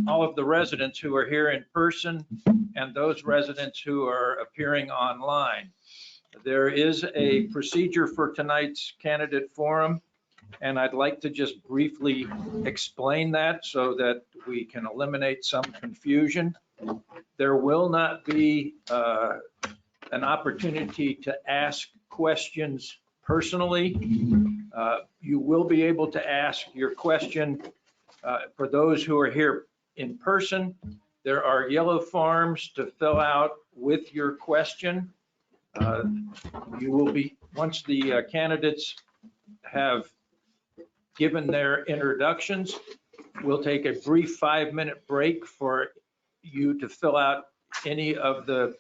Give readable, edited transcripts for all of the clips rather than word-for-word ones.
all of the residents who are here in person and those residents who are appearing online. There is a procedure for tonight's candidate forum, and I'd like to just briefly explain that so that we can eliminate some confusion. There will not be an opportunity to ask questions personally. You will be able to ask your question for those who are here in person. There are yellow forms to fill out with your question. You will be, once the candidates have given their introductions, we'll take a brief 5-minute break for you to fill out any of the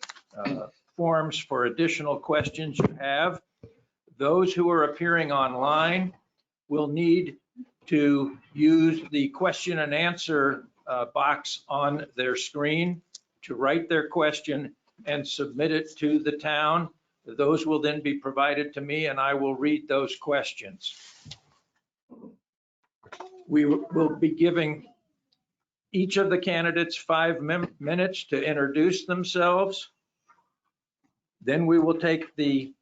forms for additional questions you have. Those who are appearing online will need to use the question and answer box on their screen to write their question and submit it to the town. Those will then be provided to me and I will read those questions. We will be giving each of the candidates 5 minutes to introduce themselves. Then we will take the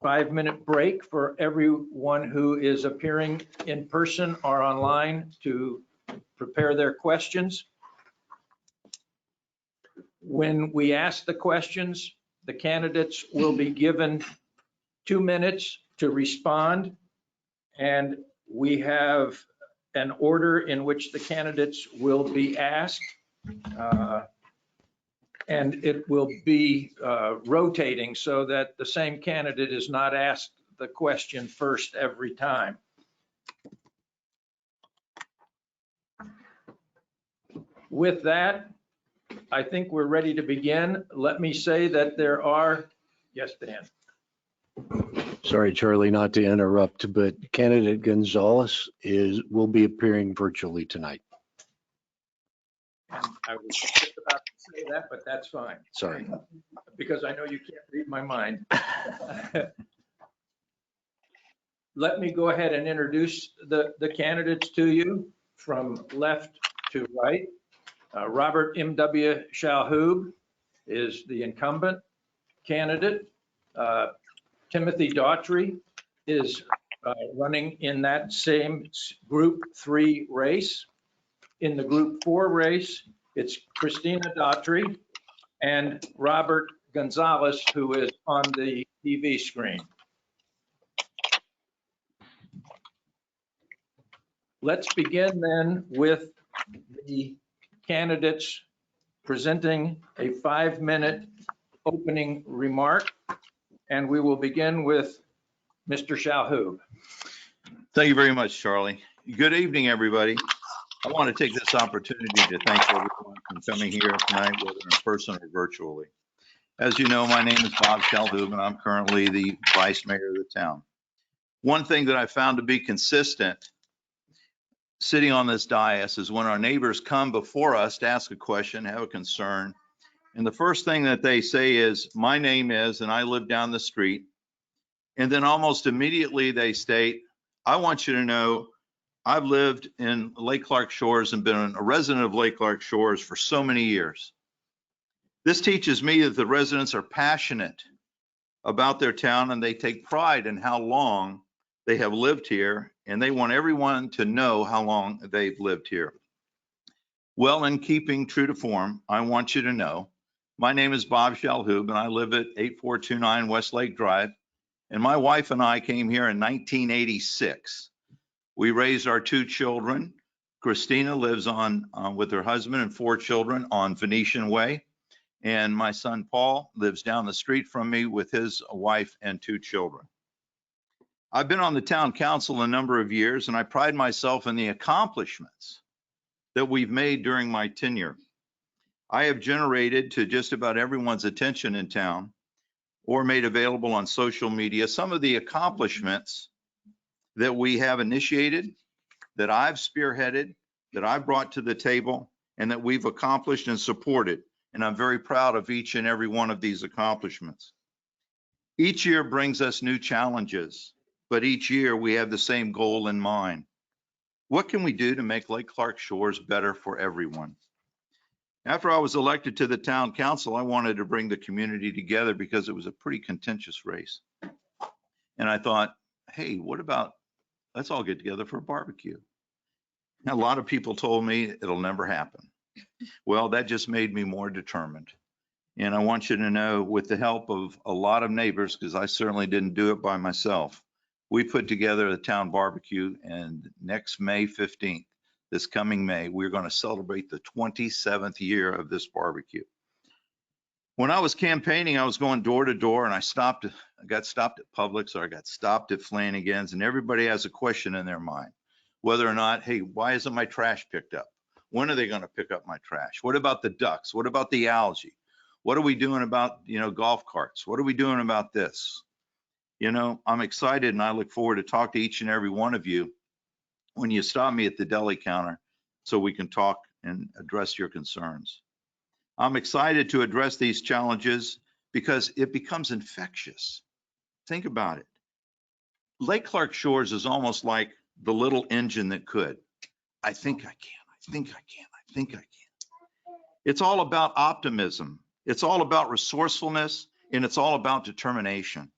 5-minute break for everyone who is appearing in person or online to prepare their questions. When we ask the questions, the candidates will be given 2 minutes to respond, and we have an order in which the candidates will be asked, and it will be rotating so that the same candidate is not asked the question first every time. With that, I think we're ready to begin. Let me say that there are, yes, Dan. Sorry, Charlie, not to interrupt, but candidate Gonzalez will be appearing virtually tonight. And I was just about to say that, but that's fine. Sorry. Because I know you can't read my mind. Let me go ahead and introduce the candidates to you from left to right. Robert M.W. Shalhoub is the incumbent candidate. Timothy Daughtry is running in that same Group 3 race. In the Group 4 race, it's Christina Daughtry and Robert Gonzalez, who is on the TV screen. Let's begin then with the candidates presenting a 5-minute opening remark, and we will begin with Mr. Shalhoub. Thank you very much, Charlie. Good evening, everybody. I want to take this opportunity to thank everyone for coming here tonight, whether in person or virtually. As you know, my name is Bob Shalhoub, and I'm currently the vice mayor of the town. One thing that I found to be consistent sitting on this dais is when our neighbors come before us to ask a question, have a concern, and the first thing that they say is, my name is, and I live down the street. And then almost immediately they state, I want you to know I've lived in Lake Clark Shores and been a resident of Lake Clark Shores for so many years. This teaches me that the residents are passionate about their town and they take pride in how long they have lived here, and they want everyone to know how long they've lived here. Well, in keeping true to form, I want you to know my name is Bob Shalhoub and I live at 8429 West Lake Drive, and my wife and I came here in 1986. We raised our 2 children. Christina lives on with her husband and 4 children on Venetian Way. And my son Paul lives down the street from me with his wife and 2 children. I've been on the town council a number of years, and I pride myself in the accomplishments that we've made during my tenure. I have generated to just about everyone's attention in town or made available on social media some of the accomplishments that we have initiated, that I've spearheaded, that I've brought to the table, and that we've accomplished and supported. And I'm very proud of each and every one of these accomplishments. Each year brings us new challenges, but each year we have the same goal in mind. What can we do to make Lake Clark Shores better for everyone? After I was elected to the town council, I wanted to bring the community together because it was a pretty contentious race. And I thought, hey, what about, let's all get together for a barbecue. Now, a lot of people told me it'll never happen. Well, that just made me more determined. And I want you to know, with the help of a lot of neighbors, because I certainly didn't do it by myself, we put together a town barbecue, and next May 15th, this coming May, we're going to celebrate the 27th year of this barbecue. When I was campaigning, I was going door to door, and I got stopped at Publix, or I got stopped at Flanagan's, and everybody has a question in their mind, whether or not, hey, why isn't my trash picked up? When are they going to pick up my trash? What about the ducks? What about the algae? What are we doing about, golf carts? What are we doing about this? I'm excited, and I look forward to talk to each and every one of you when you stop me at the deli counter so we can talk and address your concerns. I'm excited to address these challenges because it becomes infectious. Think about it. Lake Clark Shores is almost like the little engine that could. I think I can, I think I can, I think I can. It's all about optimism. It's all about resourcefulness, and it's all about determination.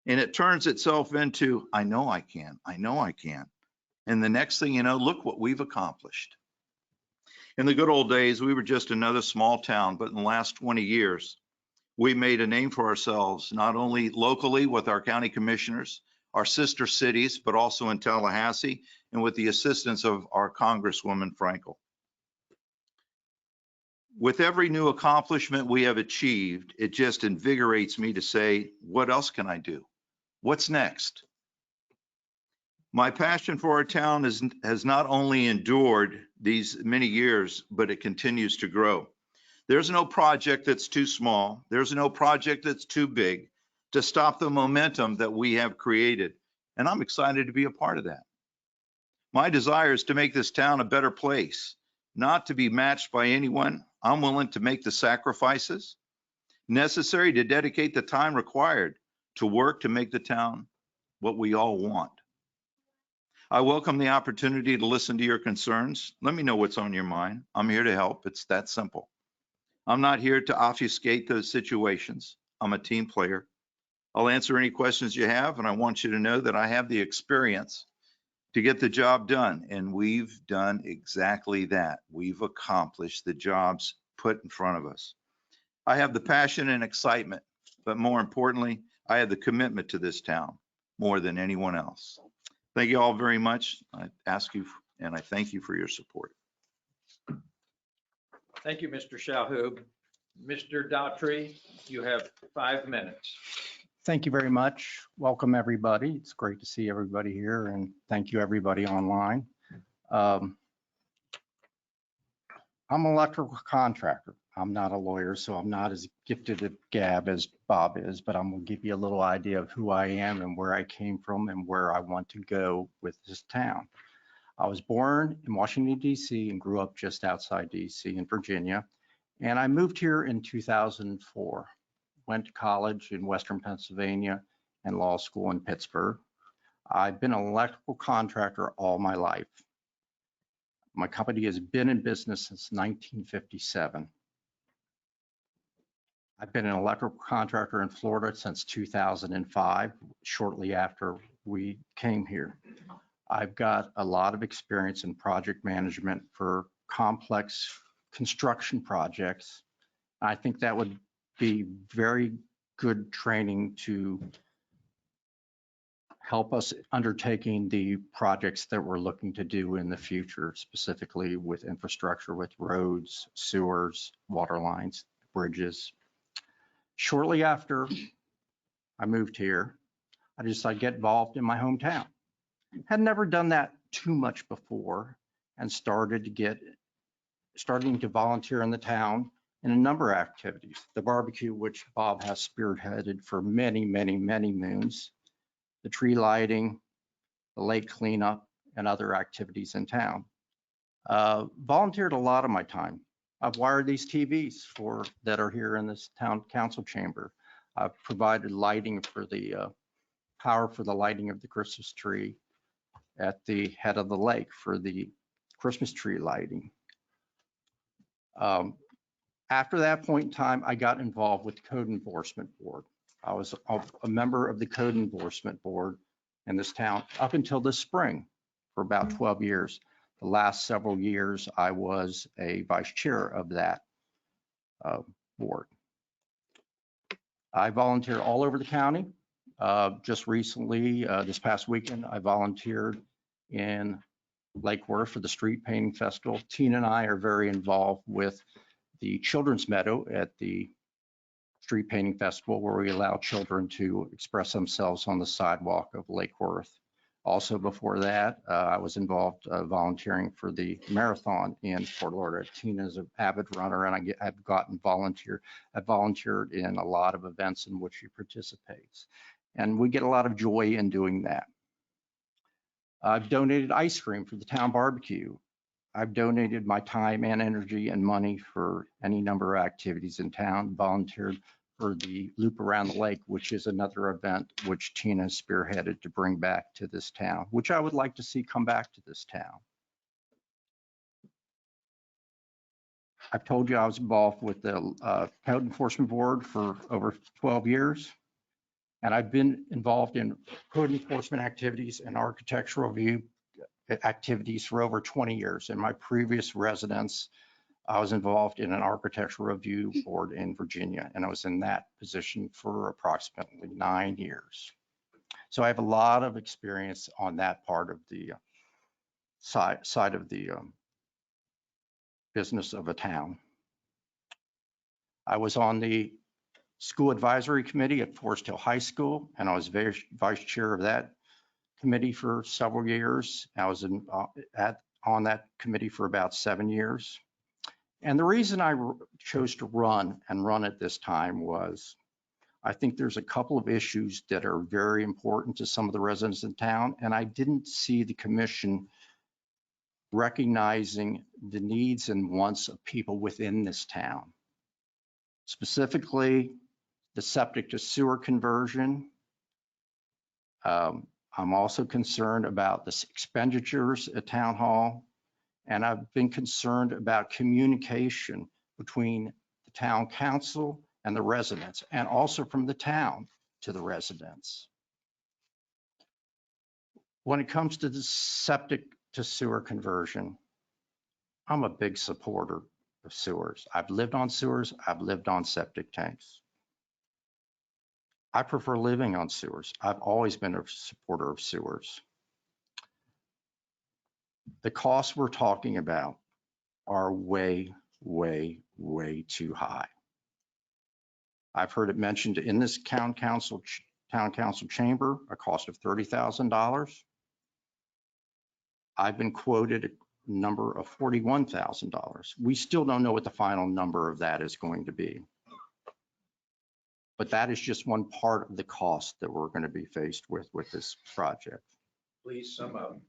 And it turns itself into, I know I can, I know I can. And the next thing you know, look what we've accomplished. In the good old days, we were just another small town, but in the last 20 years, we made a name for ourselves, not only locally with our county commissioners, our sister cities, but also in Tallahassee, and with the assistance of our Congresswoman Frankel. With every new accomplishment we have achieved, it just invigorates me to say, what else can I do? What's next? My passion for our town has not only endured these many years, but it continues to grow. There's no project that's too small. There's no project that's too big to stop the momentum that we have created. And I'm excited to be a part of that. My desire is to make this town a better place, not to be matched by anyone. I'm willing to make the sacrifices necessary to dedicate the time required to work to make the town what we all want. I welcome the opportunity to listen to your concerns. Let me know what's on your mind. I'm here to help. It's that simple. I'm not here to obfuscate those situations. I'm a team player. I'll answer any questions you have, and I want you to know that I have the experience to get the job done, and we've done exactly that. We've accomplished the jobs put in front of us. I have the passion and excitement, but more importantly, I have the commitment to this town more than anyone else. Thank you all very much. I ask you and I thank you for your support. Thank you, Mr. Shalhoub. Mr. Daughtry, you have 5 minutes. Thank you very much. Welcome, everybody. It's great to see everybody here, and thank you, everybody online. I'm an electrical contractor. I'm not a lawyer, so I'm not as gifted at gab as Bob is, but I'm going to give you a little idea of who I am and where I came from and where I want to go with this town. I was born in Washington, D.C. and grew up just outside D.C. in Virginia, and I moved here in 2004. Went to college in Western Pennsylvania and law school in Pittsburgh. I've been an electrical contractor all my life. My company has been in business since 1957. I've been an electrical contractor in Florida since 2005, shortly after we came here. I've got a lot of experience in project management for complex construction projects. I think that would be very good training to help us undertaking the projects that we're looking to do in the future, specifically with infrastructure, with roads, sewers, water lines, bridges. Shortly after I moved here, I decided to get involved in my hometown. Had never done that too much before, and starting to volunteer in the town in a number of activities. The barbecue, which Bob has spearheaded for many, many, many moons, the tree lighting, the lake cleanup, and other activities in town. Volunteered a lot of my time. I've wired these TVs that are here in this town council chamber. I've provided lighting for the power for the lighting of the Christmas tree, at the head of the lake for the Christmas tree lighting. After that point in time, I got involved with the Code Enforcement Board. I was a member of the Code Enforcement Board in this town up until this spring for about 12 years. The last several years, I was a vice chair of that board. I volunteer all over the county. Just recently, this past weekend, I volunteered in Lake Worth for the Street Painting Festival. Tina and I are very involved with the Children's Meadow at the Street Painting Festival, where we allow children to express themselves on the sidewalk of Lake Worth. Also before that, I was involved volunteering for the marathon in Fort Lauderdale. Tina is an avid runner, and I've volunteered in a lot of events in which she participates. And we get a lot of joy in doing that. I've donated ice cream for the town barbecue. I've donated my time and energy and money for any number of activities in town, volunteered for the Loop Around the Lake, which is another event which Tina spearheaded to bring back to this town, which I would like to see come back to this town. I've told you I was involved with the Code Enforcement Board for over 12 years, and I've been involved in code enforcement activities and architectural review activities for over 20 years. In my previous residence, I was involved in an architectural review board in Virginia, and I was in that position for approximately 9 years. So I have a lot of experience on that part of the side of the business of a town. I was on the school advisory committee at Forest Hill High School, and I was vice chair of that committee for several years. I was on that committee for about 7 years. And the reason I chose to run at this time was I think there's a couple of issues that are very important to some of the residents in town, and I didn't see the commission recognizing the needs and wants of people within this town. Specifically, the septic to sewer conversion. I'm also concerned about the expenditures at Town Hall, and I've been concerned about communication between the town council and the residents, and also from the town to the residents. When it comes to the septic to sewer conversion, I'm a big supporter of sewers. I've lived on sewers, I've lived on septic tanks. I prefer living on sewers. I've always been a supporter of sewers. The costs we're talking about are way, way, way too high. I've heard it mentioned in this town council chamber, a cost of $30,000. I've been quoted a number of $41,000. We still don't know what the final number of that is going to be. But that is just one part of the cost that we're going to be faced with this project. Please sum up.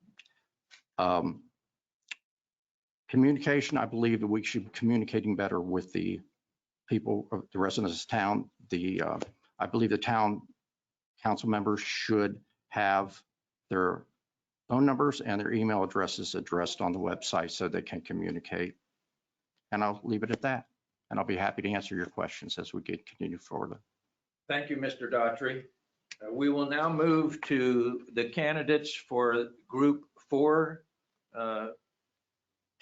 Communication, I believe that we should be communicating better with the people, the residents of town. I believe the town council members should have their phone numbers and their email addresses addressed on the website so they can communicate. And I'll leave it at that. And I'll be happy to answer your questions as we continue forward. Thank you, Mr. Daughtry. We will now move to the candidates for Group 4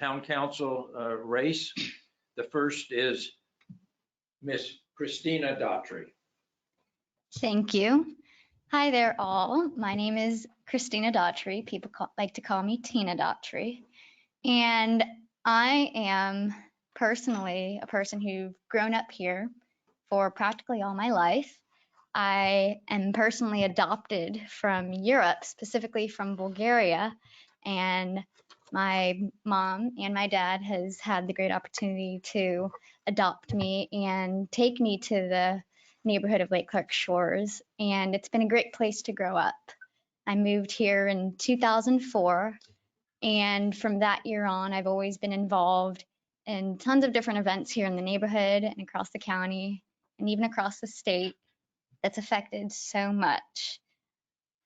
Town Council race. The first is Miss Christina Daughtry. Thank you. Hi there all. My name is Christina Daughtry. People like to call me Tina Daughtry. And I am personally a person who's grown up here for practically all my life. I am personally adopted from Europe, specifically from Bulgaria, and my mom and my dad has had the great opportunity to adopt me and take me to the neighborhood of Lake Clark Shores, and it's been a great place to grow up. I moved here in 2004, and from that year on, I've always been involved in tons of different events here in the neighborhood and across the county and even across the state that's affected so much.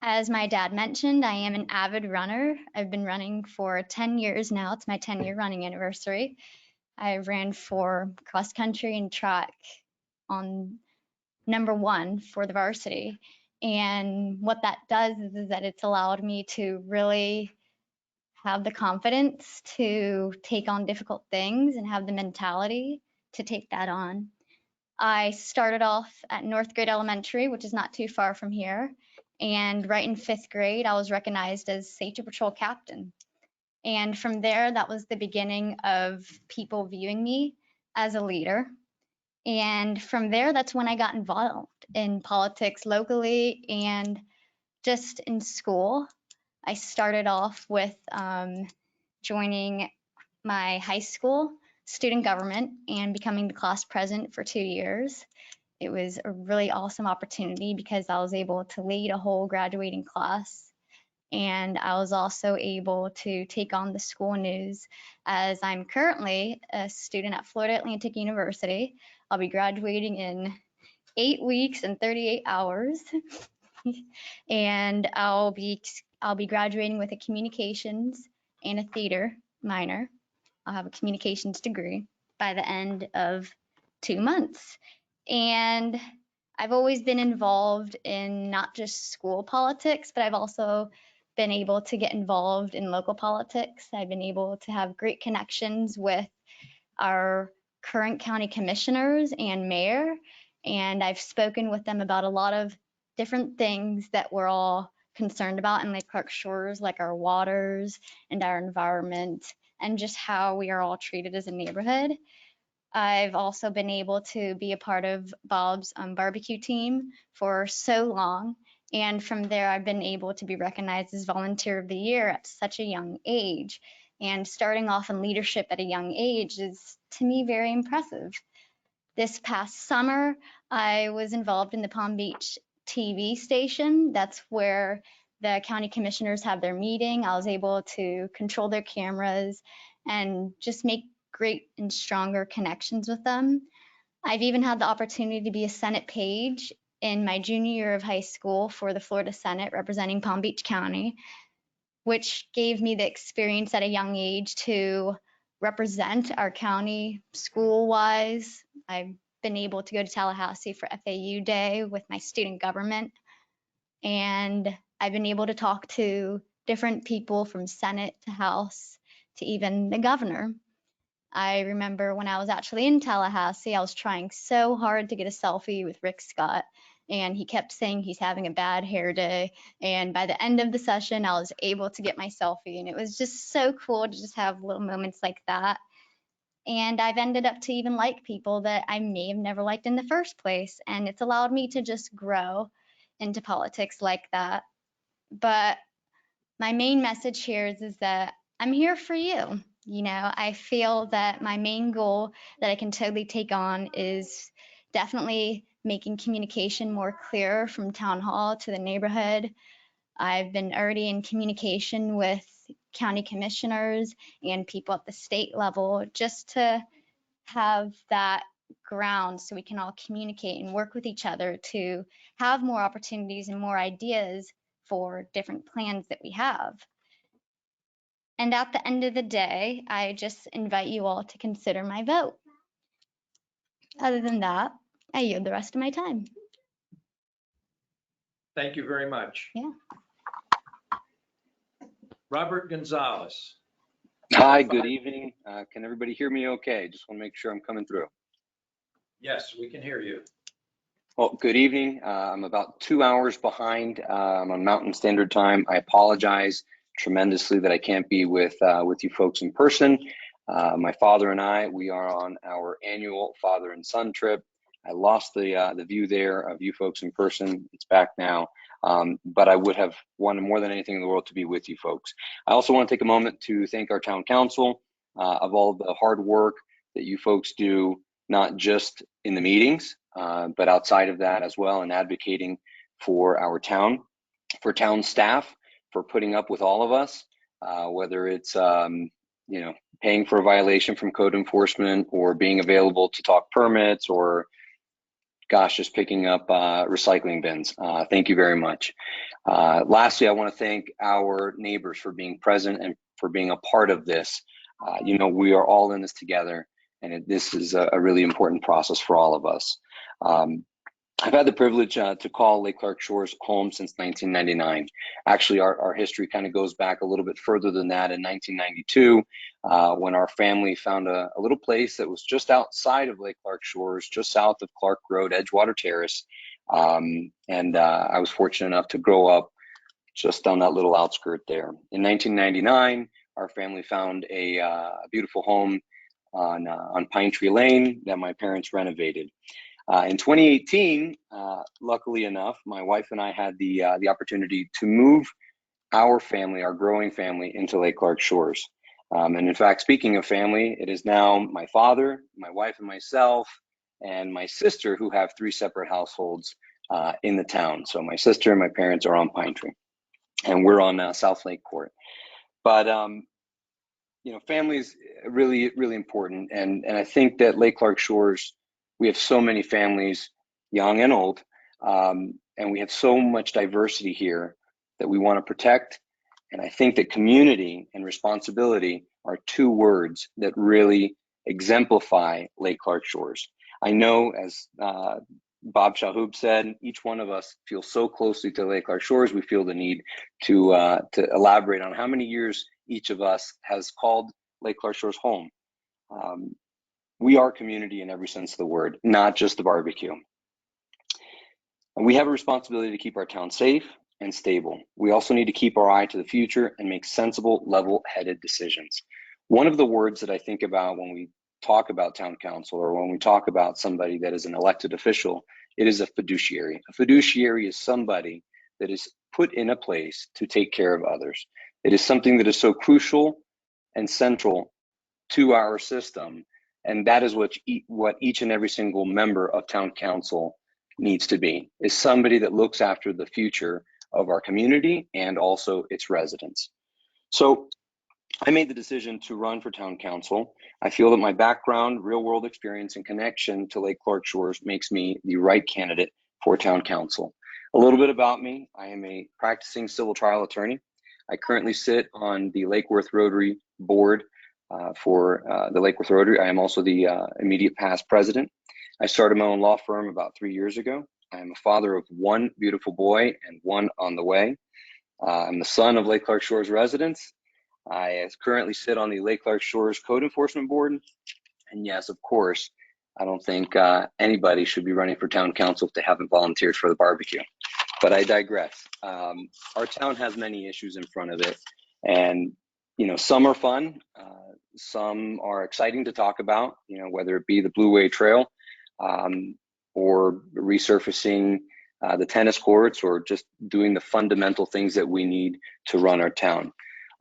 As my dad mentioned, I am an avid runner. I've been running for 10 years now. It's my 10-year running anniversary. I ran for cross country and track on #1 for the varsity. And what that does is that it's allowed me to really have the confidence to take on difficult things and have the mentality to take that on. I started off at North Grade Elementary, which is not too far from here. And right in 5th grade, I was recognized as Safety Patrol Captain. And from there, that was the beginning of people viewing me as a leader. And from there, that's when I got involved in politics locally and just in school. I started off with joining my high school student government and becoming the class president for 2 years. It was a really awesome opportunity because I was able to lead a whole graduating class. And I was also able to take on the school news as I'm currently a student at Florida Atlantic University. I'll be graduating in 8 weeks and 38 hours. And I'll be graduating with a communications and a theater minor. I'll have a communications degree by the end of 2 months. And I've always been involved in not just school politics, but I've also been able to get involved in local politics. I've been able to have great connections with our current county commissioners and mayor, and I've spoken with them about a lot of different things that we're all concerned about in Lake Clark Shores, like our waters and our environment, and just how we are all treated as a neighborhood. I've also been able to be a part of Bob's barbecue team for so long. And from there, I've been able to be recognized as Volunteer of the Year at such a young age. And starting off in leadership at a young age is, to me, very impressive. This past summer, I was involved in the Palm Beach TV station. That's where the county commissioners have their meeting. I was able to control their cameras and just make great and stronger connections with them. I've even had the opportunity to be a Senate page in my junior year of high school for the Florida Senate representing Palm Beach County, which gave me the experience at a young age to represent our county school-wise. I've been able to go to Tallahassee for FAU Day with my student government, and I've been able to talk to different people from Senate to House to even the governor. I remember when I was actually in Tallahassee, I was trying so hard to get a selfie with Rick Scott, and he kept saying he's having a bad hair day. And by the end of the session, I was able to get my selfie, and it was just so cool to just have little moments like that. And I've ended up to even like people that I may have never liked in the first place, and it's allowed me to just grow into politics like that. But my main message here is that I'm here for you. You know, I feel that my main goal that I can totally take on is definitely making communication more clear from town hall to the neighborhood. I've been already in communication with county commissioners and people at the state level just to have that ground so we can all communicate and work with each other to have more opportunities and more ideas for different plans that we have. And at the end of the day, I just invite you all to consider my vote. Other than that, I yield the rest of my time. Thank you very much. Yeah. Robert Gonzalez. Hi, good evening. Can everybody hear me okay? Just want to make sure I'm coming through. Yes, we can hear you. Well, good evening. I'm about 2 hours behind. I'm on Mountain Standard Time. I apologize tremendously that I can't be with you folks in person. My father and I, we are on our annual father and son trip. I lost the view there of you folks in person. It's back now. But I would have wanted more than anything in the world to be with you folks. I also want to take a moment to thank our town council of all the hard work that you folks do, not just in the meetings, but outside of that as well, and advocating for our town, for town staff, for putting up with all of us, whether it's paying for a violation from code enforcement or being available to talk permits or gosh, just picking up recycling bins. Thank you very much. Lastly, I want to thank our neighbors for being present and for being a part of this. You know, we are all in this together, and this is a really important process for all of us. I've had the privilege to call Lake Clark Shores home since 1999. Actually, our history kind of goes back a little bit further than that. In 1992, when our family found a little place that was just outside of Lake Clark Shores, just south of Clark Road, Edgewater Terrace. I was fortunate enough to grow up just on that little outskirt there. In 1999, our family found a beautiful home on Pine Tree Lane that my parents renovated. In 2018, luckily enough, my wife and I had the opportunity to move our family, our growing family, into Lake Clark Shores. And in fact, speaking of family, it is now my father, my wife and myself, and my sister who have 3 separate households in the town. So my sister and my parents are on Pine Tree, and we're on South Lake Court. But you know, family is really, really important. And I think that Lake Clark Shores, we have so many families, young and old, and we have so much diversity here that we want to protect. And I think that community and responsibility are 2 words that really exemplify Lake Clark Shores. I know, as Bob Shahoob said, each one of us feels so closely to Lake Clark Shores. We feel the need to elaborate on how many years each of us has called Lake Clark Shores home. We are community in every sense of the word, not just the barbecue. And we have a responsibility to keep our town safe and stable. We also need to keep our eye to the future and make sensible, level-headed decisions. One of the words that I think about when we talk about town council, or when we talk about somebody that is an elected official, it is a fiduciary. A fiduciary is somebody that is put in a place to take care of others. It is something that is so crucial and central to our system. And that is what each and every single member of town council needs to be, is somebody that looks after the future of our community and also its residents. So I made the decision to run for town council. I feel that my background, real world experience, and connection to Lake Clark Shores makes me the right candidate for town council. A little bit about me: I am a practicing civil trial attorney. I currently sit on the Lake Worth Rotary board for the Lake Worth Rotary. I am also the immediate past president. I started my own law firm about 3 years ago. I am a father of 1 beautiful boy and 1 on the way. I'm the son of Lake Clark Shores residents. I currently sit on the Lake Clark Shores Code Enforcement Board. And yes, of course, I don't think anybody should be running for town council if they haven't volunteered for the barbecue. But I digress. Our town has many issues in front of it. And, you know, some are fun. Some are exciting to talk about, you know, whether it be the Blue Way Trail or resurfacing the tennis courts, or just doing the fundamental things that we need to run our town.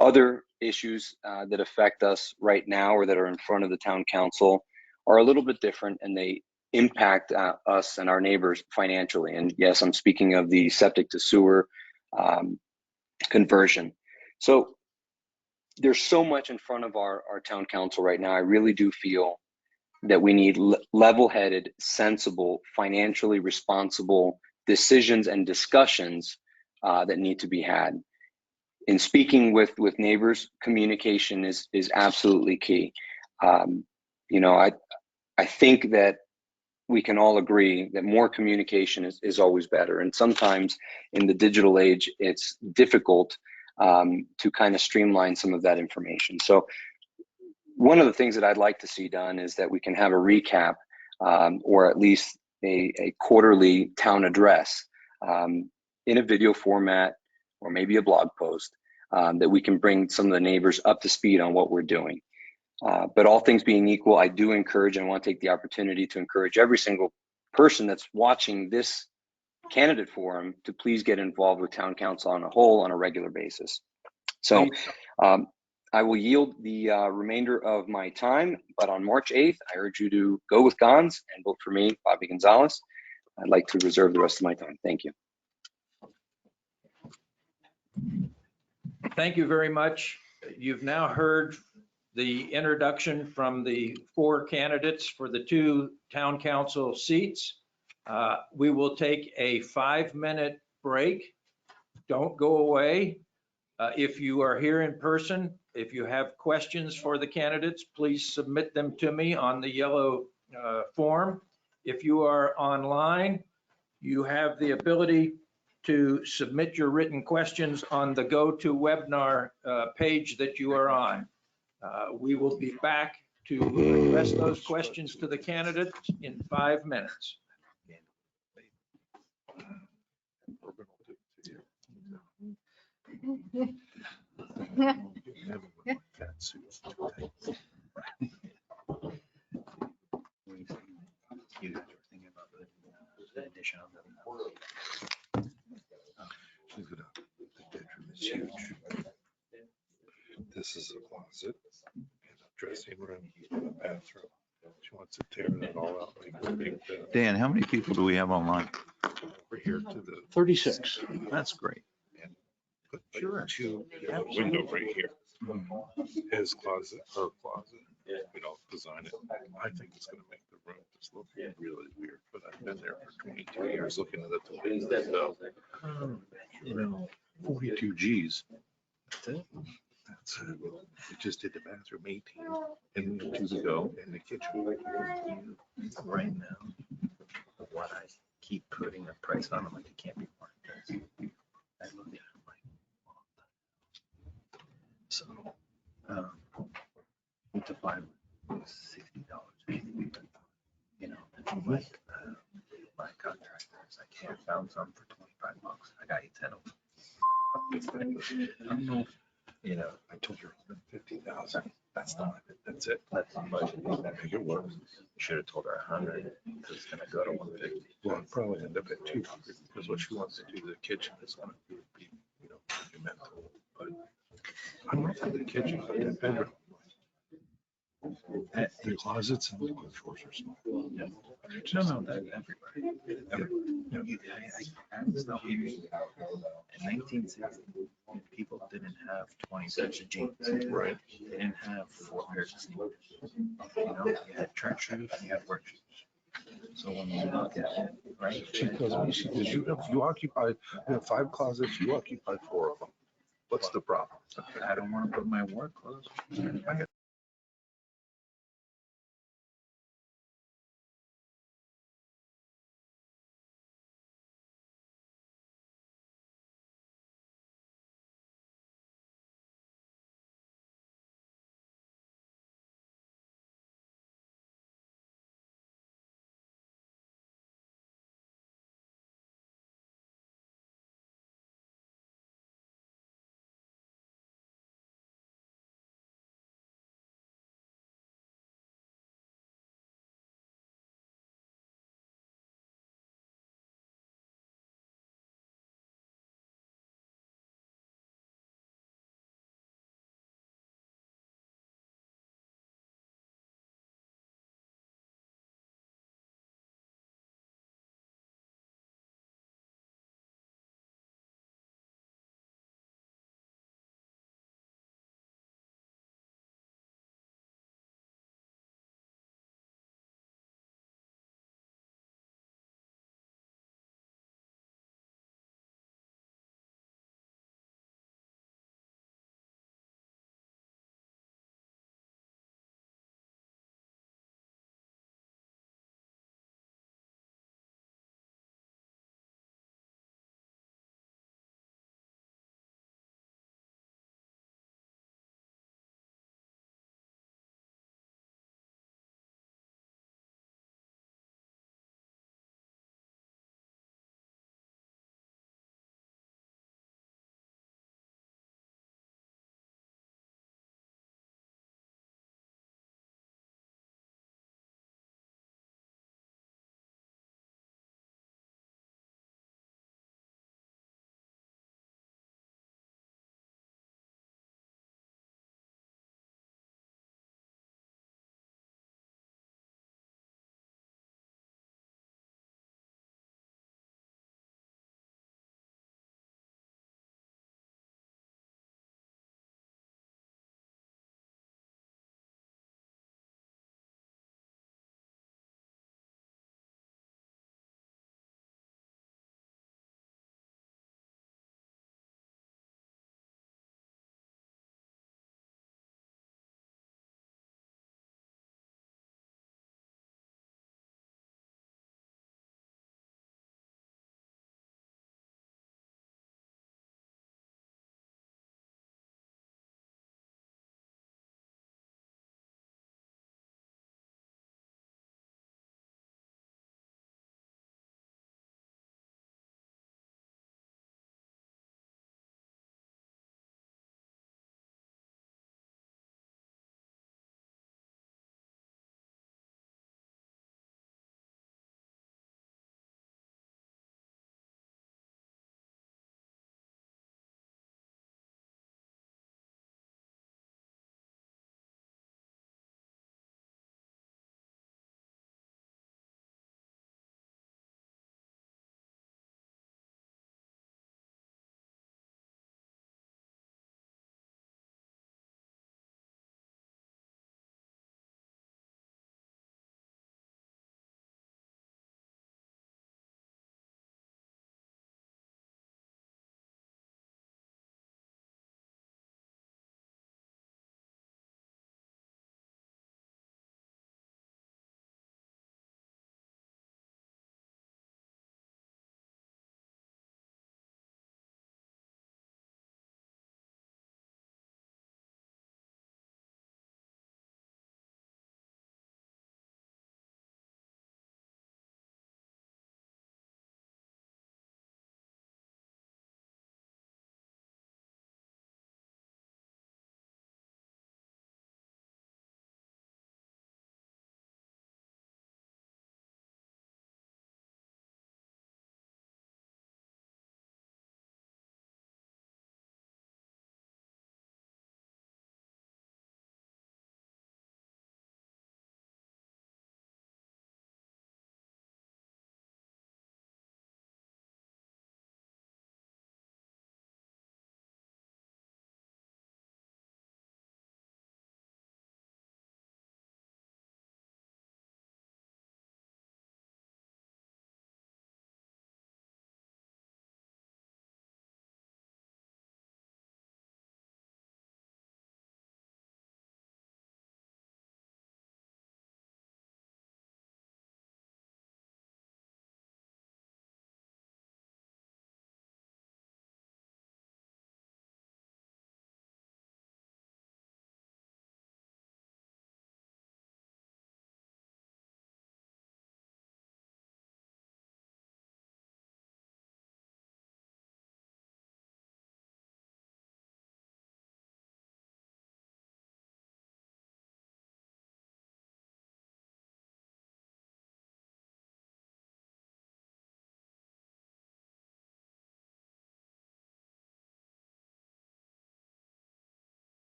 Other issues that affect us right now, or that are in front of the town council, are a little bit different, and they impact us and our neighbors financially. And yes, I'm speaking of the septic to sewer conversion. So there's so much in front of our town council right now. I really do feel that we need level-headed, sensible, financially responsible decisions and discussions that need to be had. In speaking with neighbors, communication is absolutely key. You know, I think that we can all agree that more communication is always better. And sometimes in the digital age, it's difficult to kind of streamline some of that information. So one of the things that I'd like to see done is that we can have a recap, or at least a quarterly town address in a video format, or maybe a blog post, that we can bring some of the neighbors up to speed on what we're doing. But all things being equal, I do encourage, and I want to take the opportunity to encourage every single person that's watching this candidate forum to please get involved with town council on a whole on a regular basis. So I will yield the remainder of my time, but on March 8th, I urge you to go with Gons and vote for me, Bobby Gonzalez. I'd like to reserve the rest of my time. Thank you. Thank you very much. You've now heard the introduction from the 4 candidates for the 2 town council seats. We will take a 5-minute break. Don't go away. If you are here in person, if you have questions for the candidates, please submit them to me on the yellow form. If you are online, you have the ability to submit your written questions on the GoToWebinar page that you are on. We will be back to address those questions to the candidates in 5 minutes. She's gonna, the bedroom is huge. This is a closet and a dressing room and a bathroom. She wants to tear that all out, make a big bed Dan, how many people do we have online? over here to the. 36. That's great. Put like two, there's a window right here. His closet, her closet, design it. I think it's gonna make the room just look really weird, but I've been there for 22 years looking at the windows. So, 42 Gs. That's it. We just did the bathroom 18 and 2 to go in the kitchen. Right now, what I keep putting a price on, I'm like, it can't be more expensive. I look at it like, so, to buy $60, you know, and like, my contractors, I can't found some for $25. I got you 10 of them. I don't know, you know, I told her 50,000. That's the limit. That's it. that's the budget. Make it work. Should have told her 100, because it's gonna go to 150. Well, it'll probably end up at 200 because what she wants to do to the kitchen is gonna be, monumental. But I'm not for the kitchen, but the bedroom. The closets and the drawers are small. No, that everywhere. I was telling you, in 1960, people didn't have 20 pairs of jeans. Right. They didn't have 4 pairs of sneakers. You know, you had trench shoes, you had work shoes. So when you look at it, right? She tells me, she goes, you occupy, you have 5 closets, you occupy 4 of them. What's the problem? I don't want to put my work clothes.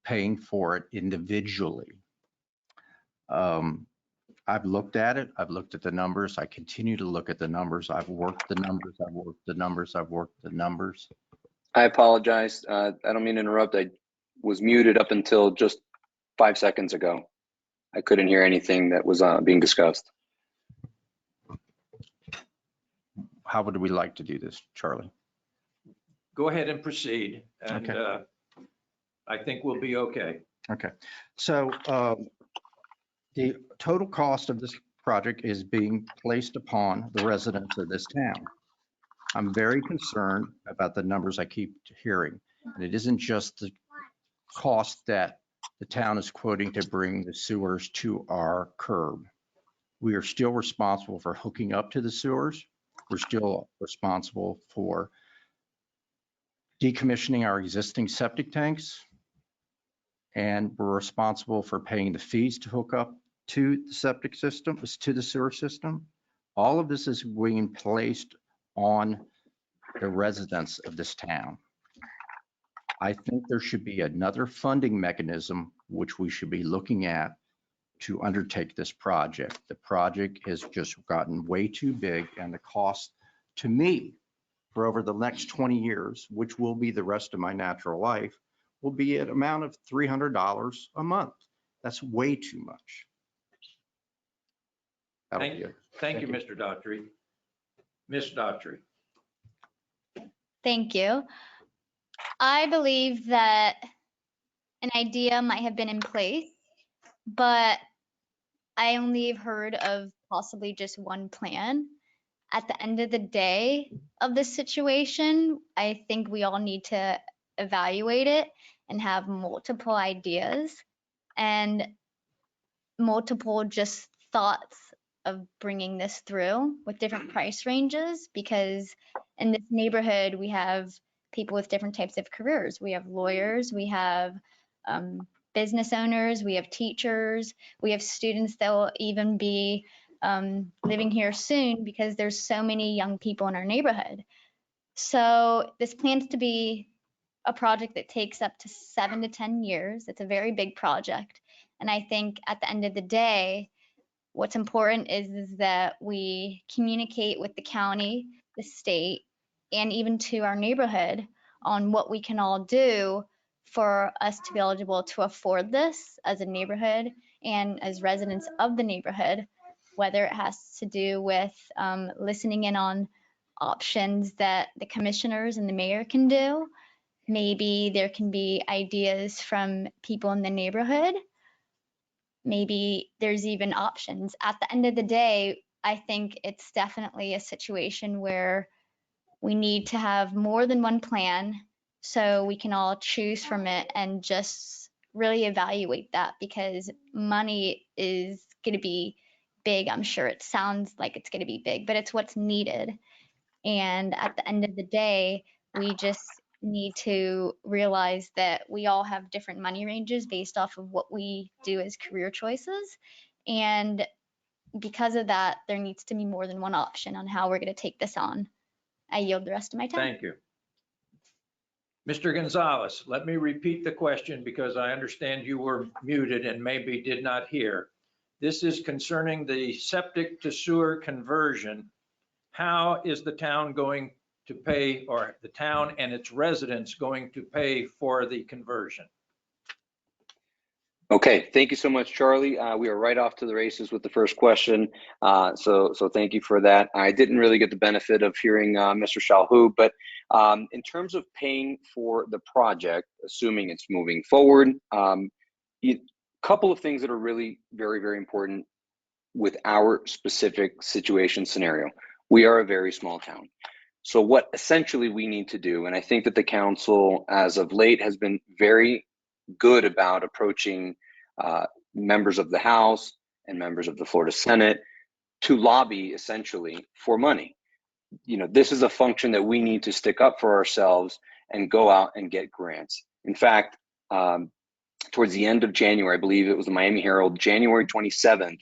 paying for it individually. I've looked at it. I've looked at the numbers. I continue to look at the numbers. I've worked the numbers. I've worked the numbers. I've worked the numbers. I apologize. I don't mean to interrupt. I was muted up until just 5 seconds ago. I couldn't hear anything that was being discussed. How would we like to do this, Charlie? Go ahead and proceed, and Okay. I think we'll be okay. Okay. So the total cost of this project is being placed upon the residents of this town. I'm very concerned about the numbers I keep hearing. And it isn't just the cost that the town is quoting to bring the sewers to our curb. We are still responsible for hooking up to the sewers. We're still responsible for decommissioning our existing septic tanks. And we're responsible for paying the fees to hook up to the septic system, to the sewer system. All of this is being placed on the residents of this town. I think there should be another funding mechanism which we should be looking at to undertake this project. The project has just gotten way too big, and the cost to me for over the next 20 years, which will be the rest of my natural life, will be an amount of $300 a month. That's way too much. That'll be it. Thank you, Mr. Daughtry. Ms. Daughtry. Thank you. I believe that an idea might have been in place, but I only have heard of possibly just one plan. At the end of the day of this situation, I think we all need to evaluate it and have multiple ideas and multiple just thoughts of bringing this through with different price ranges, because in this neighborhood, we have people with different types of careers. We have lawyers, we have business owners, we have teachers, we have students that will even be living here soon because there's so many young people in our neighborhood. So this plans to be a project that takes up to 7 to 10 years. It's a very big project. And I think at the end of the day, what's important is that we communicate with the county, the state, and even to our neighborhood on what we can all do for us to be eligible to afford this as a neighborhood and as residents of the neighborhood, whether it has to do with listening in on options that the commissioners and the mayor can do. Maybe there can be ideas from people in the neighborhood. Maybe there's even options. At the end of the day, I think it's definitely a situation where we need to have more than one plan so we can all choose from it and just really evaluate that, because money is going to be big. I'm sure it sounds like it's going to be big, but it's what's needed. And at the end of the day, we just need to realize that we all have different money ranges based off of what we do as career choices. And because of that, there needs to be more than one option on how we're going to take this on. I yield the rest of my time. Thank you. Mr. Gonzalez, let me repeat the question because I understand you were muted and maybe did not hear. This is concerning the septic to sewer conversion. How is the town going to pay, or the town and its residents going to pay for the conversion? Okay, thank you so much, Charlie. We are right off to the races with the first question. So thank you for that. I didn't really get the benefit of hearing Mr. Shalhoub, but in terms of paying for the project, assuming it's moving forward, a couple of things that are really very, very important with our specific situation scenario. We are a very small town. So what essentially we need to do, and I think that the council as of late has been very good about approaching members of the House and members of the Florida Senate to lobby essentially for money. You know, this is a function that we need to stick up for ourselves and go out and get grants. In fact, towards the end of January, I believe it was the Miami Herald, January 27th,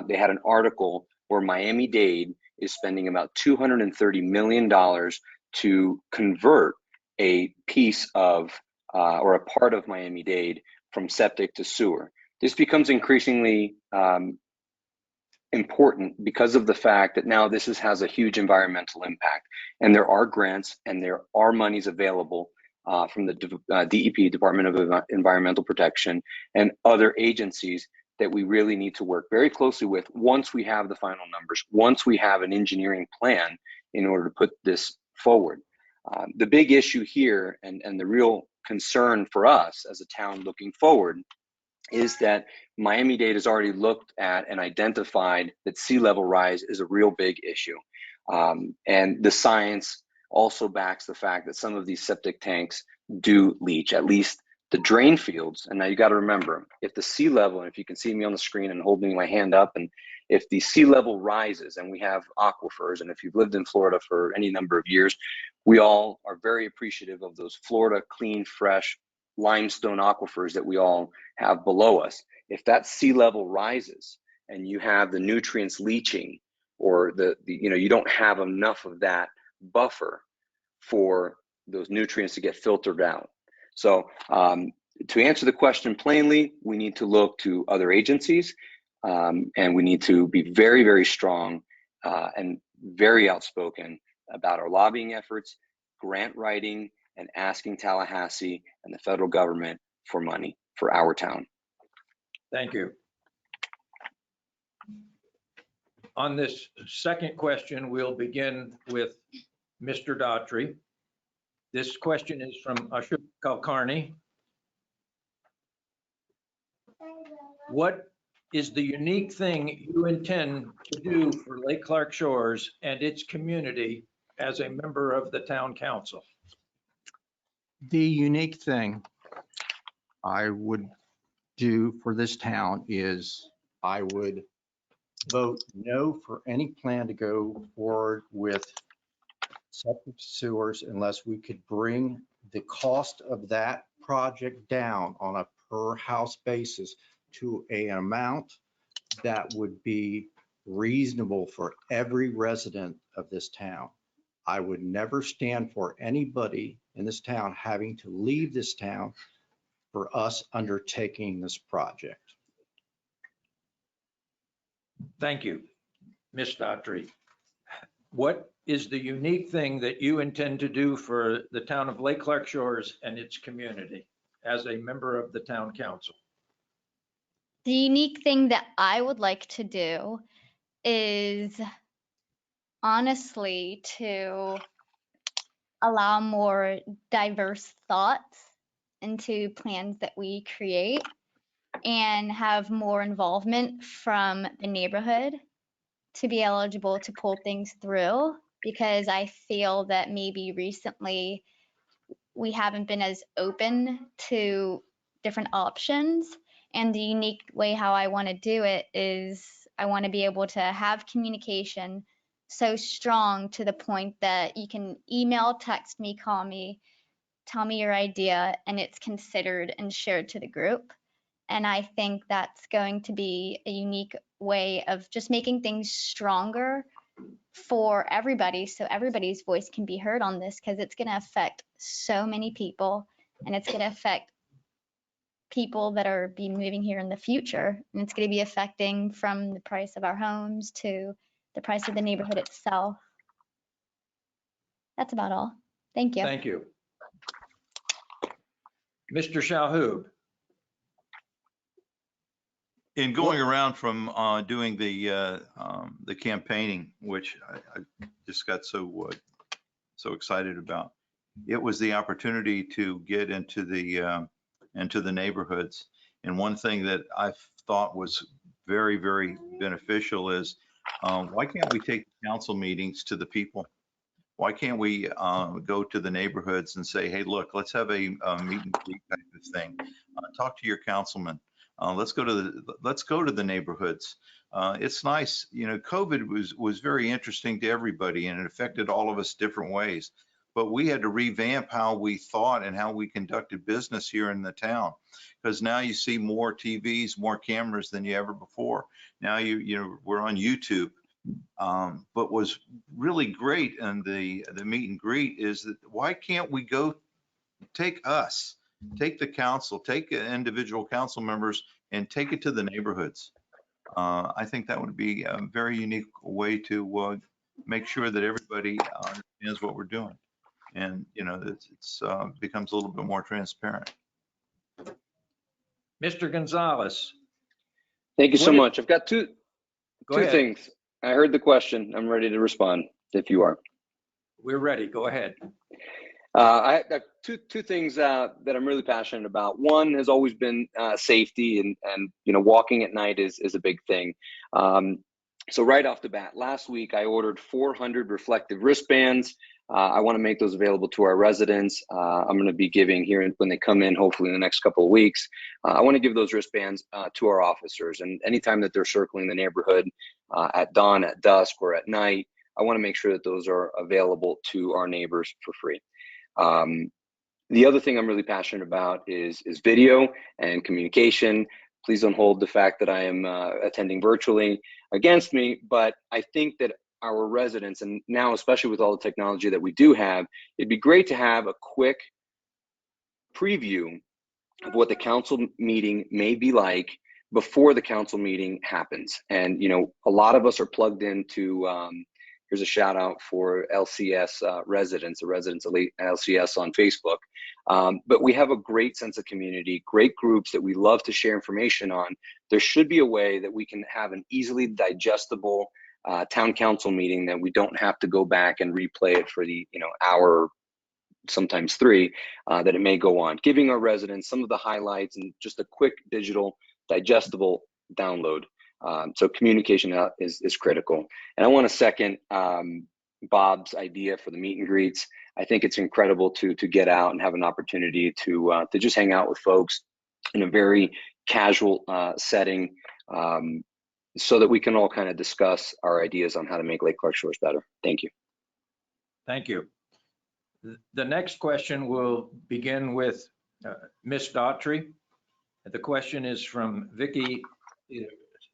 they had an article where Miami-Dade is spending about $230 million to convert a piece of or a part of Miami-Dade from septic to sewer. This becomes increasingly important because of the fact that now this has a huge environmental impact, and there are grants and there are monies available from the DEP, Department of Environmental Protection, and other agencies that we really need to work very closely with once we have the final numbers, once we have an engineering plan in order to put this forward. The big issue here and the real concern for us as a town looking forward is that Miami-Dade has already looked at and identified that sea level rise is a real big issue. And the science also backs the fact that some of these septic tanks do leach, at least the drain fields. And now you got to remember, if the sea level, and if you can see me on the screen and holding my hand up, and if the sea level rises and we have aquifers, and if you've lived in Florida for any number of years, we all are very appreciative of those Florida clean, fresh limestone aquifers that we all have below us. If that sea level rises and you have the nutrients leaching, or you don't have enough of that buffer for those nutrients to get filtered out. So to answer the question plainly, we need to look to other agencies, and we need to be very, very strong and very outspoken about our lobbying efforts, grant writing, and asking Tallahassee and the federal government for money for our town. Thank you. On this second question, we'll begin with Mr. Daughtry. This question is from Ashok Kulkarni. What is the unique thing you intend to do for Lake Clark Shores and its community as a member of the town council? The unique thing I would do for this town is I would vote no for any plan to go forward with septic sewers unless we could bring the cost of that project down on a per house basis to an amount that would be reasonable for every resident of this town. I would never stand for anybody in this town having to leave this town for us undertaking this project. Thank you, Ms. Daughtry. What is the unique thing that you intend to do for the town of Lake Clark Shores and its community as a member of the town council? The unique thing that I would like to do is honestly to allow more diverse thoughts into plans that we create and have more involvement from the neighborhood to be eligible to pull things through, because I feel that maybe recently we haven't been as open to different options. And the unique way how I want to do it is I want to be able to have communication so strong to the point that you can email, text me, call me, tell me your idea, and it's considered and shared to the group. And I think that's going to be a unique way of just making things stronger for everybody, so everybody's voice can be heard on this, because it's going to affect so many people, and it's going to affect people that are be moving here in the future, and it's going to be affecting from the price of our homes to the price of the neighborhood itself. That's about all. Thank you. Thank you. Mr. Shalhoub. In going around from doing the campaigning, which I just got so excited about, it was the opportunity to get into the neighborhoods. And one thing that I thought was very, very beneficial is why can't we take council meetings to the people? Why can't we go to the neighborhoods and say, hey, look, let's have a meet and greet type of thing. Talk to your councilman. Let's go to the neighborhoods. It's nice, COVID was very interesting to everybody, and it affected all of us different ways. But we had to revamp how we thought and how we conducted business here in the town, because now you see more TVs, more cameras than you ever before. Now we're on YouTube. But was really great in the meet and greet is that why can't we go take us take the council, take individual council members and take it to the neighborhoods. I think that would be a very unique way to make sure that everybody understands what we're doing. And, you know, it's becomes a little bit more transparent. Mr. Gonzalez, Thank you so What is- much. I've got two go ahead. things. I heard the question. I'm ready to respond if you are. We're ready. Go ahead. I have two things that I'm really passionate about. One has always been safety, and you know, walking at night is a big thing. So right off the bat, last week I ordered 400 reflective wristbands. I want to make those available to our residents. I'm going to be giving here when they come in, hopefully in the next couple of weeks. I want to give those wristbands to our officers, and anytime that they're circling the neighborhood at dawn, at dusk, or at night, I want to make sure that those are available to our neighbors for free. The other thing I'm really passionate about is video and communication. Please don't hold the fact that I am attending virtually against me, but I think that our residents, and now especially with all the technology that we do have, it'd be great to have a quick preview of what the council meeting may be like before the council meeting happens. And, you know, a lot of us are plugged into, here's a shout out for LCS residents, the residents of LCS on Facebook. But we have a great sense of community, great groups that we love to share information on. There should be a way that we can have an easily digestible town council meeting that we don't have to go back and replay it for the, you know, hour, sometimes 3, that it may go on, giving our residents some of the highlights and just a quick digital digestible download. So communication is critical. And I want to second Bob's idea for the meet and greets. I think it's incredible to get out and have an opportunity to just hang out with folks in a very casual setting, so that we can all kind of discuss our ideas on how to make Lake Clark Shores better. Thank you. Thank you. The next question will begin with Ms. Daughtry. The question is from Vicky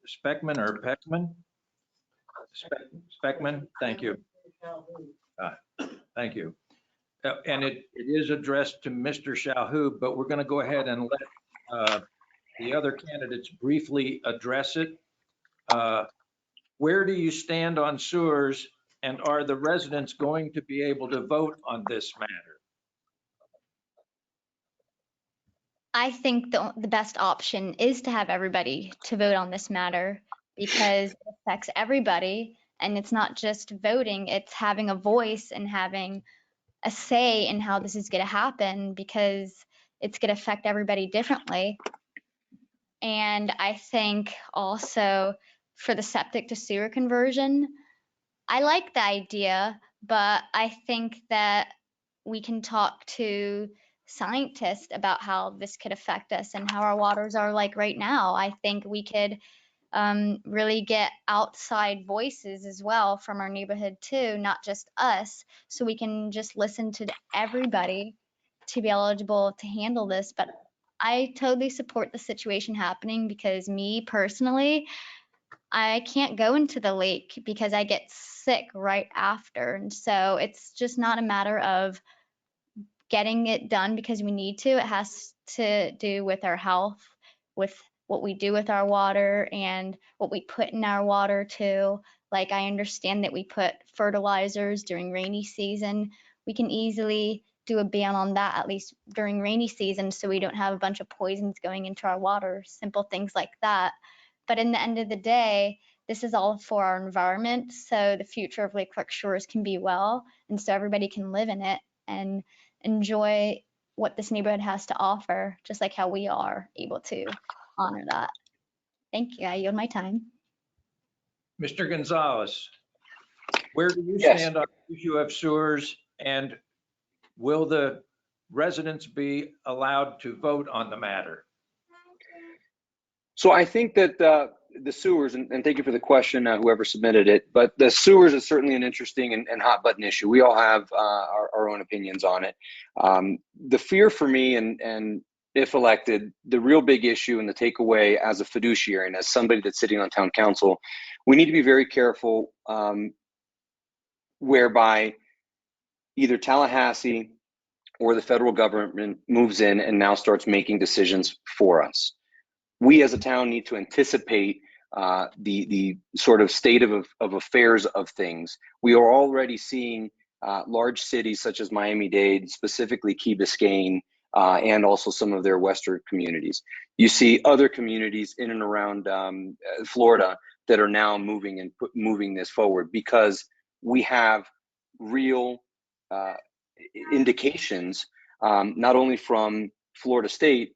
Speckman or Peckman? Speckman, thank you. Thank you. And it is addressed to Mr. Shalhoub, but we're going to go ahead and let the other candidates briefly address it. Where do you stand on sewers, and are the residents going to be able to vote on this matter? I think the best option is to have everybody to vote on this matter, because it affects everybody, and it's not just voting, it's having a voice and having a say in how this is going to happen, because it's going to affect everybody differently. And I think also for the septic to sewer conversion, I like the idea, but I think that we can talk to scientists about how this could affect us and how our waters are like right now. I think we could really get outside voices as well from our neighborhood too, not just us, so we can just listen to everybody to be eligible to handle this. But I totally support the situation happening, because me personally, I can't go into the lake because I get sick right after. And so it's just not a matter of getting it done because we need to. It has to do with our health, with what we do with our water and what we put in our water too. Like, I understand that we put fertilizers during rainy season. We can easily do a ban on that, at least during rainy season, so we don't have a bunch of poisons going into our water, simple things like that. But in the end of the day, this is all for our environment, so the future of Lake Clark Shores can be well, and so everybody can live in it and enjoy what this neighborhood has to offer, just like how we are able to honor that. Thank you. I yield my time. Mr. Gonzalez, where do you Yes. stand on the issue of sewers, and will the residents be allowed to vote on the matter? So I think that the sewers, and thank you for the question, whoever submitted it, but the sewers is certainly an interesting and hot button issue. We all have our own opinions on it. The fear for me, and if elected, the real big issue and the takeaway as a fiduciary and as somebody that's sitting on town council, we need to be very careful whereby either Tallahassee or the federal government moves in and now starts making decisions for us. We as a town need to anticipate the sort of state of affairs of things. We are already seeing large cities such as Miami-Dade, specifically Key Biscayne, and also some of their western communities. You see other communities in and around Florida that are now moving this forward because we have real indications, not only from Florida State,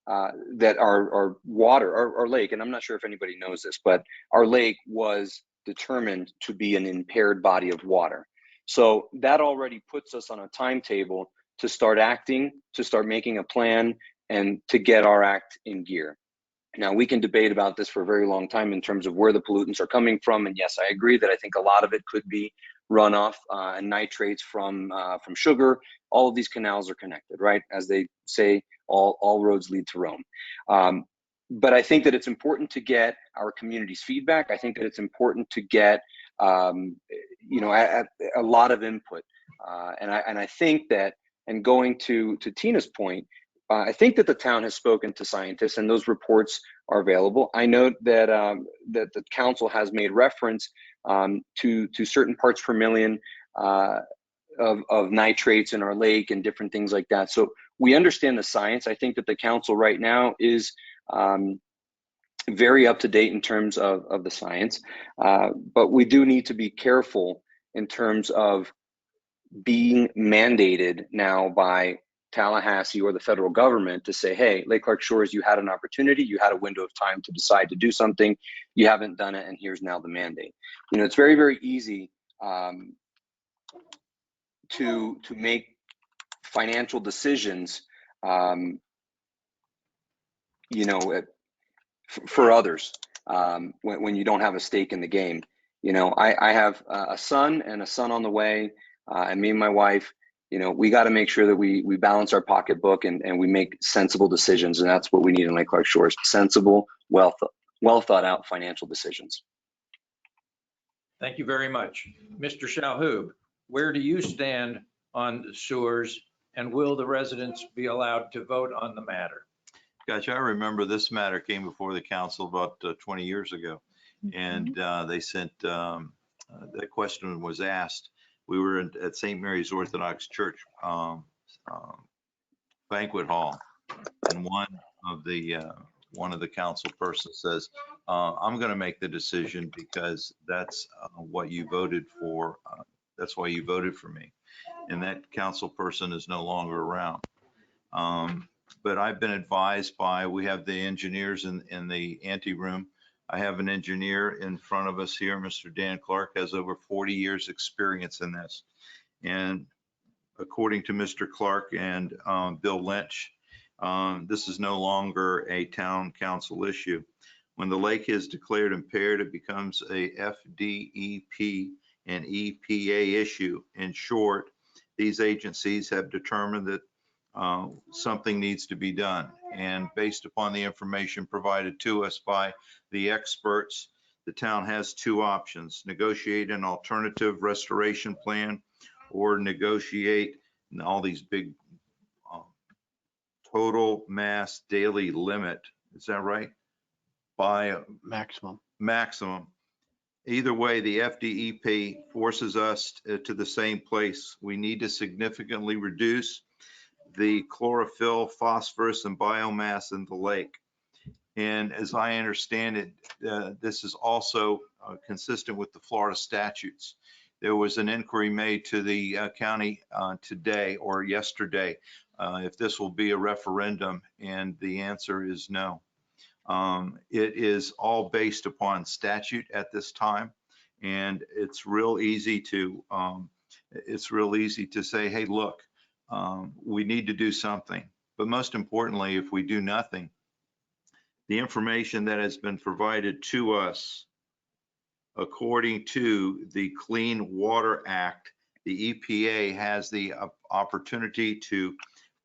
that our water, our lake, and I'm not sure if anybody knows this, but our lake was determined to be an impaired body of water. So that already puts us on a timetable to start acting, to start making a plan, and to get our act in gear. Now, we can debate about this for a very long time in terms of where the pollutants are coming from. And yes, I agree that I think a lot of it could be runoff and nitrates from sugar. All of these canals are connected, right? As they say, all roads lead to Rome. But I think that it's important to get our community's feedback. I think that it's important to get, a lot of input. And I think that, and going to Tina's point, I think that the town has spoken to scientists, and those reports are available. I know that that the council has made reference to certain parts per million of nitrates in our lake and different things like that. So we understand the science. I think that the council right now is very up to date in terms of the science, but we do need to be careful in terms of being mandated now by Tallahassee or the federal government to say, hey, Lake Clark Shores, you had an opportunity, you had a window of time to decide to do something, you haven't done it, and here's now the mandate. You know, it's very, very easy to make financial decisions, for others when you don't have a stake in the game. You know, I have a son and a son on the way, and me and my wife, you know, we got to make sure that we balance our pocketbook and we make sensible decisions. And that's what we need in Lake Clark Shores: sensible, well thought out financial decisions. Thank you very much. Mr. Shalhoub, where do you stand on the sewers, and will the residents be allowed to vote on the matter? Gotcha. I remember this matter came before the council about 20 years ago, and they sent, that question was asked. We were at St. Mary's Orthodox Church banquet hall, and one of the council persons says, I'm going to make the decision because that's what you voted for. That's why you voted for me. And that council person is no longer around. But I've been advised by, we have the engineers in the ante room. I have an engineer in front of us here, Mr. Dan Clark, has over 40 years experience in this. And according to Mr. Clark and Bill Lynch, this is no longer a town council issue. When the lake is declared impaired, it becomes a FDEP and EPA issue. In short, these agencies have determined that something needs to be done. And based upon the information provided to us by the experts, the town has two options: negotiate an alternative restoration plan, or negotiate all these big total mass daily limit. Is that right? By maximum. Either way, the FDEP forces us to the same place. We need to significantly reduce the chlorophyll, phosphorus, and biomass in the lake. And as I understand it, this is also consistent with the Florida statutes. There was an inquiry made to the county today or yesterday if this will be a referendum, and the answer is no. It is all based upon statute at this time, and it's real easy to say, hey, look, we need to do something. But most importantly, if we do nothing, the information that has been provided to us, according to the Clean Water Act, the EPA has the opportunity to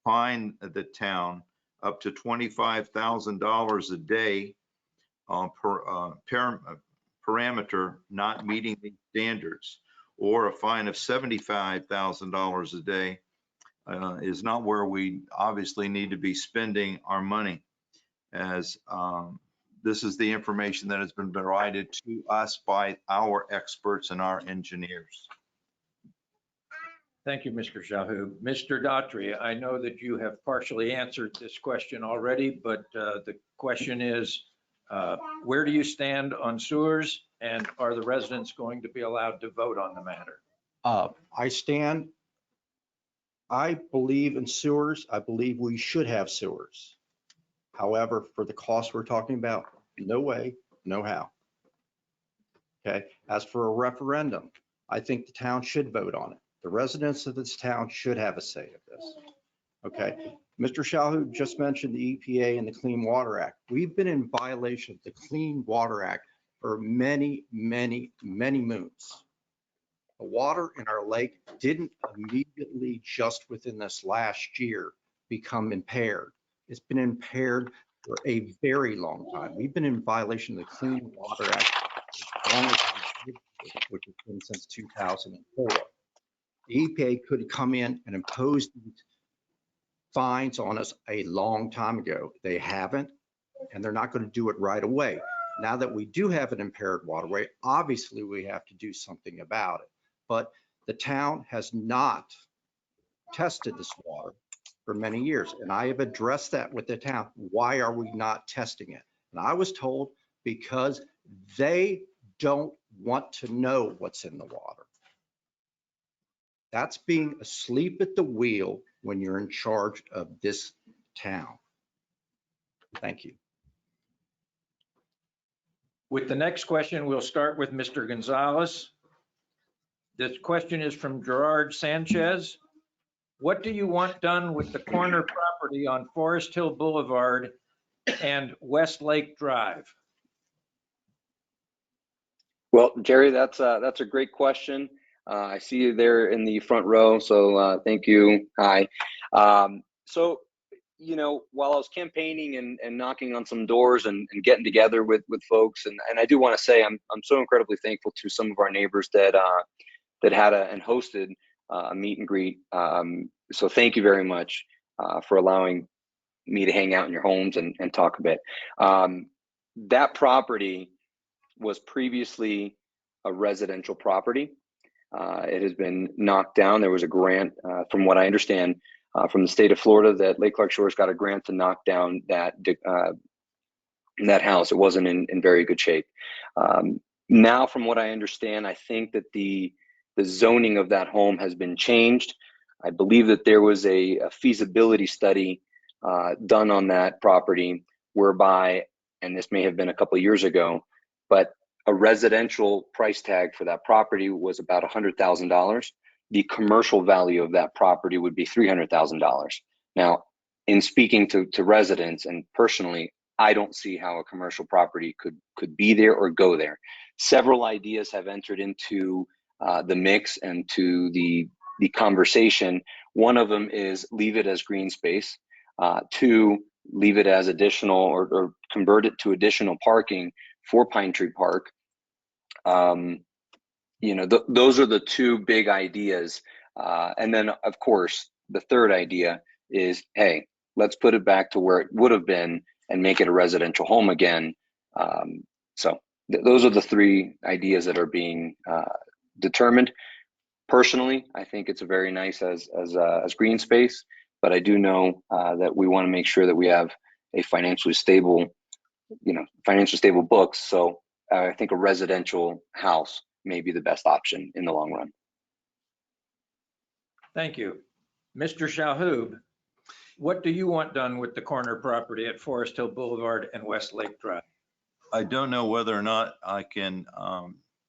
fine the town up to $25,000 a day per parameter not meeting the standards, or a fine of $75,000 a day is not where we obviously need to be spending our money, as this is the information that has been provided to us by our experts and our engineers. Thank you, Mr. Shahoo. Mr. Daughtry, I know that you have partially answered this question already, but the question is, where do you stand on sewers, and are the residents going to be allowed to vote on the matter? I believe in sewers. I believe we should have sewers. However, for the cost we're talking about, no way, no how. Okay, as for a referendum, I think the town should vote on it. The residents of this town should have a say of this. Okay, Mr. Shahoo just mentioned the EPA and the Clean Water Act. We've been in violation of the Clean Water Act for many, many, many moons. The water in our lake didn't immediately, just within this last year, become impaired. It's been impaired for a very long time. We've been in violation of the Clean Water Act as long as which has been since 2004. The EPA could come in and impose these fines on us a long time ago. They haven't, and they're not going to do it right away. Now that we do have an impaired waterway, obviously we have to do something about it. But the town has not tested this water for many years. And I have addressed that with the town. Why are we not testing it? And I was told because they don't want to know what's in the water. That's being asleep at the wheel when you're in charge of this town. Thank you. With the next question, we'll start with Mr. Gonzalez. This question is from Gerard Sanchez. What do you want done with the corner property on Forest Hill Boulevard and West Lake Drive? Well, Jerry, that's a great question. I see you there in the front row, so thank you. Hi. So, you know, while I was campaigning and knocking on some doors and getting together with folks, and I do want to say I'm so incredibly thankful to some of our neighbors that had and hosted a meet and greet. So thank you very much for allowing me to hang out in your homes and talk a bit. That property was previously a residential property. It has been knocked down. There was a grant, from what I understand, from the state of Florida, that Lake Clark Shores got a grant to knock down that house. It wasn't in very good shape. Now, from what I understand, I think that the zoning of that home has been changed. I believe that there was a feasibility study done on that property whereby, and this may have been a couple of years ago, but a residential price tag for that property was about $100,000. The commercial value of that property would be $300,000. Now, in speaking to residents and personally, I don't see how a commercial property could be there or go there. Several ideas have entered into the mix and to the conversation. One of them is leave it as green space. Two, leave it as additional or convert it to additional parking for Pine Tree Park. You know, those are the two big ideas. And then, of course, the third idea is, hey, let's put it back to where it would have been and make it a residential home again. So those are the three ideas that are being determined. Personally, I think it's a very nice as green space, but I do know that we want to make sure that we have a financially stable books. So I think a residential house may be the best option in the long run. Thank you. Mr. Shahoob, what do you want done with the corner property at Forest Hill Boulevard and West Lake Drive? I don't know whether or not I can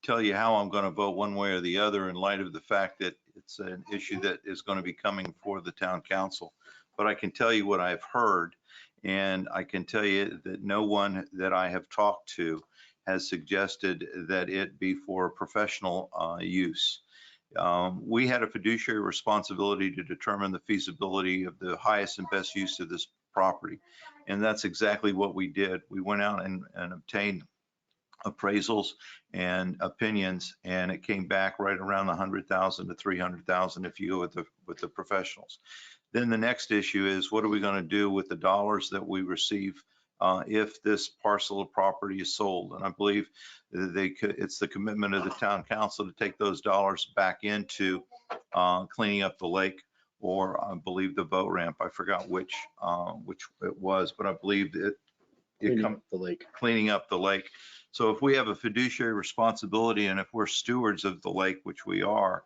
tell you how I'm going to vote one way or the other in light of the fact that it's an issue that is going to be coming for the town council. But I can tell you what I've heard, and I can tell you that no one that I have talked to has suggested that it be for professional use. We had a fiduciary responsibility to determine the feasibility of the highest and best use of this property. And that's exactly what we did. We went out and obtained appraisals and opinions, and it came back right around 100,000 to 300,000 if you go with the professionals. Then the next issue is, what are we going to do with the dollars that we receive if this parcel of property is sold? And I believe it's the commitment of the town council to take those dollars back into cleaning up the lake, or I believe the boat ramp. I forgot which it was, but I believe it The lake. cleaning up the lake. So if we have a fiduciary responsibility, and if we're stewards of the lake, which we are,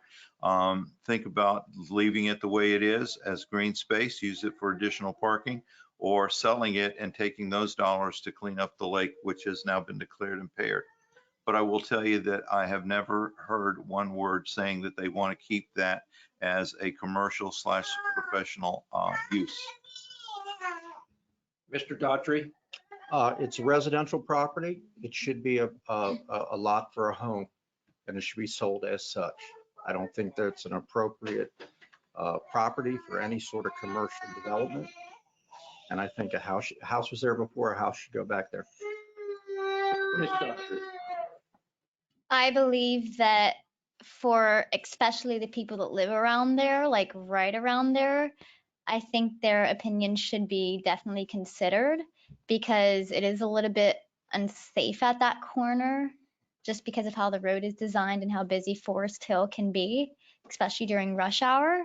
think about leaving it the way it is as green space, use it for additional parking, or selling it and taking those dollars to clean up the lake, which has now been declared impaired. But I will tell you that I have never heard one word saying that they want to keep that as a commercial / professional use. Mr. Daughtry? It's a residential property. It should be a lot for a home, and it should be sold as such. I don't think that's an appropriate property for any sort of commercial development. And I think a house was there before, a house should go back there. Ms. Daughtry? I believe that for especially the people that live around there, like right around there, I think their opinion should be definitely considered, because it is a little bit unsafe at that corner just because of how the road is designed and how busy Forest Hill can be, especially during rush hour.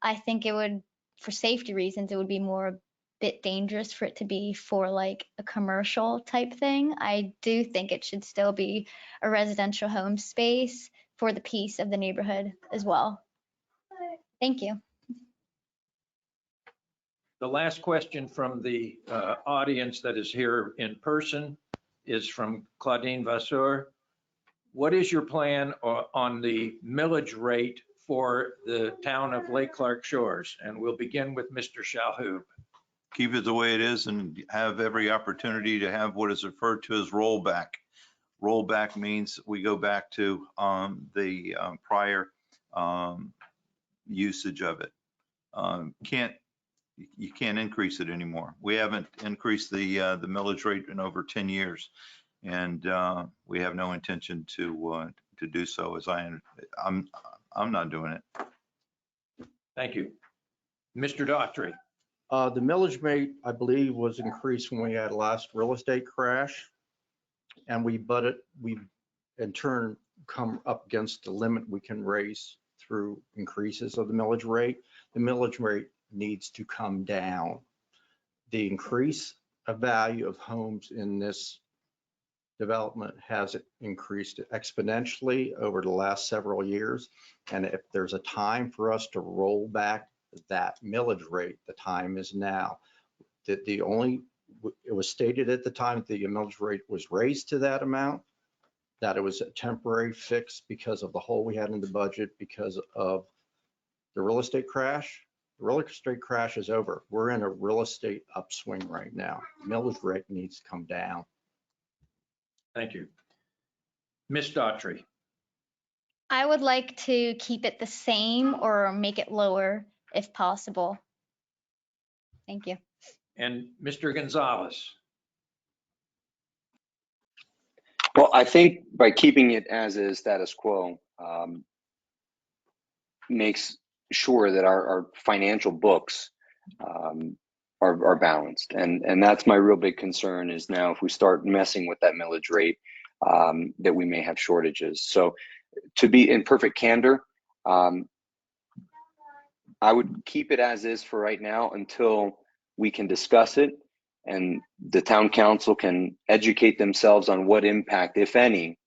I think it would, for safety reasons, it would be more a bit dangerous for it to be for like a commercial type thing. I do think it should still be a residential home space for the peace of the neighborhood as well. Thank you. The last question from the audience that is here in person is from Claudine Vasseur. What is your plan on the millage rate for the town of Lake Clark Shores? And we'll begin with Mr. Shalhoub. Keep it the way it is and have every opportunity to have what is referred to as rollback. Rollback means we go back to the prior usage of it. You can't increase it anymore. We haven't increased the millage rate in over 10 years, and we have no intention to do so. I'm not doing it. Thank you. Mr. Daughtry. The millage rate, I believe, was increased when we had last real estate crash, and we in turn come up against the limit we can raise through increases of the millage rate. The millage rate needs to come down. The increase of value of homes in this development has increased exponentially over the last several years. And if there's a time for us to roll back that millage rate, the time is now. That it was stated at the time that the millage rate was raised to that amount, that it was a temporary fix because of the hole we had in the budget because of the real estate crash. The real estate crash is over. We're in a real estate upswing right now. Millage rate needs to come down. Thank you. Ms. Daughtry. I would like to keep it the same or make it lower if possible. Thank you. And Mr. Gonzalez. Well, I think by keeping it as is, status quo, makes sure that our financial books are balanced. And that's my real big concern is now if we start messing with that millage rate, that we may have shortages. So to be in perfect candor, I would keep it as is for right now until we can discuss it and the town council can educate themselves on what impact, if any,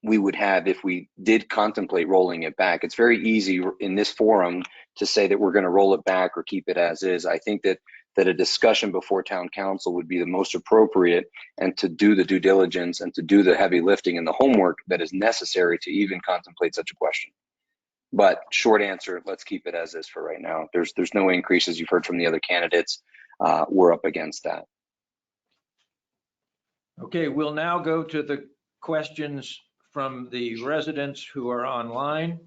we would have if we did contemplate rolling it back. It's very easy in this forum to say that we're going to roll it back or keep it as is. I think that a discussion before town council would be the most appropriate, and to do the due diligence and to do the heavy lifting and the homework that is necessary to even contemplate such a question. But short answer, let's keep it as is for right now. There's no increases. You've heard from the other candidates. We're up against that. Okay, we'll now go to the questions from the residents who are online.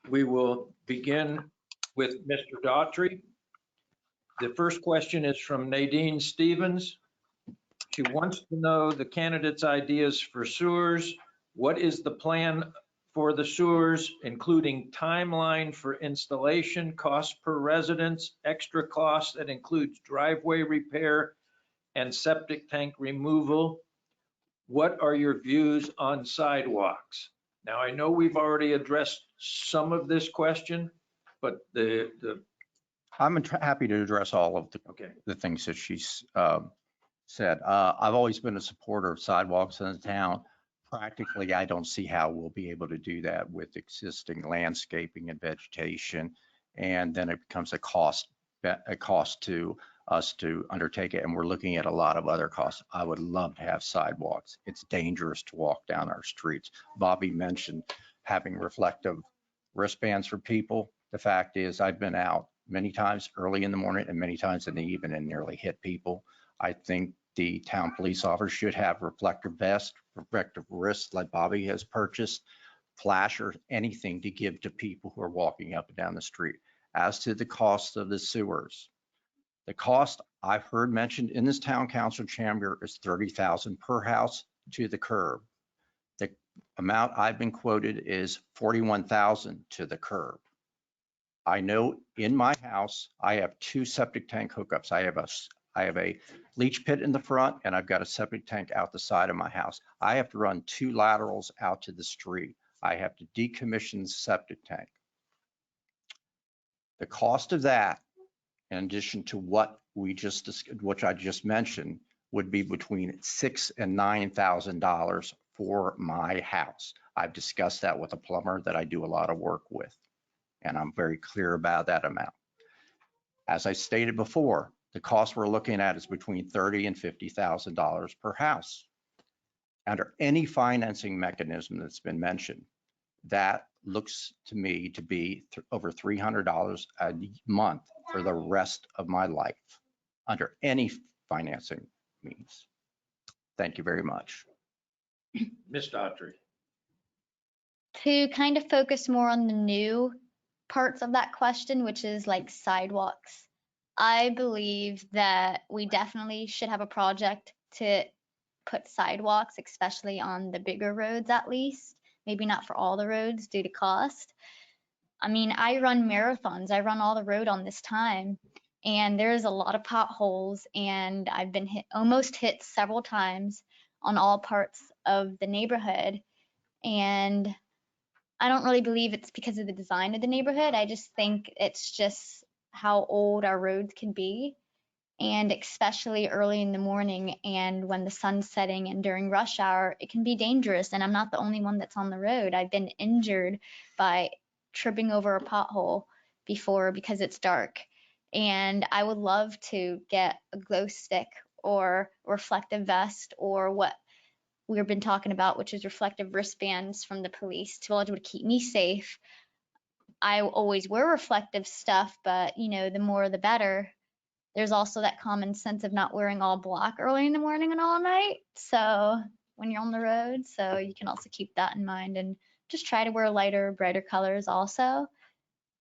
We will begin with Mr. Daughtry. The first question is from Nadine Stevens. She wants to know the candidates' ideas for sewers. What is the plan for the sewers, including timeline for installation, cost per residence, extra costs that includes driveway repair and septic tank removal? What are your views on sidewalks? Now, I know we've already addressed some of this question, but I'm happy to address all of okay. the things that she's said. I've always been a supporter of sidewalks in the town. Practically, I don't see how we'll be able to do that with existing landscaping and vegetation. And then it becomes a cost to us to undertake it. And we're looking at a lot of other costs. I would love to have sidewalks. It's dangerous to walk down our streets. Bobby mentioned having reflective wristbands for people. The fact is, I've been out many times early in the morning and many times in the evening and nearly hit people. I think the town police officer should have reflective vests, reflective wrists like Bobby has purchased, flashers, anything to give to people who are walking up and down the street. As to the cost of the sewers, the cost I've heard mentioned in this town council chamber is $30,000 per house to the curb. The amount I've been quoted is $41,000 to the curb. I know in my house, I have 2 septic tank hookups. I have a leach pit in the front and I've got a septic tank out the side of my house. I have to run 2 laterals out to the street. I have to decommission the septic tank. The cost of that, in addition to what which I just mentioned, would be between $6,000 and $9,000 for my house. I've discussed that with a plumber that I do a lot of work with, and I'm very clear about that amount. As I stated before, the cost we're looking at is between $30,000 and $50,000 per house. Under any financing mechanism that's been mentioned, that looks to me to be over $300 a month for the rest of my life under any financing means. Thank you very much. Ms. Daughtry. To kind of focus more on the new parts of that question, which is like sidewalks, I believe that we definitely should have a project to put sidewalks, especially on the bigger roads at least. Maybe not for all the roads due to cost. I mean, I run marathons. I run all the road on this time, and there's a lot of potholes, and I've been almost hit several times on all parts of the neighborhood. And I don't really believe it's because of the design of the neighborhood. I just think it's just how old our roads can be, and especially early in the morning and when the sun's setting and during rush hour, it can be dangerous. And I'm not the only one that's on the road. I've been injured by tripping over a pothole before because it's dark. And I would love to get a glow stick or reflective vest or what we've been talking about, which is reflective wristbands from the police to be able to keep me safe. I always wear reflective stuff, but you know, the more the better. There's also that common sense of not wearing all black early in the morning and all night. So when you're on the road, so you can also keep that in mind and just try to wear lighter, brighter colors also.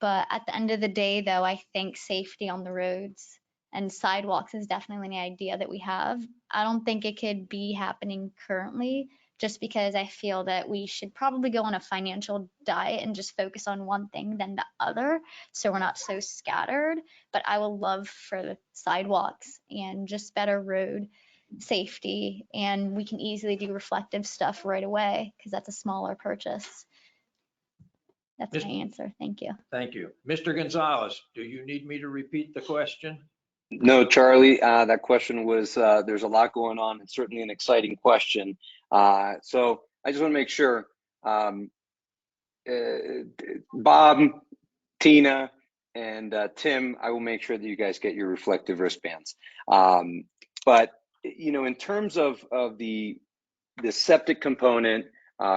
But at the end of the day, though, I think safety on the roads and sidewalks is definitely an idea that we have. I don't think it could be happening currently, just because I feel that we should probably go on a financial diet and just focus on one thing than the other, so we're not so scattered. But I would love for the sidewalks and just better road safety, and we can easily do reflective stuff right away because that's a smaller purchase. That's my answer. Thank you. Thank you. Mr. Gonzalez, do you need me to repeat the question? No, Charlie, that question was, there's a lot going on. It's certainly an exciting question. So I just want to make sure, Bob, Tina, and Tim, I will make sure that you guys get your reflective wristbands. But, you know, in terms of the septic component,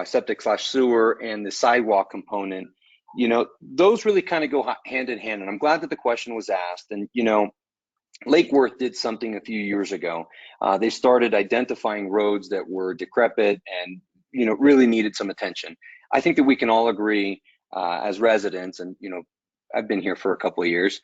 septic/sewer, and the sidewalk component, you know, those really kind of go hand in hand. And I'm glad that the question was asked. And, you know, Lake Worth did something a few years ago. They started identifying roads that were decrepit and, you know, really needed some attention. I think that we can all agree as residents, and, you know, I've been here for a couple of years,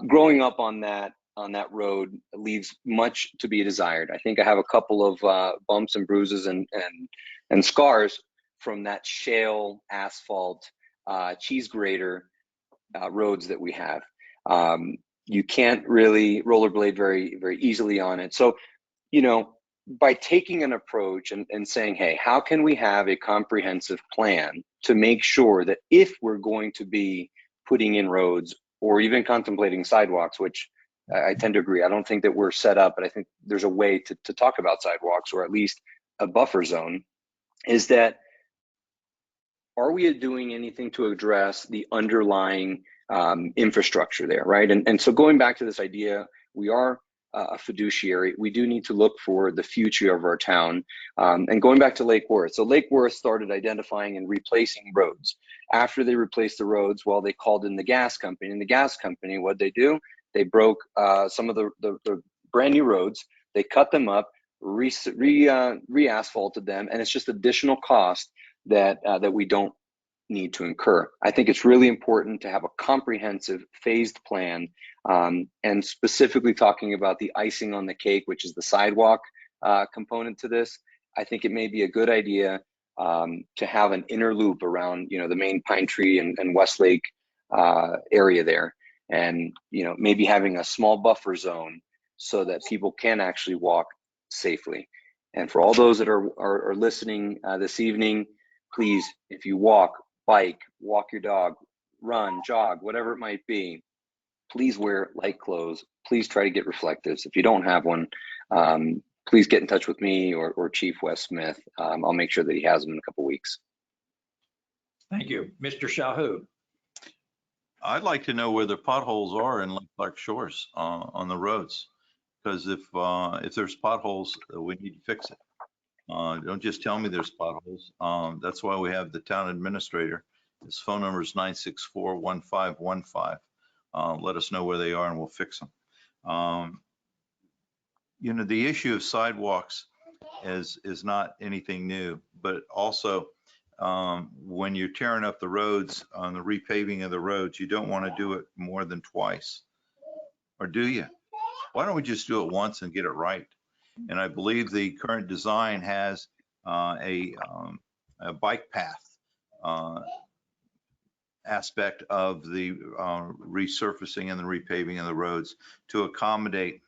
growing up on that on that road leaves much to be desired. I think I have a couple of bumps and bruises and scars from that shale asphalt cheese grater roads that we have. You can't really rollerblade very easily on it. So, you know, by taking an approach and saying, hey, how can we have a comprehensive plan to make sure that if we're going to be putting in roads or even contemplating sidewalks, which I tend to agree, I don't think that we're set up, but I think there's a way to talk about sidewalks or at least a buffer zone, is that are we doing anything to address the underlying infrastructure there, right? And so going back to this idea, we are a fiduciary. We do need to look for the future of our town. And going back to Lake Worth. So Lake Worth started identifying and replacing roads. After they replaced the roads, well, they called in the gas company. And the gas company, what'd they do? They broke some of the brand new roads. They cut them up, re-asphalted them, and it's just additional cost that we don't need to incur. I think it's really important to have a comprehensive phased plan, and specifically talking about the icing on the cake, which is the sidewalk component to this. I think it may be a good idea to have an inner loop around, you know, the main Pine Tree and Westlake area there, and, you know, maybe having a small buffer zone so that people can actually walk safely. And for all those that are listening this evening, please, if you walk, bike, walk your dog, run, jog, whatever it might be, please wear light clothes. Please try to get reflectives. If you don't have one, please get in touch with me or Chief Wes Smith. I'll make sure that he has them in a couple weeks. Thank you. Mr. Shahu. I'd like to know where the potholes are in Lake Clark Shores on the roads, because if there's potholes, we need to fix it. Don't just tell me there's potholes. That's why we have the town administrator. His phone number is 964-1515. Let us know where they are and we'll fix them. You know, the issue of sidewalks is not anything new, but also when you're tearing up the roads on the repaving of the roads, you don't want to do it more than twice. Or do you? Why don't we just do it once and get it right? And I believe the current design has a bike path aspect of the resurfacing and the repaving of the roads to accommodate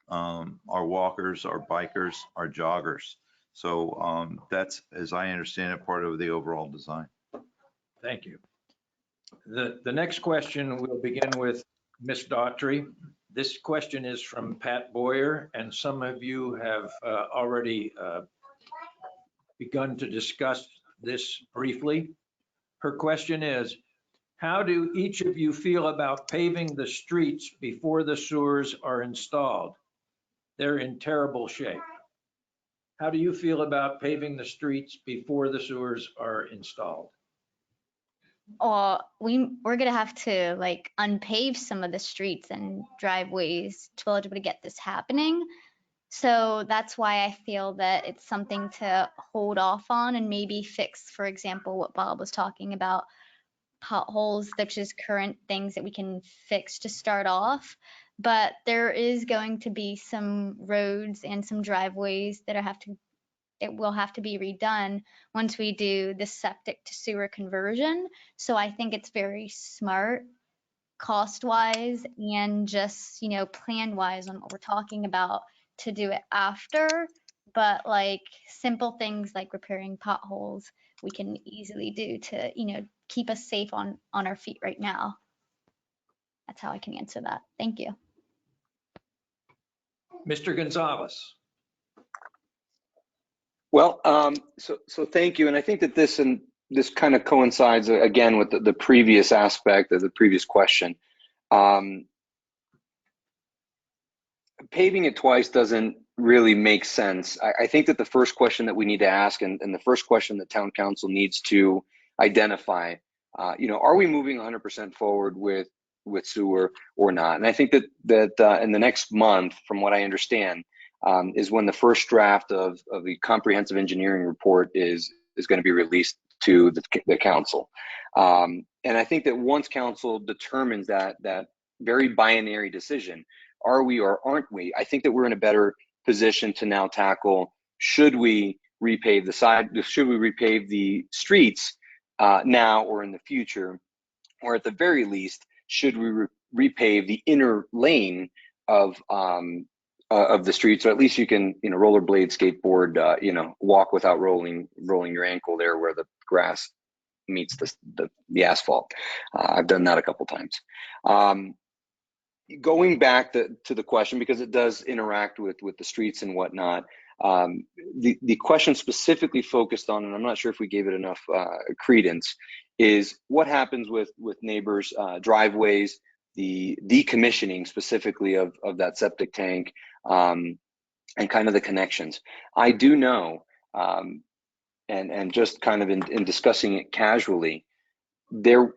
our walkers, our bikers, our joggers. So that's, as I understand it, part of the overall design. Thank you. The next question we'll begin with Ms. Daughtry. This question is from Pat Boyer, and some of you have already begun to discuss this briefly. Her question is, how do each of you feel about paving the streets before the sewers are installed? They're in terrible shape. How do you feel about paving the streets before the sewers are installed? We're gonna have to like unpave some of the streets and driveways to be able to get this happening. So that's why I feel that it's something to hold off on and maybe fix, for example, what Bob was talking about, potholes, which is current things that we can fix to start off. But there is going to be some roads and some driveways that it will have to be redone once we do the septic to sewer conversion. So I think it's very smart cost wise and just, you know, plan wise on what we're talking about to do it after. But like simple things like repairing potholes, we can easily do to, you know, keep us safe on our feet right now. That's how I can answer that. Thank you. Mr. Gonzalez. Well, so thank you. And I think that this kind of coincides again with the previous aspect of the previous question. Paving it twice doesn't really make sense. I think that the first question that we need to ask and the first question that town council needs to identify, you know, are we moving 100% forward with sewer or not? And I think that in the next month, from what I understand, is when the first draft of the comprehensive engineering report is going to be released to the council. And I think that once council determines that very binary decision, are we or aren't we? I think that we're in a better position to now tackle, should we repave the streets now or in the future, or at the very least, should we repave the inner lane of the streets, so at least you can, rollerblade, skateboard, walk without rolling your ankle there where the grass meets the asphalt. I've done that a couple times. Going back to the question, because it does interact with the streets and whatnot, the question specifically focused on, and I'm not sure if we gave it enough credence, is what happens with neighbors' driveways, the decommissioning specifically of that septic tank, and kind of the connections. I do know, and just kind of in discussing it casually, there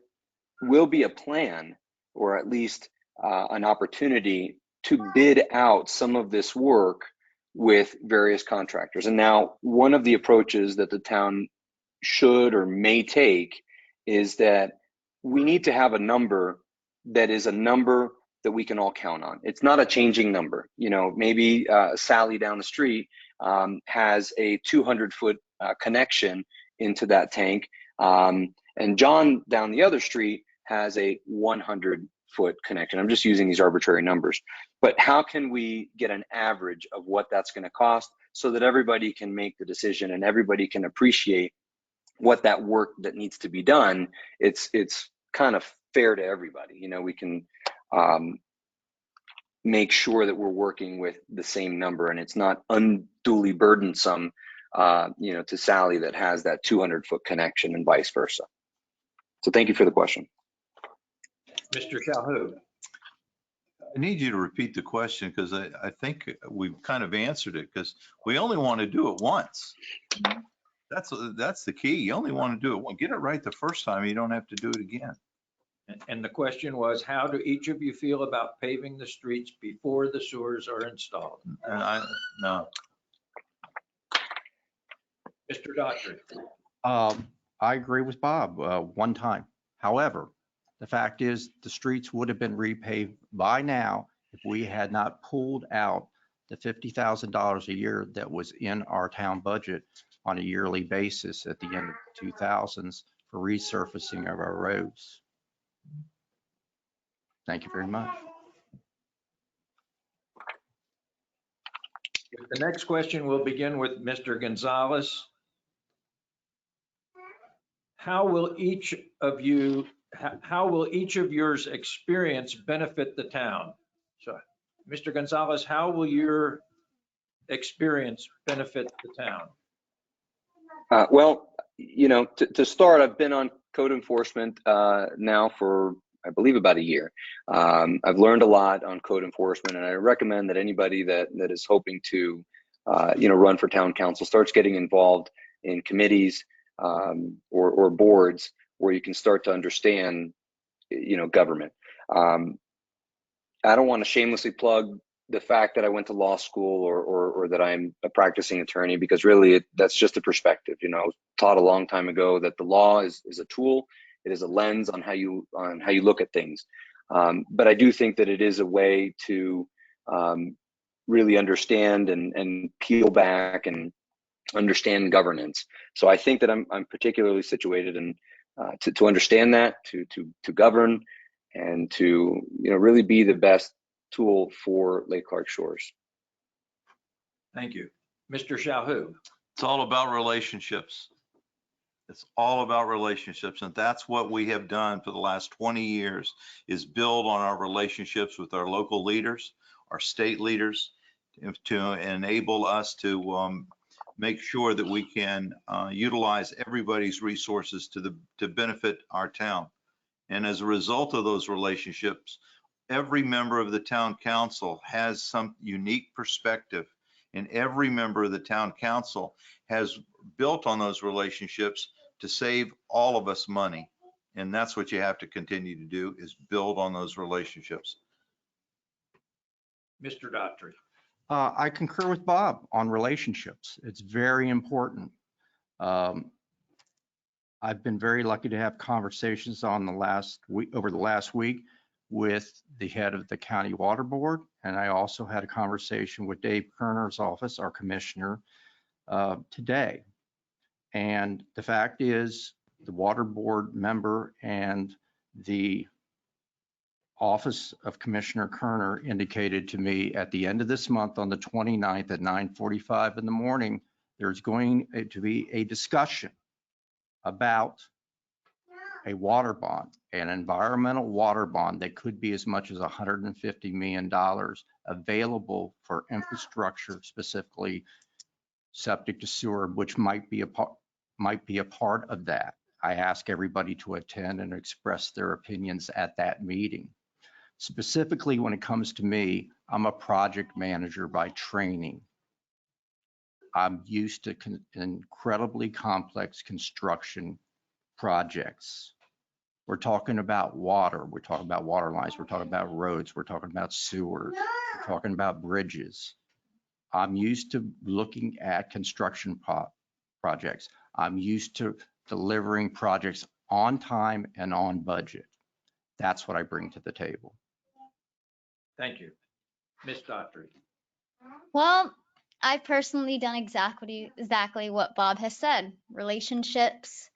will be a plan, or at least an opportunity to bid out some of this work with various contractors. And now one of the approaches that the town should or may take is that we need to have a number that is a number that we can all count on. It's not a changing number. Maybe Sally down the street has a 200-foot connection into that tank, and John down the other street has a 100-foot connection. I'm just using these arbitrary numbers. But how can we get an average of what that's going to cost so that everybody can make the decision and everybody can appreciate what that work that needs to be done? It's kind of fair to everybody. We can make sure that we're working with the same number and it's not unduly burdensome, to Sally that has that 200-foot connection and vice versa. So thank you for the question. Mr. Shalhoub. I need you to repeat the question, because I think we've kind of answered it, because we only want to do it once. That's the key. You only want to do it once. Get it right the first time. You don't have to do it again. And the question was, how do each of you feel about paving the streets before the sewers are installed? And no. Mr. Daughtry. I agree with Bob, one time. However, the fact is the streets would have been repaved by now if we had not pulled out the $50,000 a year that was in our town budget on a yearly basis at the end of the 2000s for resurfacing of our roads. Thank you very much. The next question will begin with Mr. Gonzalez. How will each of yours experience benefit the town? So, Mr. Gonzalez, how will your experience benefit the town? Well, to start, I've been on code enforcement now for, I believe, about a year. I've learned a lot on code enforcement, and I recommend that anybody that is hoping to, run for town council starts getting involved in committees or boards where you can start to understand, government. I don't want to shamelessly plug the fact that I went to law school or that I'm a practicing attorney, because really that's just a perspective. I was taught a long time ago that the law is a tool. It is a lens on how you look at things. But I do think that it is a way to really understand and peel back and understand governance. So I think that I'm particularly situated in to understand that, to govern, and to really be the best tool for Lake Clark Shores. Thank you. Mr. Shalhoub. It's all about relationships. It's all about relationships. And that's what we have done for the last 20 years, is build on our relationships with our local leaders, our state leaders, to enable us to make sure that we can utilize everybody's resources to benefit our town. And as a result of those relationships, every member of the town council has some unique perspective, and every member of the town council has built on those relationships to save all of us money. And that's what you have to continue to do, is build on those relationships. Mr. Daughtry. I concur with Bob on relationships. It's very important. I've been very lucky to have conversations over the last week with the head of the county water board. And I also had a conversation with Dave Kerner's office, our commissioner, today. And the fact is, the water board member and the office of Commissioner Kerner indicated to me at the end of this month on the 29th at 9:45 in the morning, there's going to be a discussion about a water bond, an environmental water bond that could be as much as $150 million available for infrastructure, specifically septic to sewer, which might be a part of that. I ask everybody to attend and express their opinions at that meeting. Specifically, when it comes to me, I'm a project manager by training. I'm used to incredibly complex construction projects. We're talking about water, we're talking about water lines, we're talking about roads, we're talking about sewers, we're talking about bridges. I'm used to looking at construction projects. I'm used to delivering projects on time and on budget. That's what I bring to the table. Thank you. Ms. Daughtry. Well, I've personally done exactly what Bob has said, relationships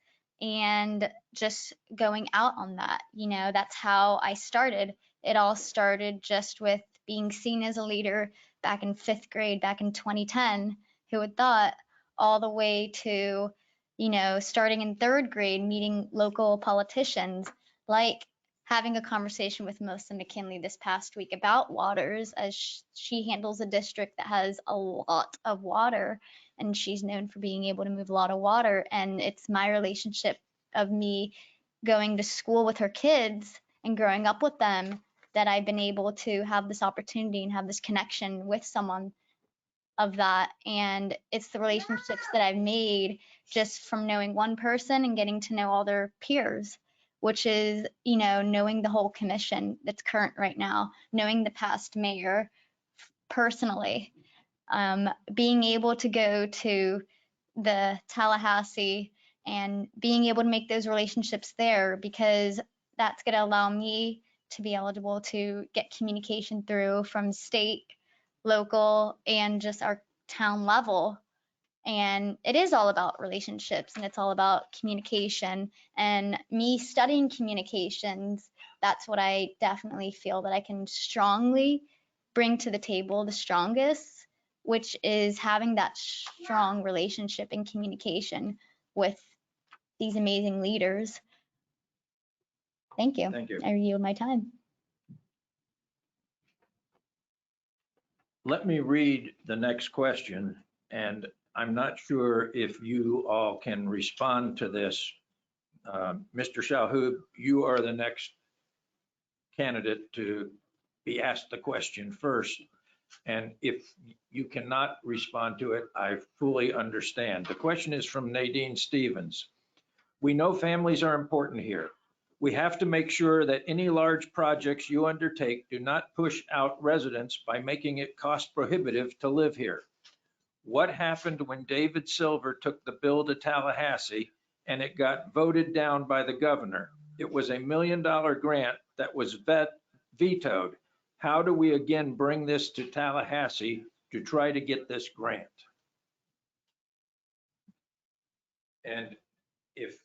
and just going out on that. You know, that's how I started. It all started just with being seen as a leader back in 5th grade, back in 2010, who had thought, all the way to, you know, starting in 3rd grade, meeting local politicians, like having a conversation with Melissa McKinley this past week about waters, as she handles a district that has a lot of water, and she's known for being able to move a lot of water. And it's my relationship of me going to school with her kids and growing up with them that I've been able to have this opportunity and have this connection with someone of that. And it's the relationships that I've made just from knowing one person and getting to know all their peers, which is, you know, knowing the whole commission that's current right now, knowing the past mayor personally, being able to go to the Tallahassee and being able to make those relationships there, because that's going to allow me to be eligible to get communication through from state, local, and just our town level. And it is all about relationships, and it's all about communication. And me studying communications, that's what I definitely feel that I can strongly bring to the table the strongest, which is having that strong relationship and communication with these amazing leaders. Thank you. Thank you. I yield my time. Let me read the next question, and I'm not sure if you all can respond to this. Mr. Shalhoub, you are the next candidate to be asked the question first. And if you cannot respond to it, I fully understand. The question is from Nadine Stevens. We know families are important here. We have to make sure that any large projects you undertake do not push out residents by making it cost prohibitive to live here. What happened when David Silver took the bill to Tallahassee and it got voted down by the governor? It was $1 million grant that was vetoed. How do we again bring this to Tallahassee to try to get this grant? And if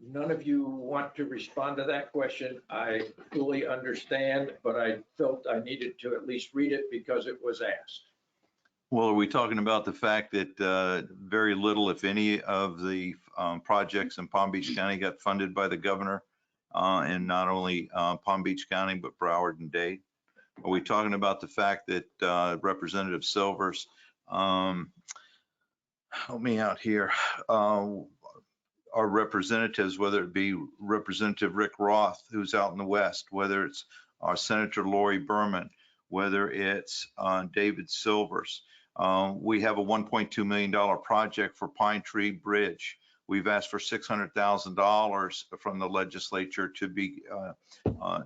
none of you want to respond to that question, I fully understand, but I felt I needed to at least read it because it was asked. Well, are we talking about the fact that very little, if any, of the projects in Palm Beach County got funded by the governor, and not only Palm Beach County, but Broward and Dade? Are we talking about the fact that Representative Silvers, help me out here, our representatives, whether it be Representative Rick Roth, who's out in the West, whether it's our Senator Lori Berman, whether it's David Silvers. We have a $1.2 million project for Pine Tree Bridge. We've asked for $600,000 from the legislature to be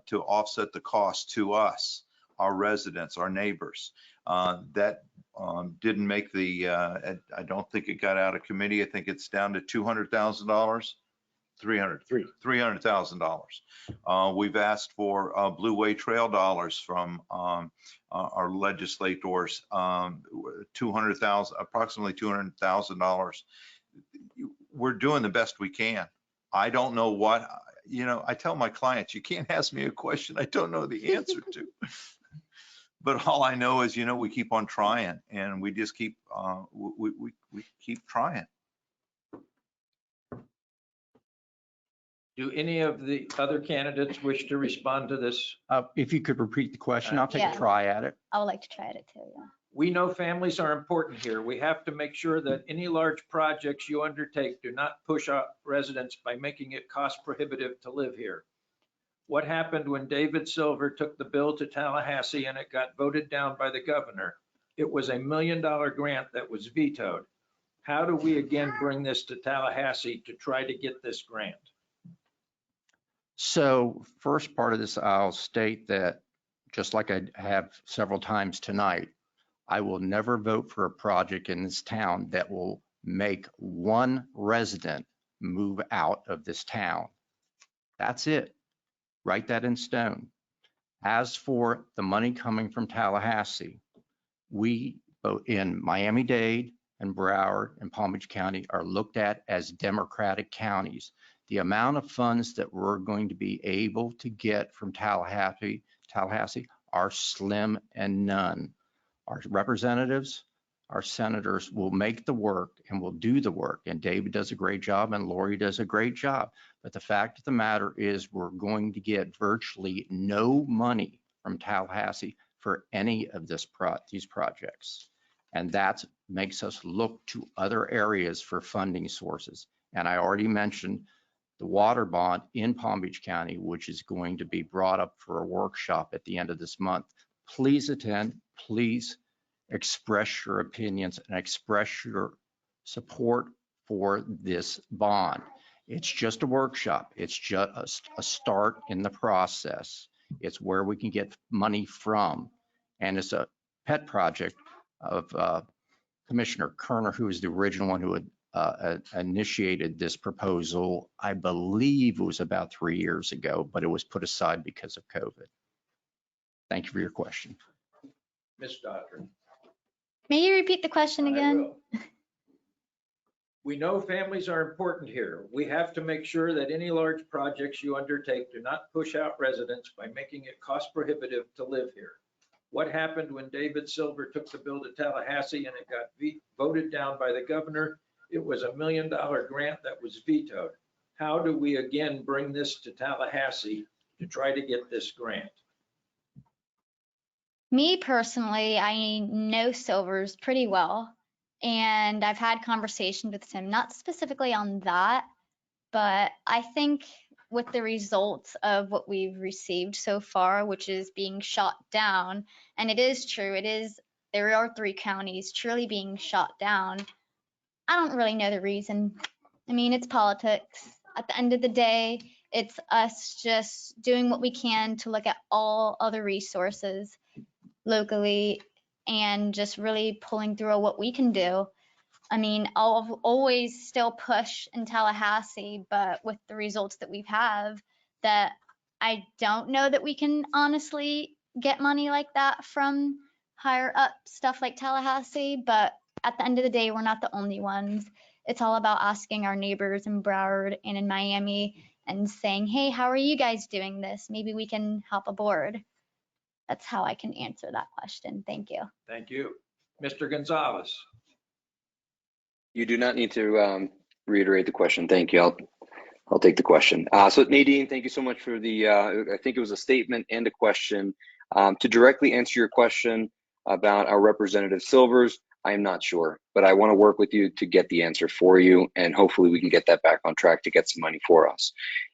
to offset the cost to us, our residents, our neighbors. That didn't make the, I don't think it got out of committee. I think it's down to $200,000. $300,000. We've asked for Blue Way Trail dollars from our legislators, approximately $200,000. We're doing the best we can. I don't know what, I tell my clients, you can't ask me a question I don't know the answer to. But all I know is, we keep on trying, and we just keep, we keep trying. Do any of the other candidates wish to respond to this? If you could repeat the question, I'll take Yeah. a try at it. I would like to try it too, yeah. We know families are important here. We have to make sure that any large projects you undertake do not push out residents by making it cost prohibitive to live here. What happened when David Silver took the bill to Tallahassee and it got voted down by the governor? It was $1 million grant that was vetoed. How do we again bring this to Tallahassee to try to get this grant? So first part of this, I'll state that just like I have several times tonight, I will never vote for a project in this town that will make one resident move out of this town. That's it. Write that in stone. As for the money coming from Tallahassee, we both in Miami-Dade and Broward and Palm Beach County are looked at as Democratic counties. The amount of funds that we're going to be able to get from Tallahassee are slim and none. Our representatives, our senators will make the work and will do the work. And David does a great job and Lori does a great job. But the fact of the matter is we're going to get virtually no money from Tallahassee for any of these projects. And that makes us look to other areas for funding sources. And I already mentioned the water bond in Palm Beach County, which is going to be brought up for a workshop at the end of this month. Please attend, please express your opinions and express your support for this bond. It's just a workshop. It's just a start in the process. It's where we can get money from. And it's a pet project of Commissioner Kerner, who was the original one who had initiated this proposal. I believe it was about 3 years ago, but it was put aside because of COVID. Thank you for your question. Ms. Daughtry. May you repeat the question I again? will. We know families are important here. We have to make sure that any large projects you undertake do not push out residents by making it cost prohibitive to live here. What happened when David Silver took the bill to Tallahassee and it got voted down by the governor? It was $1 million grant that was vetoed. How do we again bring this to Tallahassee to try to get this grant? Me personally, I know Silvers pretty well, and I've had conversations with him, not specifically on that, but I think with the results of what we've received so far, which is being shot down, and it is true, there are 3 counties truly being shot down. I don't really know the reason. I mean, it's politics. At the end of the day, it's us just doing what we can to look at all other resources locally and just really pulling through what we can do. I mean, I'll always still push in Tallahassee, but with the results that we've had, that I don't know that we can honestly get money like that from higher up stuff like Tallahassee. But at the end of the day, we're not the only ones. It's all about asking our neighbors in Broward and in Miami and saying, hey, how are you guys doing this? Maybe we can hop aboard. That's how I can answer that question. Thank you. Thank you. Mr. Gonzalez. You do not need to reiterate the question. Thank you. I'll take the question. So Nadine, thank you so much for the, I think it was a statement and a question. To directly answer your question about our Representative Silvers, I am not sure, but I want to work with you to get the answer for you, and hopefully we can get that back on track to get some money for us.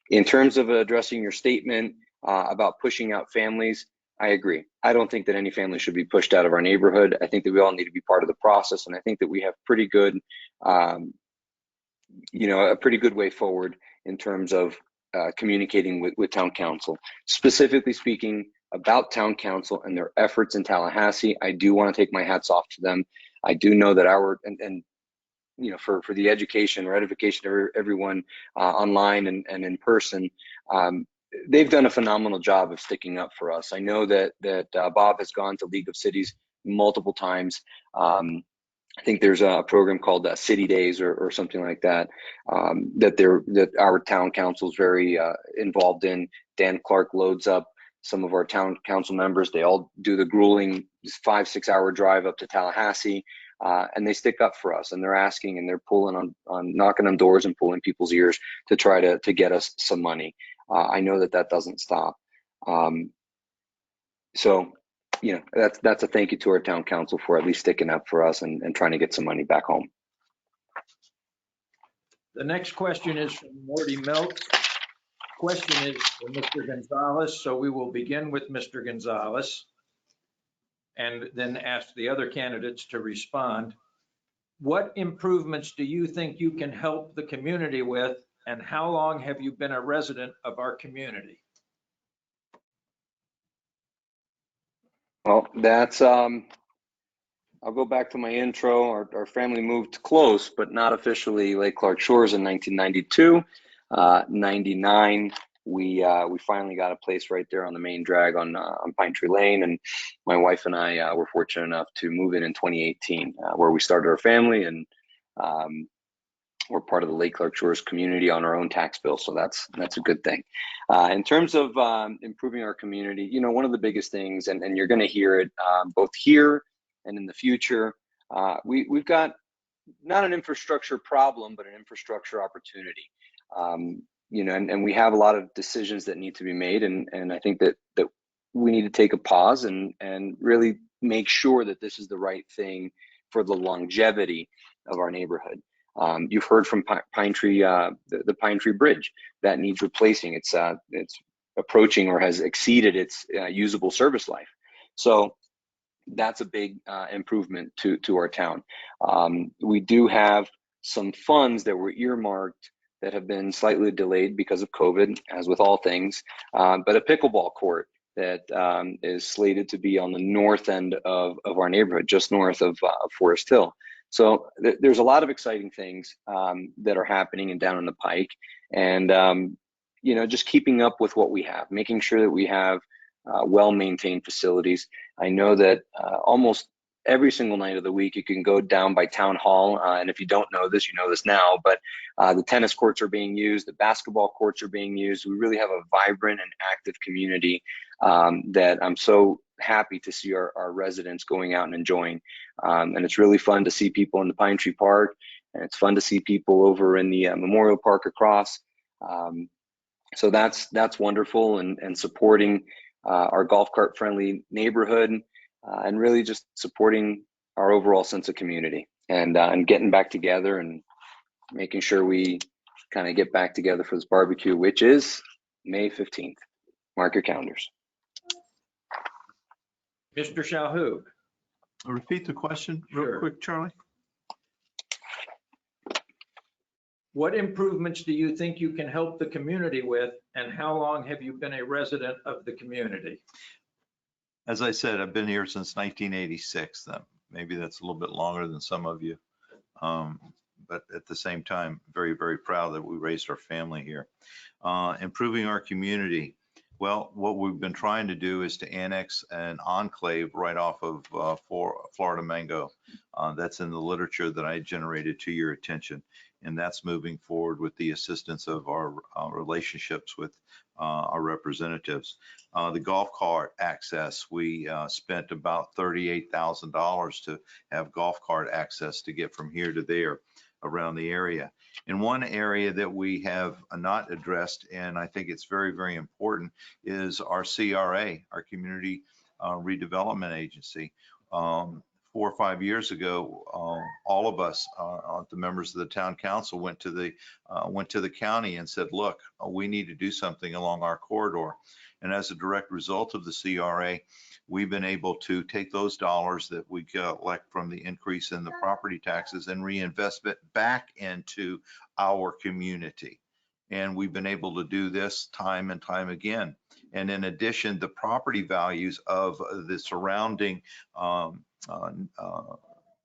In terms of addressing your statement about pushing out families, I agree. I don't think that any family should be pushed out of our neighborhood. I think that we all need to be part of the process, and I think that we have pretty good, a pretty good way forward in terms of communicating with town council. Specifically speaking about town council and their efforts in Tallahassee, I do want to take my hats off to them. I do know that for the education or edification of everyone online and in person. They've done a phenomenal job of sticking up for us. I know that Bob has gone to League of Cities multiple times. I think there's a program called City Days or something like that, that our town council is very involved in. Dan Clark loads up some of our town council members. They all do the grueling 5-6 hour drive up to Tallahassee, and they stick up for us, and they're asking and they're pulling on knocking on doors and pulling people's ears to try to get us some money. I know that doesn't stop. So, that's a thank you to our town council for at least sticking up for us and trying to get some money back home. The next question is from Morty Milk. Question is for Mr. Gonzalez, so we will begin with Mr. Gonzalez and then ask the other candidates to respond. What improvements do you think you can help the community with, and how long have you been a resident of our community? Well, that's, I'll go back to my intro. Our family moved close, but not officially Lake Clark Shores in 1992. 99, we finally got a place right there on the main drag on Pine Tree Lane. And my wife and I were fortunate enough to move in 2018, where we started our family, and we're part of the Lake Clark Shores community on our own tax bill. So that's a good thing. In terms of improving our community, one of the biggest things, and you're going to hear it both here and in the future, we've got not an infrastructure problem, but an infrastructure opportunity. And we have a lot of decisions that need to be made. And I think that we need to take a pause and really make sure that this is the right thing for the longevity of our neighborhood. You've heard from Pine Tree, the Pine Tree Bridge that needs replacing. It's approaching or has exceeded its usable service life. So that's a big improvement to our town. We do have some funds that were earmarked that have been slightly delayed because of COVID, as with all things, but a pickleball court that is slated to be on the north end of our neighborhood, just north of Forest Hill. So there's a lot of exciting things that are happening and down in the pike, and just keeping up with what we have, making sure that we have well-maintained facilities. I know that almost every single night of the week you can go down by Town Hall, and if you don't know this, you know this now, but the tennis courts are being used, the basketball courts are being used. We really have a vibrant and active community that I'm so happy to see our residents going out and enjoying. And it's really fun to see people in the Pine Tree Park, and it's fun to see people over in the Memorial Park across. So that's wonderful, and supporting our golf cart friendly neighborhood, and really just supporting our overall sense of community, and getting back together and making sure we kind of get back together for this barbecue, which is May 15th. Mark your calendars. Mr. Shalhoub. Repeat the question real quick, Charlie. What improvements do you think you can help the community with, and how long have you been a resident of the community? As I said, I've been here since 1986. Maybe that's a little bit longer than some of you. But at the same time, very, very proud that we raised our family here. Improving our community. Well, what we've been trying to do is to annex an enclave right off of Florida Mango. That's in the literature that I generated to your attention. And that's moving forward with the assistance of our relationships with our representatives. The golf cart access, we spent about $38,000 to have golf cart access to get from here to there around the area. And one area that we have not addressed, and I think it's very, very important, is our CRA, our Community Redevelopment Agency. 4 or 5 years ago, all of us, the members of the town council, went to the county and said, look, we need to do something along our corridor. And as a direct result of the CRA, we've been able to take those dollars that we collect from the increase in the property taxes and reinvest it back into our community. And we've been able to do this time and time again. And in addition, the property values of the surrounding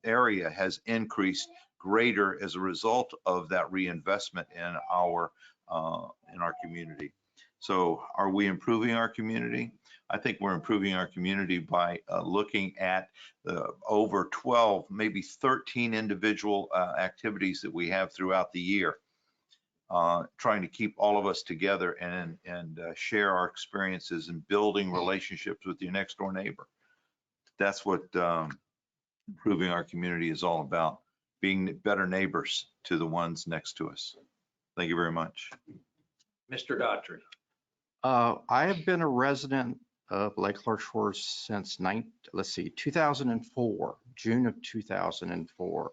area has increased greater as a result of that reinvestment in our community. So are we improving our community? I think we're improving our community by looking at the over 12, maybe 13 individual activities that we have throughout the year, trying to keep all of us together and share our experiences and building relationships with your next door neighbor. That's what improving our community is all about, being better neighbors to the ones next to us. Thank you very much. Mr. Daughtry. I have been a resident of Lake Clark Shores since 2004, June of 2004.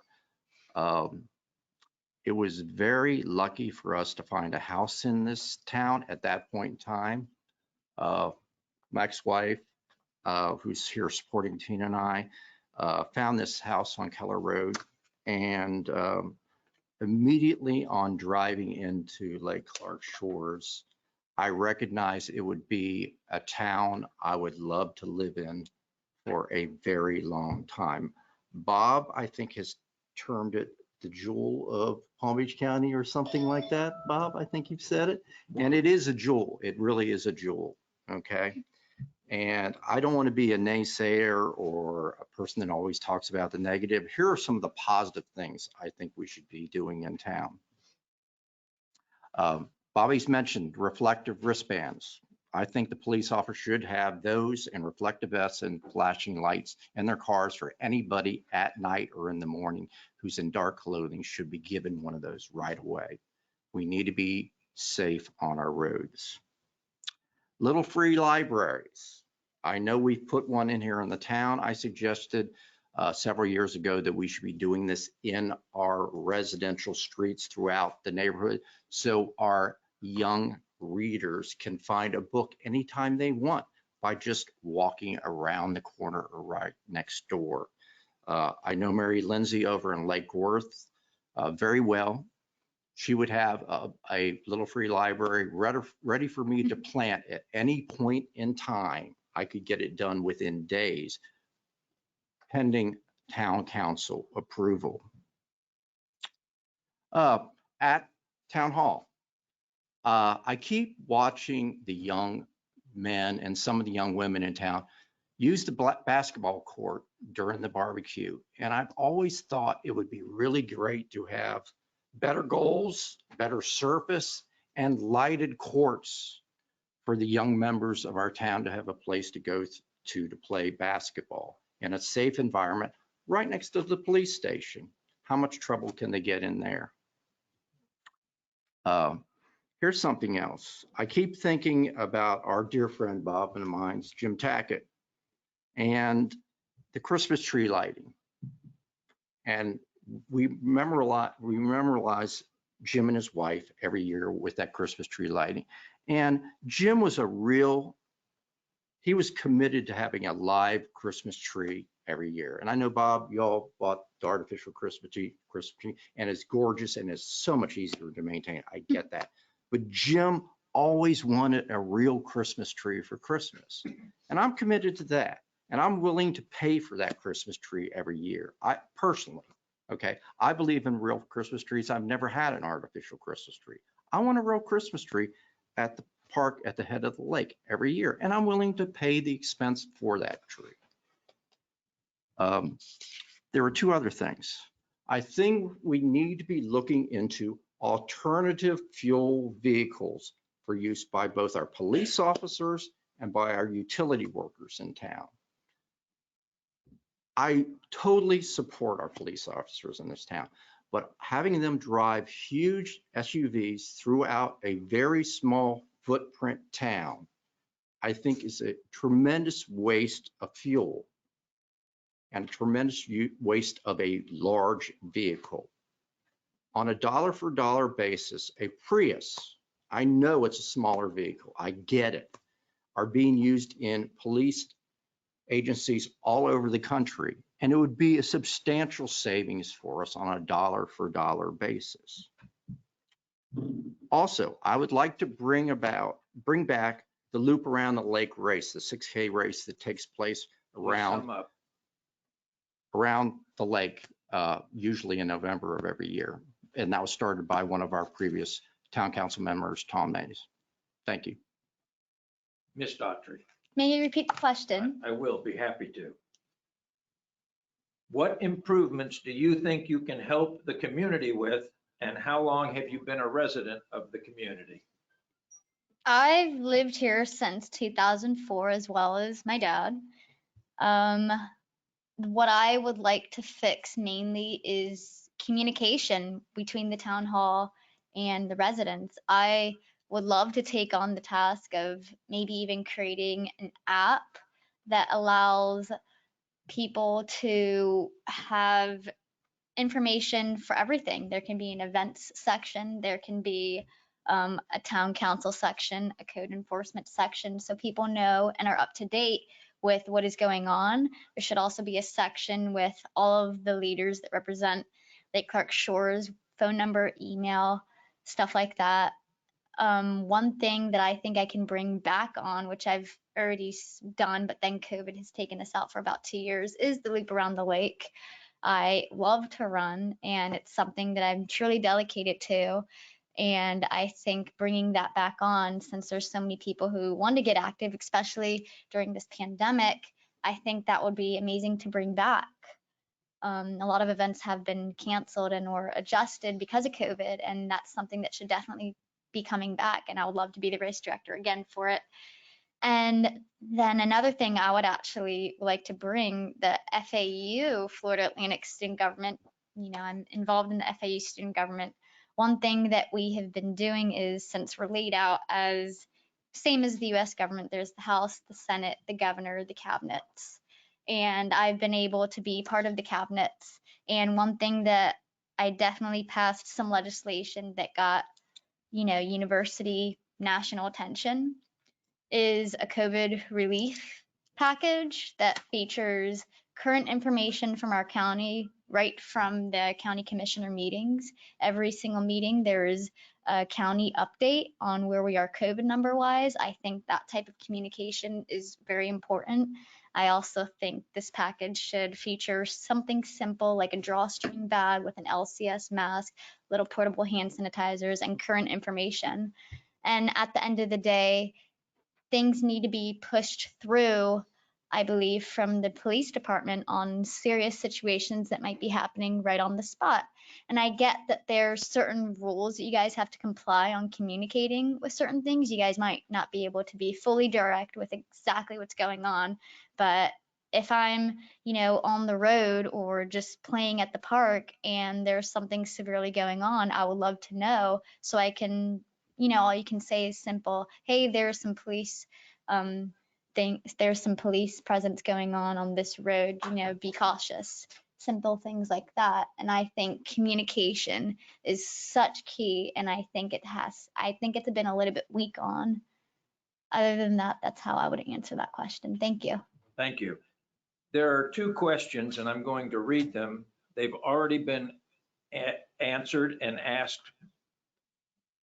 It was very lucky for us to find a house in this town at that point in time. My ex-wife, who's here supporting Tina and I, found this house on Keller Road, and immediately on driving into Lake Clark Shores, I recognized it would be a town I would love to live in for a very long time. Bob, I think, has termed it the jewel of Palm Beach County or something like that. Bob, I think you've said it. And it is a jewel. It really is a jewel. Okay. And I don't want to be a naysayer or a person that always talks about the negative. Here are some of the positive things I think we should be doing in town. Bobby's mentioned reflective wristbands. I think the police officer should have those and reflective vests and flashing lights in their cars for anybody at night or in the morning who's in dark clothing should be given one of those right away. We need to be safe on our roads. Little free libraries. I know we've put one in here in the town. I suggested several years ago that we should be doing this in our residential streets throughout the neighborhood so our young readers can find a book anytime they want by just walking around the corner or right next door. I know Mary Lindsay over in Lake Worth very well. She would have a little free library ready for me to plant at any point in time. I could get it done within days, pending town council approval. At town hall, I keep watching the young men and some of the young women in town use the basketball court during the barbecue. And I've always thought it would be really great to have better goals, better surface, and lighted courts for the young members of our town to have a place to go to play basketball in a safe environment right next to the police station. How much trouble can they get in there? Here's something else. I keep thinking about our dear friend Bob and mine's Jim Tackett and the Christmas tree lighting. And we memorialize Jim and his wife every year with that Christmas tree lighting. And Jim was he was committed to having a live Christmas tree every year. And I know, Bob, y'all bought the artificial Christmas tree, and it's gorgeous and it's so much easier to maintain. I get that. But Jim always wanted a real Christmas tree for Christmas. And I'm committed to that. And I'm willing to pay for that Christmas tree every year. I personally, okay, I believe in real Christmas trees. I've never had an artificial Christmas tree. I want a real Christmas tree at the park at the head of the lake every year. And I'm willing to pay the expense for that tree. There are two other things. I think we need to be looking into alternative fuel vehicles for use by both our police officers and by our utility workers in town. I totally support our police officers in this town, but having them drive huge SUVs throughout a very small footprint town, I think is a tremendous waste of fuel and a tremendous waste of a large vehicle. On a dollar for dollar basis, a Prius, I know it's a smaller vehicle, I get it, are being used in police agencies all over the country. And it would be a substantial savings for us on a dollar for dollar basis. Also, I would like to bring back the loop around the lake race, the 6K race that takes place around the lake usually in November of every year. And that was started by one of our previous town council members, Tom Mays. Thank you. Ms. Daughtry. May you repeat the question? I will be happy to. What improvements do you think you can help the community with, and how long have you been a resident of the community? I've lived here since 2004, as well as my dad. What I would like to fix mainly is communication between the town hall and the residents. I would love to take on the task of maybe even creating an app that allows people to have information for everything. There can be an events section, there can be a town council section, a code enforcement section, so people know and are up to date with what is going on. There should also be a section with all of the leaders that represent Lake Clark Shores, phone number, email, stuff like that. One thing that I think I can bring back on, which I've already done, but then COVID has taken us out for about 2 years, is the loop around the lake. I love to run, and it's something that I'm truly dedicated to. And I think bringing that back on, since there's so many people who want to get active, especially during this pandemic, I think that would be amazing to bring back. A lot of events have been canceled and or adjusted because of COVID, and that's something that should definitely be coming back. And I would love to be the race director again for it. And then another thing I would actually like to bring, the FAU, Florida Atlantic Student Government. You know, I'm involved in the FAU student government. One thing that we have been doing is, since we're laid out as same as the US government, there's the House, the Senate, the governor, the cabinets. And I've been able to be part of the cabinets. And one thing that I definitely passed some legislation that got, you know, university national attention is a COVID relief package that features current information from our county, right from the county commissioner meetings. Every single meeting, there is a county update on where we are COVID number wise. I think that type of communication is very important. I also think this package should feature something simple like a drawstring bag with an LCS mask, little portable hand sanitizers, and current information. And at the end of the day, things need to be pushed through, I believe, from the police department on serious situations that might be happening right on the spot. And I get that there's certain rules that you guys have to comply on communicating with certain things. You guys might not be able to be fully direct with exactly what's going on. But if I'm, you know, on the road or just playing at the park and there's something severely going on, I would love to know so I can, you know, all you can say is simple, hey, there's some police there's some police presence going on this road, you know, be cautious. Simple things like that. And I think communication is such key, and I think it's been a little bit weak on. Other than that, that's how I would answer that question. Thank you. Thank you. There are two questions, and I'm going to read them. They've already been answered and asked,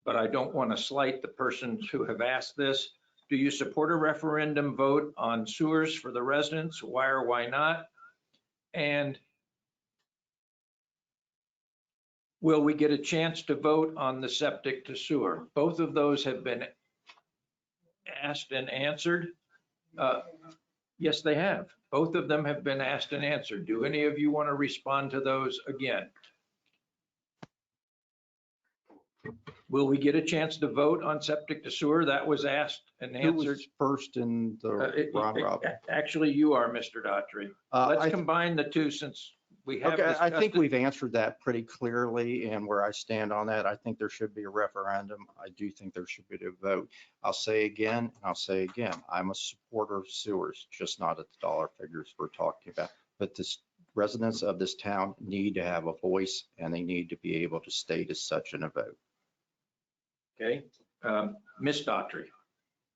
but I don't want to slight the persons who have asked this. Do you support a referendum vote on sewers for the residents? Why or why not? And will we get a chance to vote on the septic to sewer? Both of those have been asked and answered. Yes, they have. Both of them have been asked and answered. Do any of you want to respond to those again? Will we get a chance to vote on septic to sewer? That was asked and Who answered. was first in the round robin? Actually, you are, Mr. Daughtry. Let's combine the two since we have. Okay, I think discussed it. we've answered that pretty clearly, and where I stand on that, I think there should be a referendum. I do think there should be a vote. I'll say again, and I'll say again, I'm a supporter of sewers, just not at the dollar figures we're talking about. But the residents of this town need to have a voice, and they need to be able to state as such in a vote. Okay, Ms. Daughtry.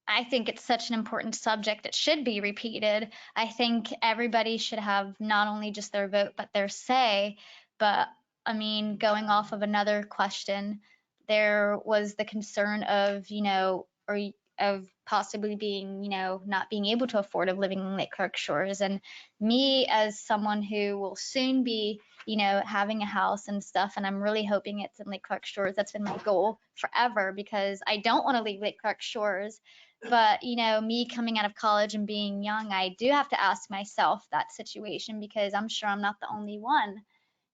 I think it's such an important subject. It should be repeated. I think everybody should have not only just their vote, but their say. But I mean, going off of another question, there was the concern of, you know, or of possibly being, not being able to afford of living in Lake Clark Shores. And me as someone who will soon be, having a house and stuff, and I'm really hoping it's in Lake Clark Shores. That's been my goal forever because I don't want to leave Lake Clark Shores. But, me coming out of college and being young, I do have to ask myself that situation because I'm sure I'm not the only one.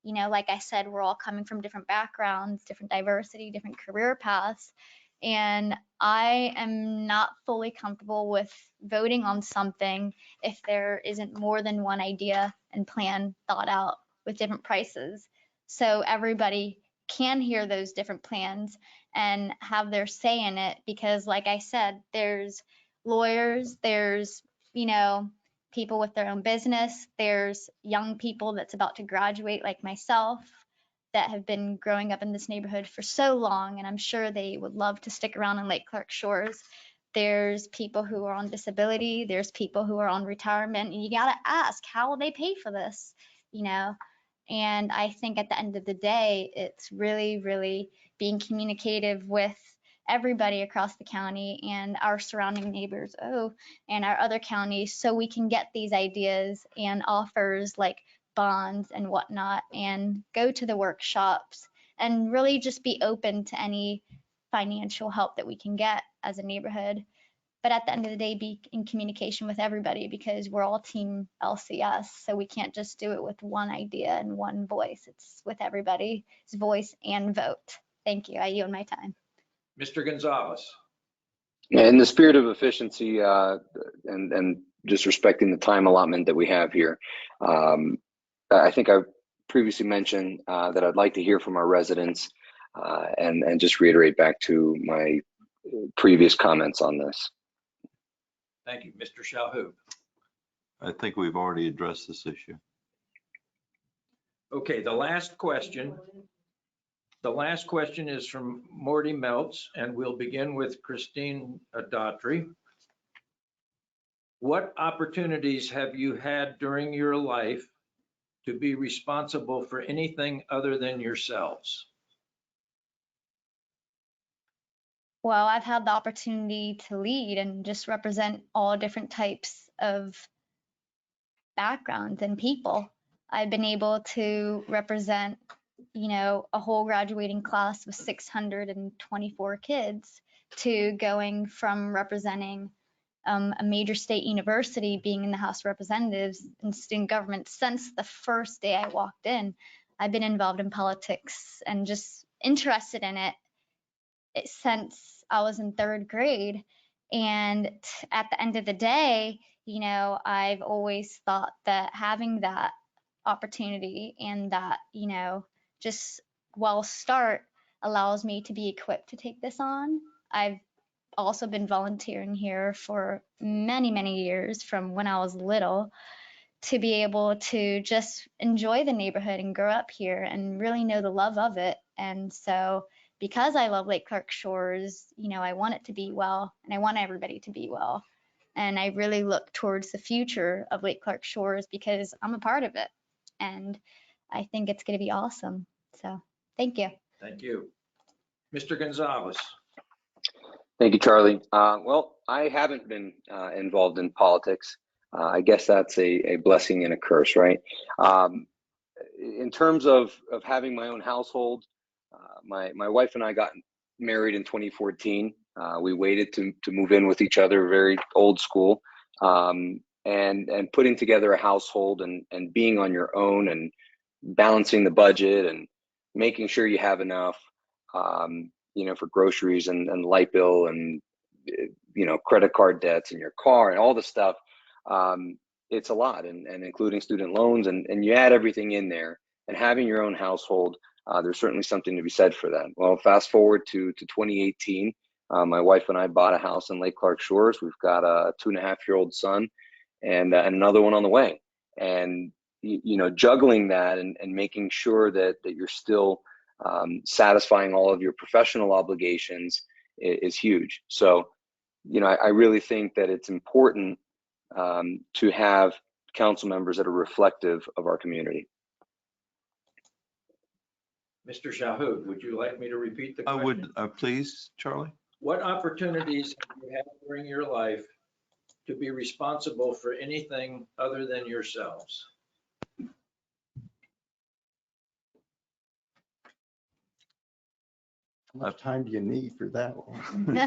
Like I said, we're all coming from different backgrounds, different diversity, different career paths. And I am not fully comfortable with voting on something if there isn't more than one idea and plan thought out with different prices. So everybody can hear those different plans and have their say in it. Because like I said, there's lawyers, there's, people with their own business. There's young people that's about to graduate like myself that have been growing up in this neighborhood for so long, and I'm sure they would love to stick around in Lake Clark Shores. There's people who are on disability. There's people who are on retirement, and you got to ask, how will they pay for this? And I think at the end of the day, it's really, really being communicative with everybody across the county and our surrounding neighbors, and our other counties, so we can get these ideas and offers like bonds and whatnot, and go to the workshops and really just be open to any financial help that we can get as a neighborhood. But at the end of the day, be in communication with everybody because we're all team LCS. So we can't just do it with one idea and one voice. It's with everybody's voice and vote. Thank you. I yield my time. Mr. Gonzalez. In the spirit of efficiency and just respecting the time allotment that we have here, I think I previously mentioned that I'd like to hear from our residents and just reiterate back to my previous comments on this. Thank you. Mr. Shalhoub. I think we've already addressed this issue. Okay, the last question is from Morty Meltz, and we'll begin with Christine Daughtry. What opportunities have you had during your life to be responsible for anything other than yourselves? Well, I've had the opportunity to lead and just represent all different types of backgrounds and people. I've been able to represent, a whole graduating class with 624 kids to going from representing a major state university, being in the House of Representatives and student government since the first day I walked in. I've been involved in politics and just interested in it since I was in third grade. And at the end of the day, I've always thought that having that opportunity and that, just start allows me to be equipped to take this on. I've also been volunteering here for many, many years from when I was little to be able to just enjoy the neighborhood and grow up here and really know the love of it. And so because I love Lake Clark Shores, I want it to be well, and I want everybody to be well. And I really look towards the future of Lake Clark Shores because I'm a part of it. And I think it's going to be awesome. So thank you. Thank you. Mr. Gonzalez. Thank you, Charlie. Well, I haven't been involved in politics. I guess that's a blessing and a curse, right? In terms of having my own household, my wife and I got married in 2014. We waited to move in with each other, very old school, and putting together a household and being on your own and balancing the budget and making sure you have enough, for groceries and light bill and, credit card debts and your car and all the stuff. It's a lot, and including student loans, and you add everything in there, and having your own household, there's certainly something to be said for that. Well, fast forward to 2018, my wife and I bought a house in Lake Clark Shores. We've got a 2.5-year-old son and another one on the way. And, juggling that and making sure that you're still satisfying all of your professional obligations is huge. So, I really think that it's important to have council members that are reflective of our community. Mr. Shalhoub, would you like me to repeat the question? I would, please, Charlie. What opportunities have you had during your life to be responsible for anything other than yourselves? How much time do you need for that one?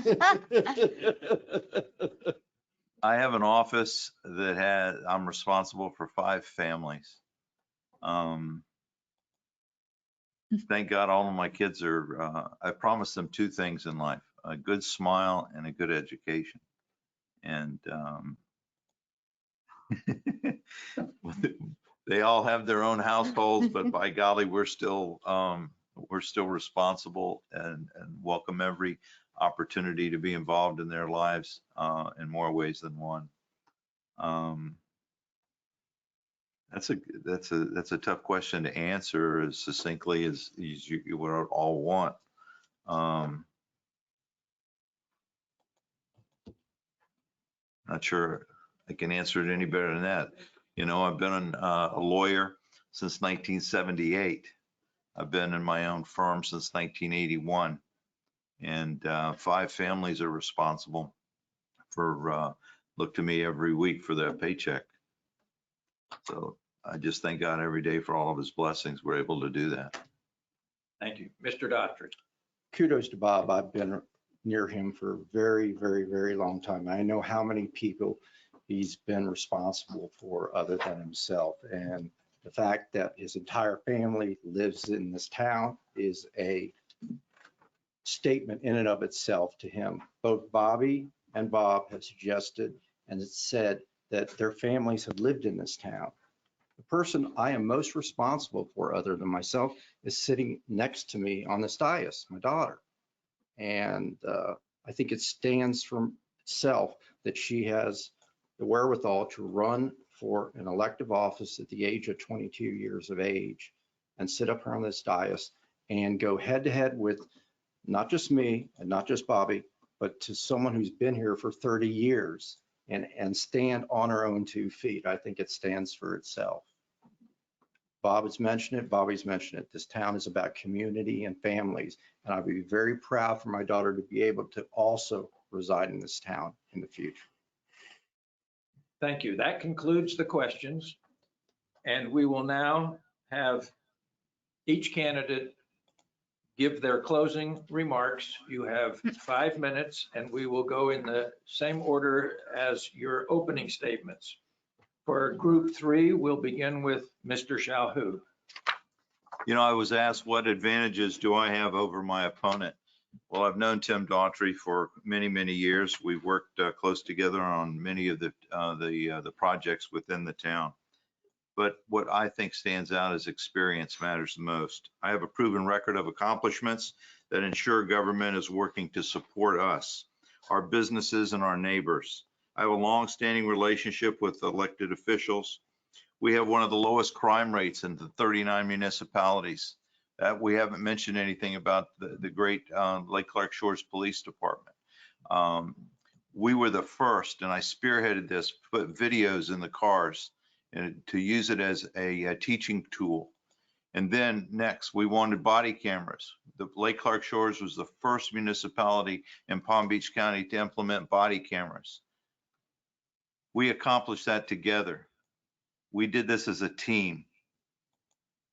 I have an office that I'm responsible for 5 families. Thank God all of my kids I promised them 2 things in life, a good smile and a good education. And they all have their own households, but by golly, we're still responsible and welcome every opportunity to be involved in their lives in more ways than one. That's a tough question to answer as succinctly as you would all want. Not sure I can answer it any better than that. You know, I've been a lawyer since 1978. I've been in my own firm since 1981, and 5 families are responsible for look to me every week for their paycheck. So I just thank God every day for all of his blessings. We're able to do that. Thank you. Mr. Daughtry. Kudos to Bob. I've been near him for a very, very, very long time. I know how many people he's been responsible for other than himself. And the fact that his entire family lives in this town is a statement in and of itself to him. Both Bobby and Bob have suggested and said that their families have lived in this town. The person I am most responsible for, other than myself, is sitting next to me on this dais, my daughter. And I think it stands for itself that she has the wherewithal to run for an elective office at the age of 22 years of age and sit up here on this dais and go head to head with not just me and not just Bobby, but to someone who's been here for 30 years and stand on her own 2 feet. I think it stands for itself. Bob has mentioned it, Bobby's mentioned it. This town is about community and families, and I'd be very proud for my daughter to be able to also reside in this town in the future. Thank you. That concludes the questions. And we will now have each candidate give their closing remarks. You have 5 minutes, and we will go in the same order as your opening statements. For group 3, we'll begin with Mr. Shalhoub. You know, I was asked what advantages do I have over my opponent? Well, I've known Tim Daughtry for many, many years. We've worked close together on many of the projects within the town. But what I think stands out is experience matters the most. I have a proven record of accomplishments that ensure government is working to support us, our businesses, and our neighbors. I have a long-standing relationship with elected officials. We have one of the lowest crime rates in the 39 municipalities. We haven't mentioned anything about the great Lake Clark Shores Police Department. We were the first, and I spearheaded this, put videos in the cars and to use it as a teaching tool. And then next, we wanted body cameras. The Lake Clark Shores was the first municipality in Palm Beach County to implement body cameras. We accomplished that together. We did this as a team.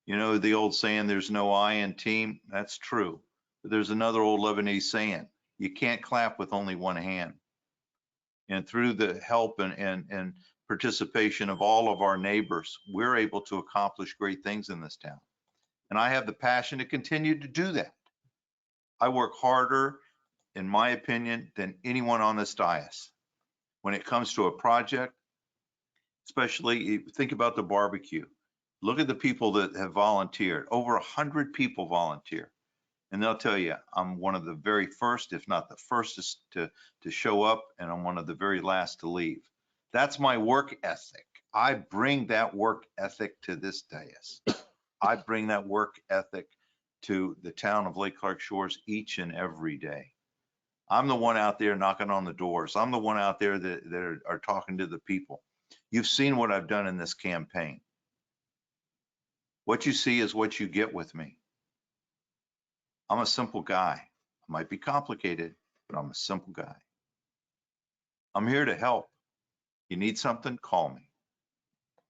You know, the old saying, there's no I in team. That's true. But there's another old Lebanese saying, you can't clap with only one hand. And through the help and participation of all of our neighbors, we're able to accomplish great things in this town. And I have the passion to continue to do that. I work harder, in my opinion, than anyone on this dais. When it comes to a project, especially think about the barbecue. Look at the people that have volunteered. Over 100 people volunteer. And they'll tell you, I'm one of the very first, if not the first to show up, and I'm one of the very last to leave. That's my work ethic. I bring that work ethic to this dais. I bring that work ethic to the town of Lake Clark Shores each and every day. I'm the one out there knocking on the doors. I'm the one out there that are talking to the people. You've seen what I've done in this campaign. What you see is what you get with me. I'm a simple guy. I might be complicated, but I'm a simple guy. I'm here to help. You need something, call me.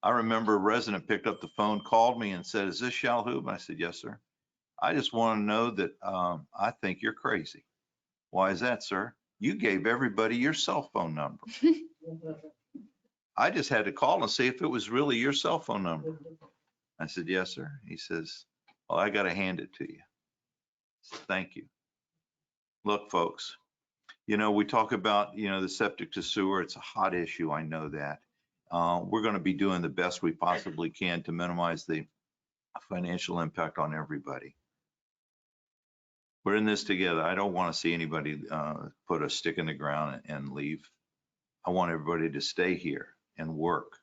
I remember a resident picked up the phone, called me and said, "Is this Shalhoub?" I said, "Yes, sir. I just want to know that I think you're crazy." "Why is that, sir?" "You gave everybody your cell phone number." "I just had to call and see if it was really your cell phone number." I said, "Yes, sir." He says, "Well, I got to hand it to you." I said, "Thank you." Look, folks, we talk about, the septic to sewer. It's a hot issue. I know that. We're going to be doing the best we possibly can to minimize the financial impact on everybody. We're in this together. I don't want to see anybody put a stick in the ground and leave. I want everybody to stay here and work.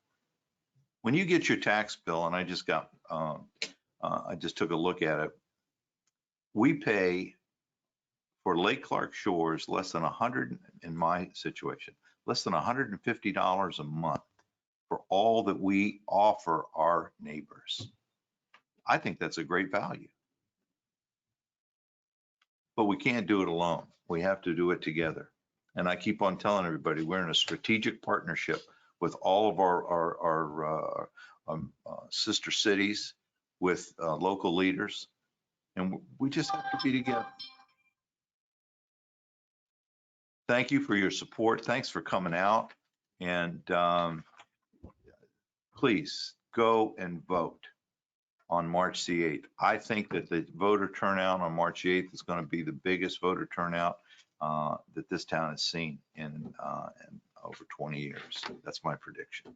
When you get your tax bill, and I just took a look at it, we pay for Lake Clark Shores less than in my situation, less than $150 a month for all that we offer our neighbors. I think that's a great value. But we can't do it alone. We have to do it together. And I keep on telling everybody, we're in a strategic partnership with all of our sister cities, with local leaders, and we just have to be together. Thank you for your support. Thanks for coming out. And please go and vote on March the 8th. I think that the voter turnout on March 8th is going to be the biggest voter turnout that this town has seen in over 20 years. That's my prediction.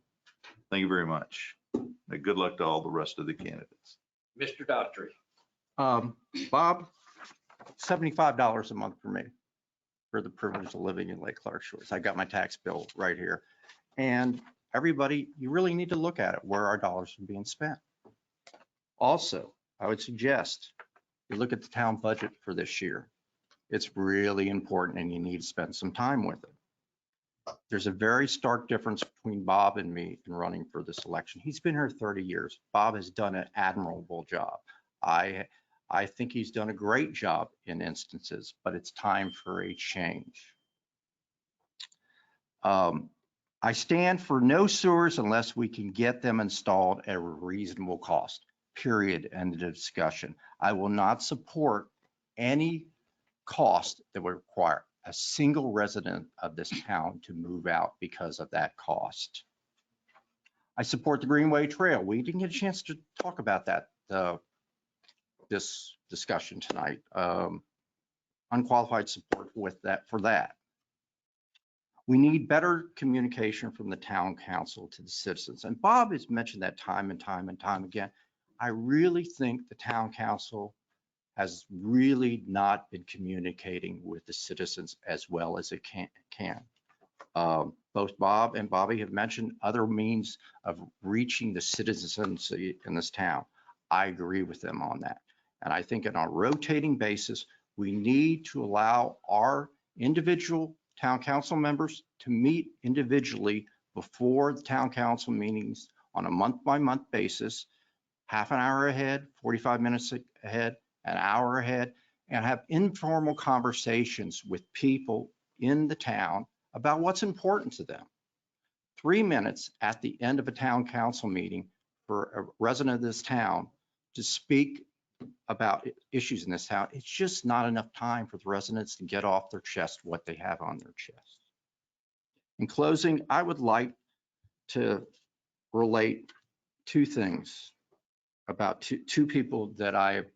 Thank you very much. And good luck to all the rest of the candidates. Mr. Daughtry. Bob, $75 a month for me for the privilege of living in Lake Clark Shores. I got my tax bill right here. And everybody, you really need to look at it, where our dollars are being spent. Also, I would suggest you look at the town budget for this year. It's really important and you need to spend some time with it. There's a very stark difference between Bob and me in running for this election. He's been here 30 years. Bob has done an admirable job. I think he's done a great job in instances, but it's time for a change. I stand for no sewers unless we can get them installed at a reasonable cost, period, end of discussion. I will not support any cost that would require a single resident of this town to move out because of that cost. I support the Greenway Trail. We didn't get a chance to talk about that this discussion tonight. Unqualified support for that. We need better communication from the town council to the citizens. And Bob has mentioned that time and time and time again. I really think the town council has really not been communicating with the citizens as well as it can. Both Bob and Bobby have mentioned other means of reaching the citizens in this town. I agree with them on that. And I think on a rotating basis, we need to allow our individual town council members to meet individually before the town council meetings on a month-by-month basis, half an hour ahead, 45 minutes ahead, an hour ahead, and have informal conversations with people in the town about what's important to them. 3 minutes at the end of a town council meeting for a resident of this town to speak about issues in this town, it's just not enough time for the residents to get off their chest what they have on their chest. In closing, I would like to relate two things about two people that I've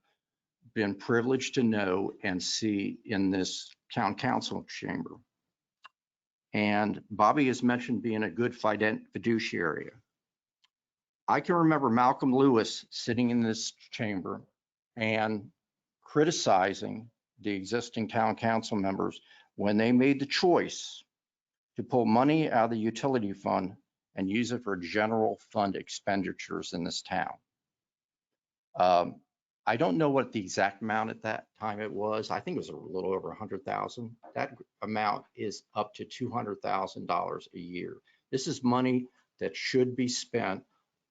been privileged to know and see in this town council chamber. And Bobby has mentioned being a good fiduciary. I can remember Malcolm Lewis sitting in this chamber and criticizing the existing town council members when they made the choice to pull money out of the utility fund and use it for general fund expenditures in this town. I don't know what the exact amount at that time it was. I think it was a little over 100,000. That amount is up to $200,000 a year. This is money that should be spent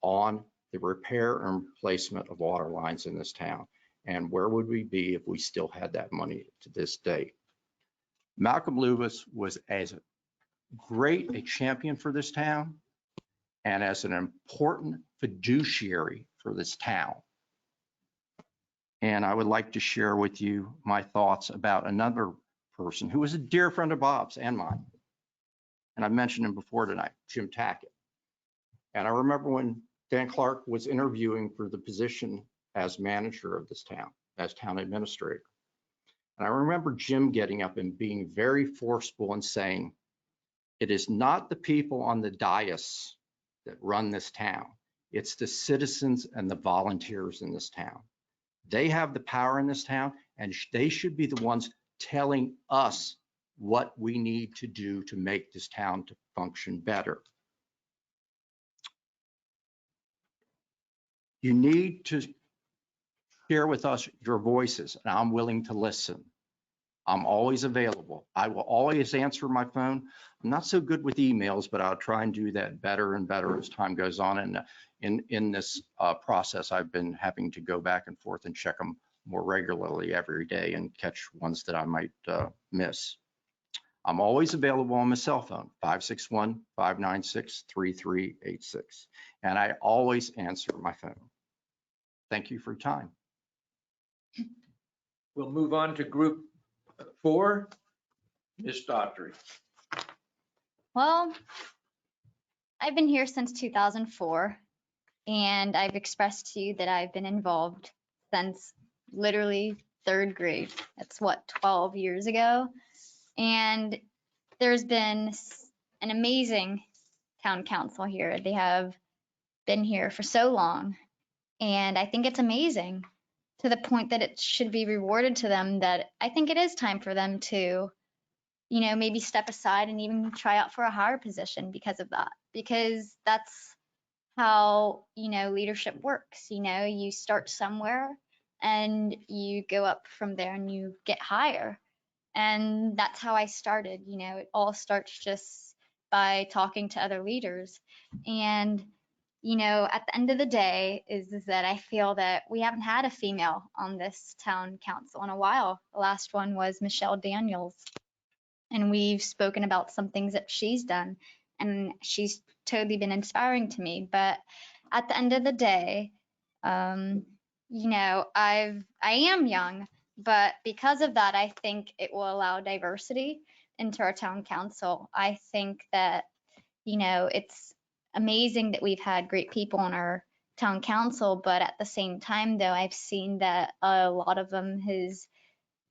on the repair and replacement of water lines in this town. And where would we be if we still had that money to this day? Malcolm Lewis was as great a champion for this town and as an important fiduciary for this town. And I would like to share with you my thoughts about another person who was a dear friend of Bob's and mine. And I've mentioned him before tonight, Jim Tackett. And I remember when Dan Clark was interviewing for the position as manager of this town, as town administrator. And I remember Jim getting up and being very forceful and saying, it is not the people on the dais that run this town. It's the citizens and the volunteers in this town. They have the power in this town, and they should be the ones telling us what we need to do to make this town to function better. You need to share with us your voices, and I'm willing to listen. I'm always available. I will always answer my phone. I'm not so good with emails, but I'll try and do that better and better as time goes on. And in this process, I've been having to go back and forth and check them more regularly every day and catch ones that I might miss. I'm always available on my cell phone, 561-596-3386. And I always answer my phone. Thank you for your time. We'll move on to group 4, Ms. Daughtry. Well, I've been here since 2004, and I've expressed to you that I've been involved since literally 3rd grade. That's what, 12 years ago. And there's been an amazing town council here. They have been here for so long, and I think it's amazing to the point that it should be rewarded to them, that I think it is time for them to, you know, maybe step aside and even try out for a higher position because of that, because that's how, you know, leadership works. You know, you start somewhere and you go up from there and you get higher. And that's how I started. You know, it all starts just by talking to other leaders. And you know, at the end of the day is that I feel that we haven't had a female on this town council in a while. The last one was Michelle Daniels. And we've spoken about some things that she's done, and she's totally been inspiring to me. But at the end of the day, you know, I am young, but because of that, I think it will allow diversity into our town council. I think that, you know, it's amazing that we've had great people on our town council, but at the same time, though, I've seen that a lot of them has,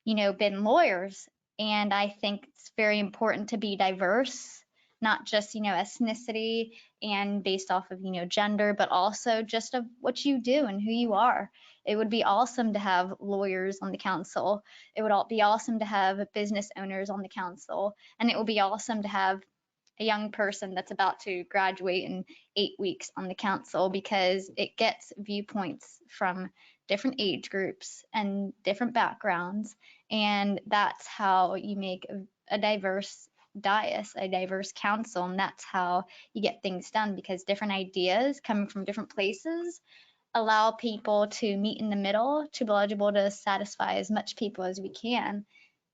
you know, been lawyers. And I think it's very important to be diverse, not just, you know, ethnicity and based off of, you know, gender, but also just of what you do and who you are. It would be awesome to have lawyers on the council. It would be awesome to have business owners on the council. And it would be awesome to have a young person that's about to graduate in 8 weeks on the council, because it gets viewpoints from different age groups and different backgrounds. And that's how you make a diverse dais, a diverse council. And that's how you get things done, because different ideas coming from different places allow people to meet in the middle to be able to satisfy as much people as we can.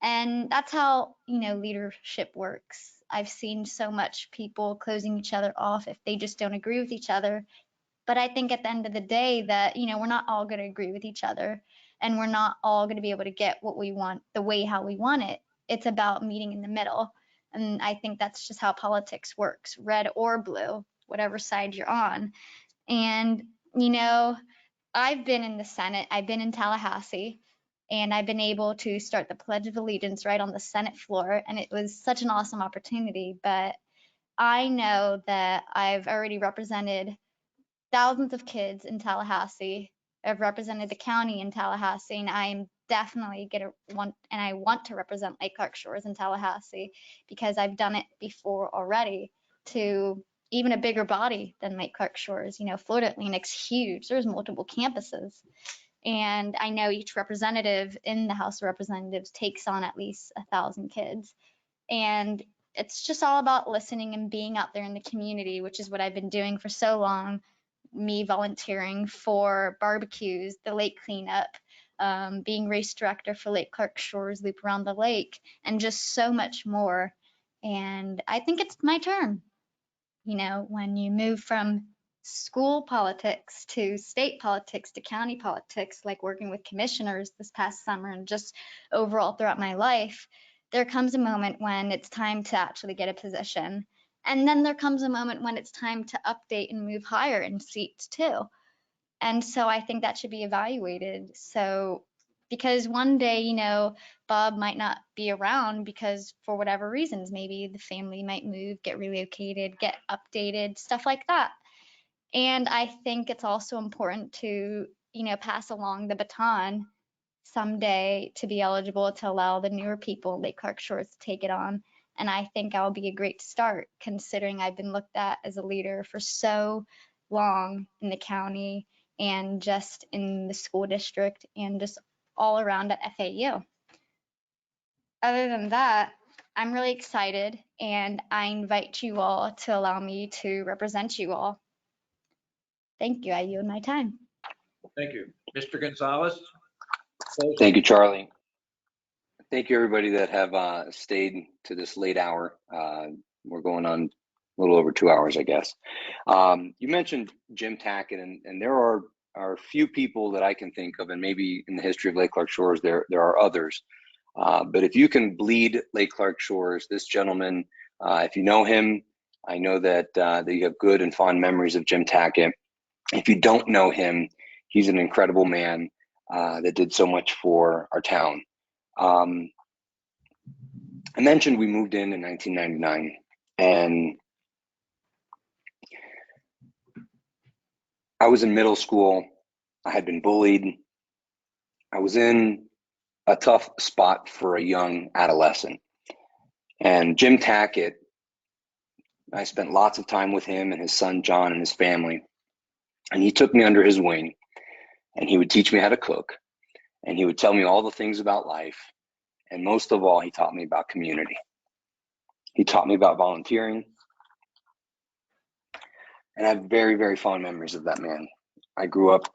And that's how, you know, leadership works. I've seen so much people closing each other off if they just don't agree with each other. But I think at the end of the day that, you know, we're not all going to agree with each other, and we're not all going to be able to get what we want the way how we want it. It's about meeting in the middle. And I think that's just how politics works, red or blue, whatever side you're on. And, you know, I've been in the Senate, I've been in Tallahassee, and I've been able to start the Pledge of Allegiance right on the Senate floor. And it was such an awesome opportunity. But I know that I've already represented thousands of kids in Tallahassee. I've represented the county in Tallahassee, and I'm definitely I want to represent Lake Clark Shores in Tallahassee, because I've done it before already to even a bigger body than Lake Clark Shores. You know, Florida Atlantic's huge. There's multiple campuses. And I know each representative in the House of Representatives takes on at least 1,000 kids. And it's just all about listening and being out there in the community, which is what I've been doing for so long. Me volunteering for barbecues, the lake cleanup, being race director for Lake Clark Shores Loop Around the Lake, and just so much more. And I think it's my turn. You know, when you move from school politics to state politics to county politics, like working with commissioners this past summer and just overall throughout my life, there comes a moment when it's time to actually get a position. And then there comes a moment when it's time to update and move higher in seats too. And so I think that should be evaluated. So, because one day, you know, Bob might not be around because for whatever reasons, maybe the family might move, get relocated, get updated, stuff like that. And I think it's also important to, you know, pass along the baton someday to be eligible to allow the newer people in Lake Clark Shores to take it on. And I think I'll be a great start considering I've been looked at as a leader for so long in the county and just in the school district and just all around at FAU. Other than that, I'm really excited and I invite you all to allow me to represent you all. Thank you. I yield my time. Thank you. Mr. Gonzalez? Thank you, Charlie. Thank you, everybody that have stayed to this late hour. We're going on a little over 2 hours, I guess. You mentioned Jim Tackett, and there are a few people that I can think of, and maybe in the history of Lake Clark Shores, there are others. But if you can bleed Lake Clark Shores, this gentleman, if you know him, I know that you have good and fond memories of Jim Tackett. If you don't know him, he's an incredible man that did so much for our town. I mentioned we moved in 1999, and I was in middle school. I had been bullied. I was in a tough spot for a young adolescent. And Jim Tackett, I spent lots of time with him and his son, John, and his family. And he took me under his wing, and he would teach me how to cook. And he would tell me all the things about life. And most of all, he taught me about community. He taught me about volunteering. And I have very, very fond memories of that man. I grew up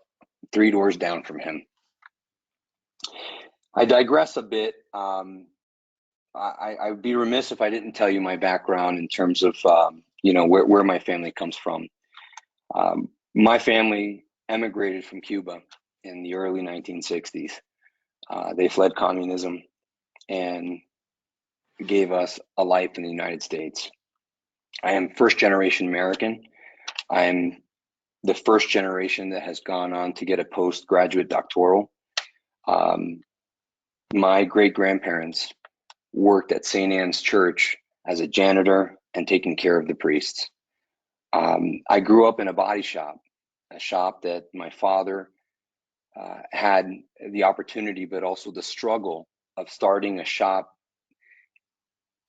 3 doors down from him. I digress a bit. I'd be remiss if I didn't tell you my background in terms of, you know, where my family comes from. My family emigrated from Cuba in the early 1960s. They fled communism and gave us a life in the United States. I am first generation American. I am the first generation that has gone on to get a postgraduate doctoral. My great-grandparents worked at St. Anne's Church as a janitor and taking care of the priests. I grew up in a body shop, a shop that my father had the opportunity, but also the struggle of starting a shop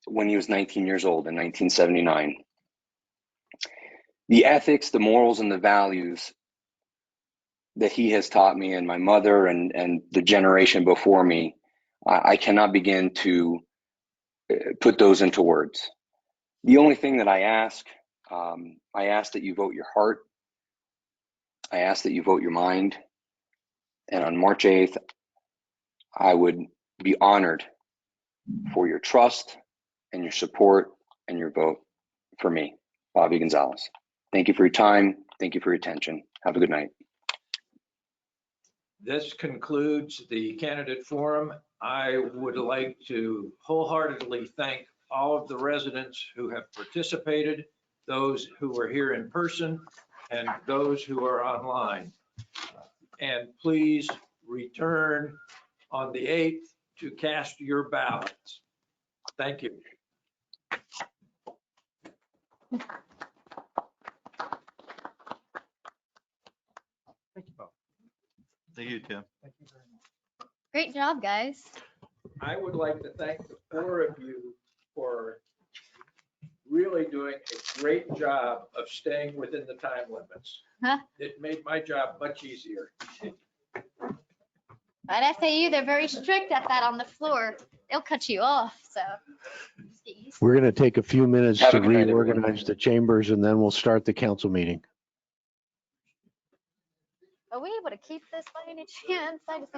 when he was 19 years old in 1979. The ethics, the morals, and the values that he has taught me, and my mother and the generation before me, I cannot begin to put those into words. The only thing that I ask that you vote your heart. I ask that you vote your mind. And on March 8th, I would be honored for your trust and your support and your vote for me, Bobby Gonzalez. Thank you for your time. Thank you for your attention. Have a good night. This concludes the candidate forum. I would like to wholeheartedly thank all of the residents who have participated, those who were here in person, and those who are online. And please return on the 8th to cast your ballots. Thank you. Thank you, Bob. Thank you, Tim. Thank you very much. Great job, guys. I would like to thank the 4 of you for really doing a great job of staying within the time limits. Huh? It made my job much easier. At FAU, they're very strict at that on the floor. They'll cut you off, so. just get used to We're going to take a few minutes Have to a good night, everyone. reorganize the chambers and then we'll start the council meeting. it. Are we able to keep this by any chance? I just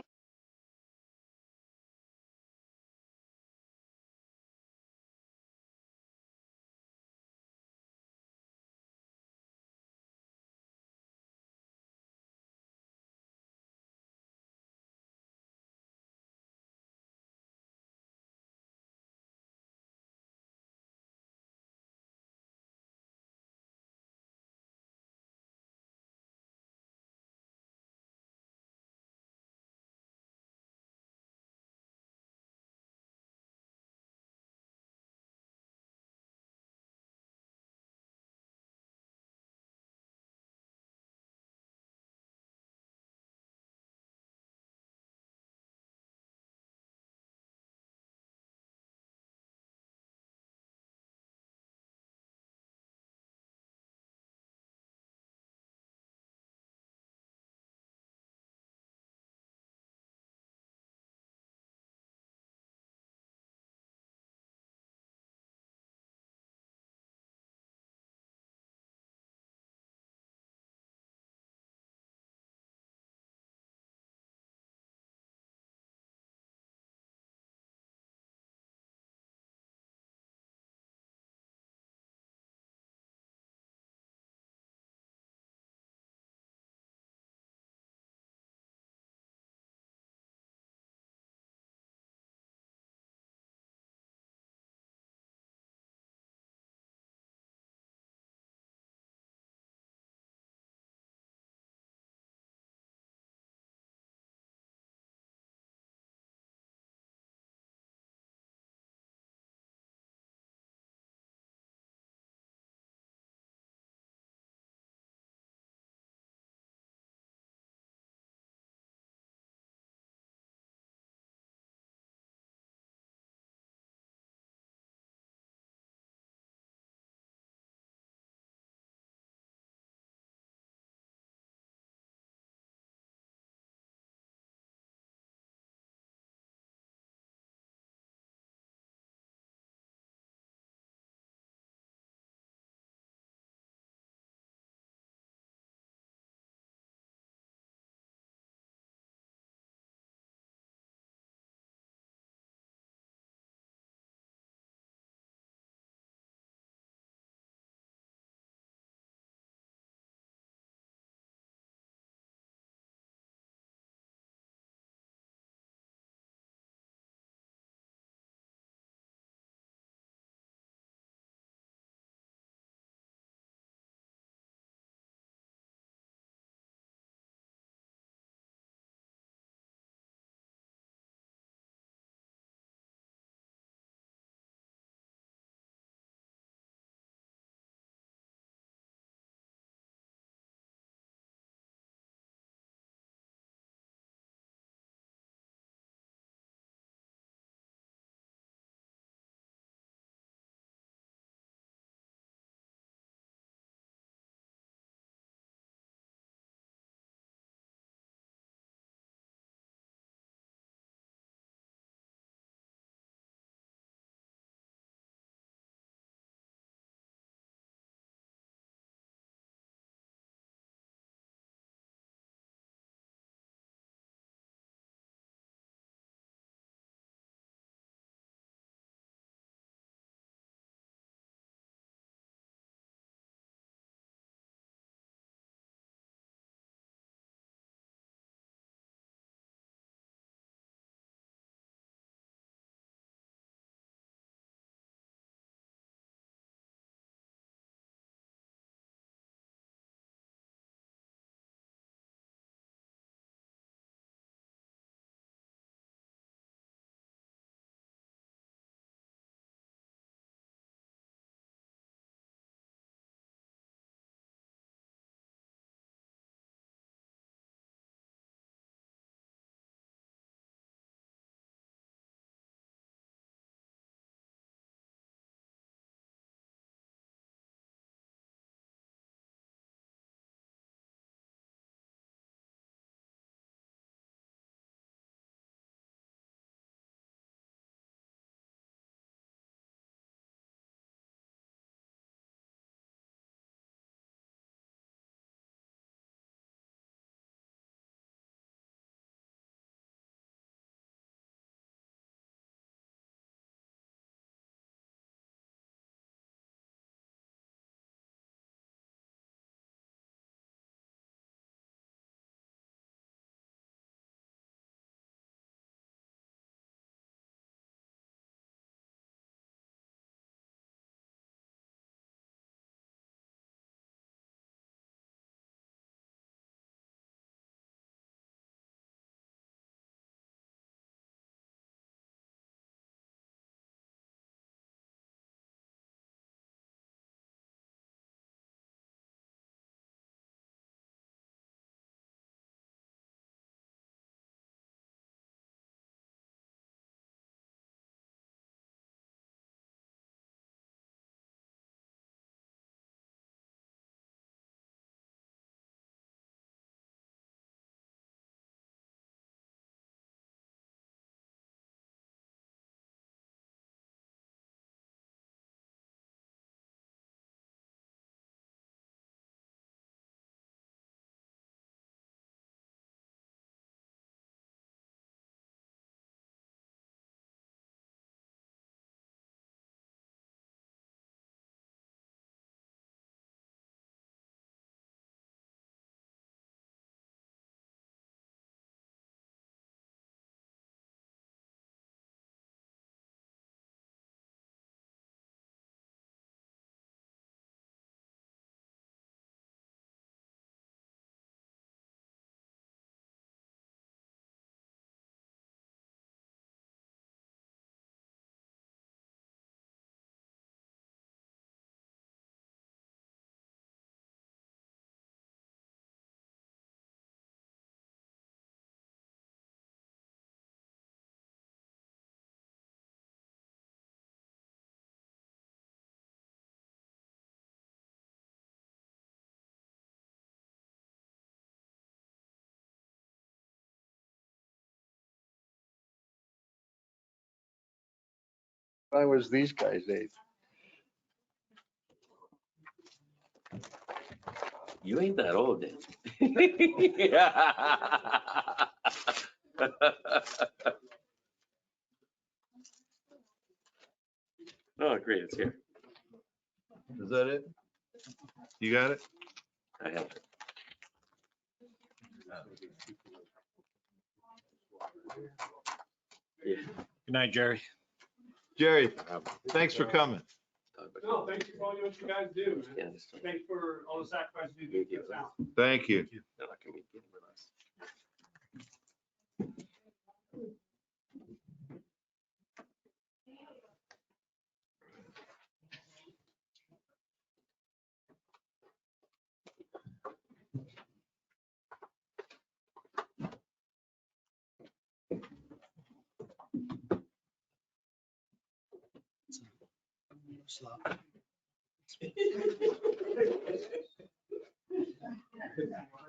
I was these guys' age. You ain't that old, then. Oh, great, it's here. Is that it? You got it? I have it. Good night, Jerry. Jerry, thanks for coming. No, thank you for all what you guys do. Yeah, this time. Thanks for all the sacrifices you do for the town. Thank you. They're not gonna be getting with us.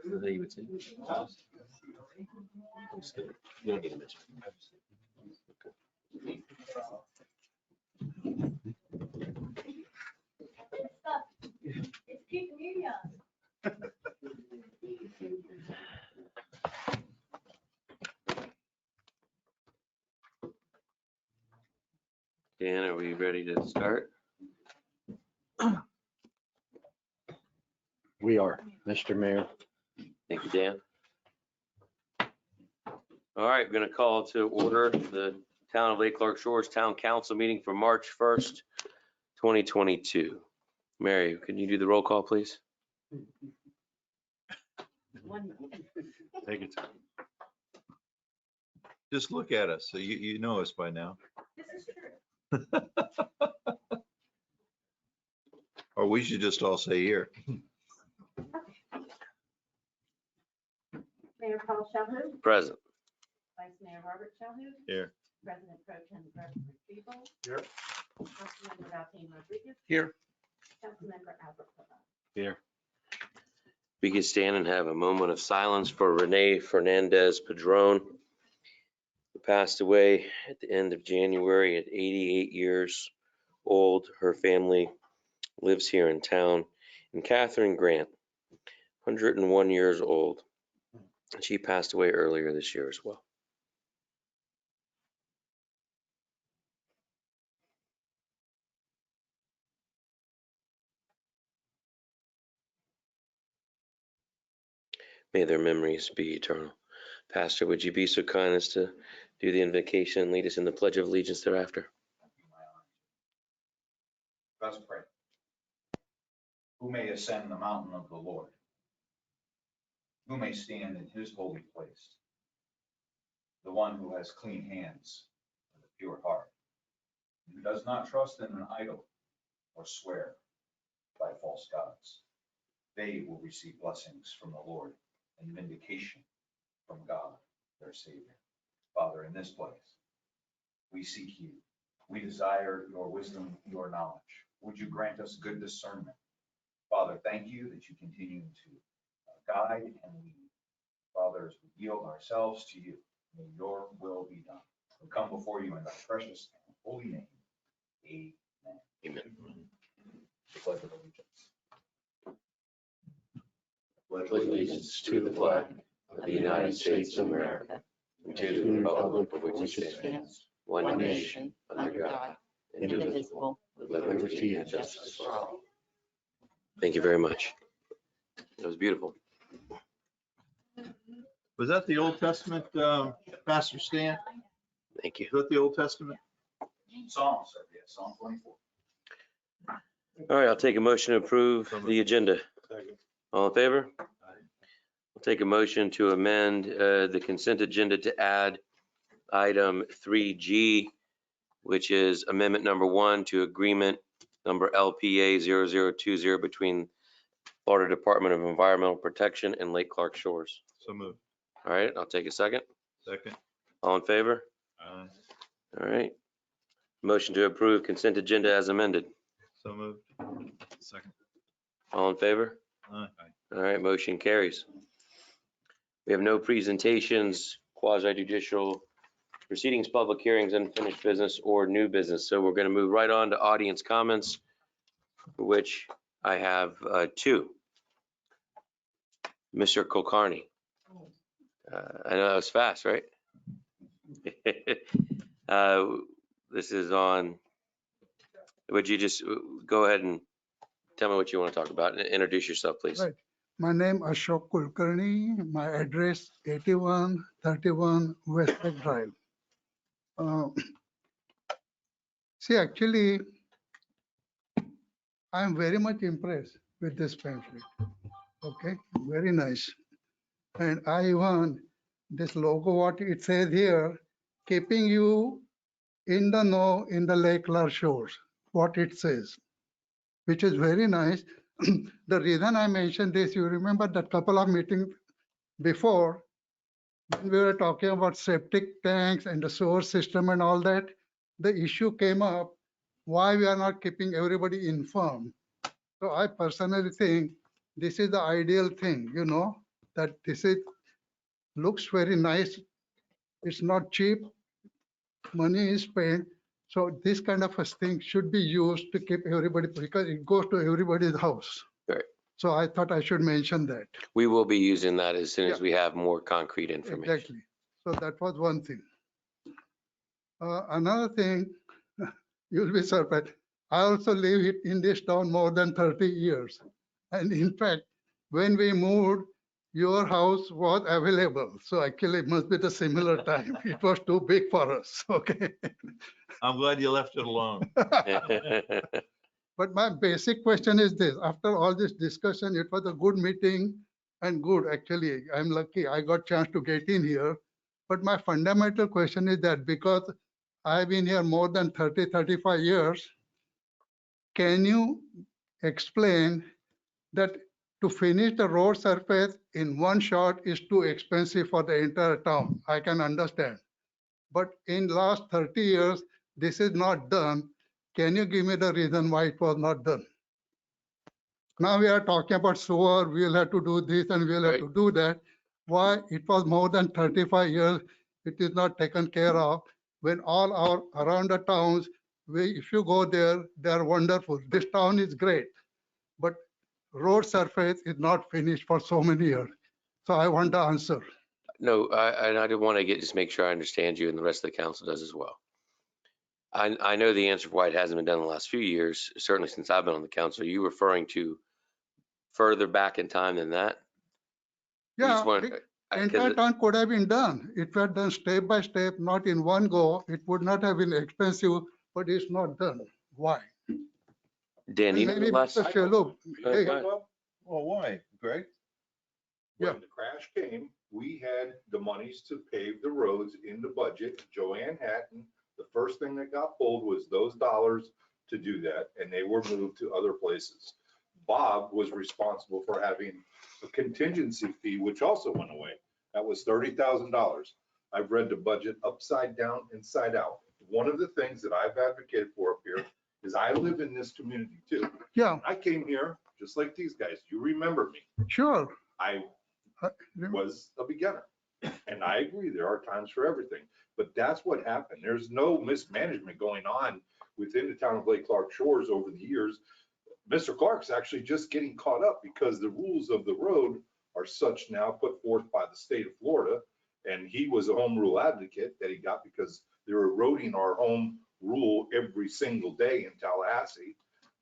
Is that you would say? You don't need to mention it. Dan, are we ready to start? We are, Mr. Mayor. Thank you, Dan. All right, we're going to call to order the Town of Lake Clark Shores Town Council meeting for March 1st, 2022. Mary, can you do the roll call, please? Take it. Just look at us. So you know us by now. This is true. Or we should just all say here. Mayor Paul Shalhoub, Present. Vice Mayor Robert Shalhoub, Here. President Pro Tem Gregory Siebel. Here. Councilmember Valteen Rodriguez. Here. Councilmember Albert Papa. Here. We can stand and have a moment of silence for Renee Fernandez Padron, who passed away at the end of January at 88 years old. Her family lives here in town. And Catherine Grant, 101 years old. She passed away earlier this year as well. May their memories be eternal. Pastor, would you be so kind as to do the invocation and lead us in the Pledge of Allegiance thereafter? Let us pray. Who may ascend the mountain of the Lord? Who may stand in his holy place? The one who has clean hands and a pure heart, and who does not trust in an idol or swear by false gods. They will receive blessings from the Lord and vindication from God, their Savior. Father, in this place, we seek you. We desire your wisdom, your knowledge. Would you grant us good discernment? Father, thank you that you continue to guide and lead. Father, as we yield ourselves to you, may your will be done. We come before you in thy precious and holy name. Amen. Amen. The pledge of allegiance. Pledge allegiance to the flag of the United States of America and to the republic for which it stands, one nation, under God, indivisible, with liberty and justice for all. Thank you very much. That was beautiful. Was that the Old Testament, Pastor Stan? Thank you. Is that the Old Testament? Psalms, sir. Yes, Psalm 24. All right, I'll take a motion to approve the agenda. All in favor? I'll take a motion to amend the consent agenda to add item 3G, which is amendment number 1 to agreement number LPA 0020 between Florida Department of Environmental Protection and Lake Clark Shores. So moved. All right, I'll take a second. Second. All in favor? Aye. All right. Motion to approve consent agenda as amended. So moved. Second. All in favor? Aye. All right, motion carries. We have no presentations, quasi judicial Proceedings, public hearings, unfinished business, or new business. So we're going to move right on to audience comments, for which I have two. Mr. Kulkarni. I know that was fast, right? This is on, would you just go ahead and tell me what you want to talk about and introduce yourself, please? Right. My name Ashok Kulkarni. My address 8131 Westlake Drive. See, actually, I am very much impressed with this pamphlet. Okay, very nice. And I want this logo, what it says here, keeping you in the know in the Lake Lure shores, what it says, which is very nice. The reason I mentioned this, you remember that couple of meetings before, when we were talking about septic tanks and the sewer system and all that, the issue came up, why we are not keeping everybody informed. So I personally think this is the ideal thing, you know, that this is looks very nice. It's not cheap. Money is spent. So this kind of a thing should be used to keep everybody, because it goes to everybody's house. Right. So I thought I should mention that. We will be using that as soon as Yeah. we have more concrete information. Exactly. So that was one thing. Another thing, you'll be surprised. I also live in this town more than 30 years. And in fact, when we moved, your house was available. So actually it must be the similar time. It was too big for us. Okay. I'm glad you left it alone. But my basic question is this, after all this discussion, it was a good meeting and good, actually. I'm lucky I got chance to get in here. But my fundamental question is that because I've been here more than 30, 35 years, can you explain that to finish the road surface in one shot is too expensive for the entire town? I can understand. But in last 30 years, this is not done. Can you give me the reason why it was not done? Now we are talking about sewer, we'll have to do this and we'll have to do that. Why it was more than 35 years, it is not taken care of. When all our around the towns, if you go there, they are wonderful. This town is great, but road surface is not finished for so many years. So I want the answer. No, and I did want to just make sure I understand you and the rest of the council does as well. I know the answer for why it hasn't been done in the last few years, certainly since I've been on the council. Are you referring to further back in time than that? Yeah, entire town could have been done. It was done step by step, not in one go. It would not have been expensive, but it's not done. Why? Dan, you know Maybe last. Mr. Shalhoub, hey, Well, why, Greg? Yeah. When the crash came, we had the monies to pave the roads in the budget. Joanne Hatton, the first thing that got pulled was those dollars to do that, and they were moved to other places. Bob was responsible for having a contingency fee, which also went away. That was $30,000. I've read the budget upside down, inside out. One of the things that I've advocated for up here is I live in this community too. yeah, I came here just like these guys. You remember me. sure. I was a beginner. And I agree, there are times for everything, but that's what happened. There's no mismanagement going on within the town of Lake Clark Shores over the years. Mr. Clark's actually just getting caught up because the rules of the road are such now put forth by the state of Florida. And he was a home rule advocate that he got because they're eroding our home rule every single day in Tallahassee.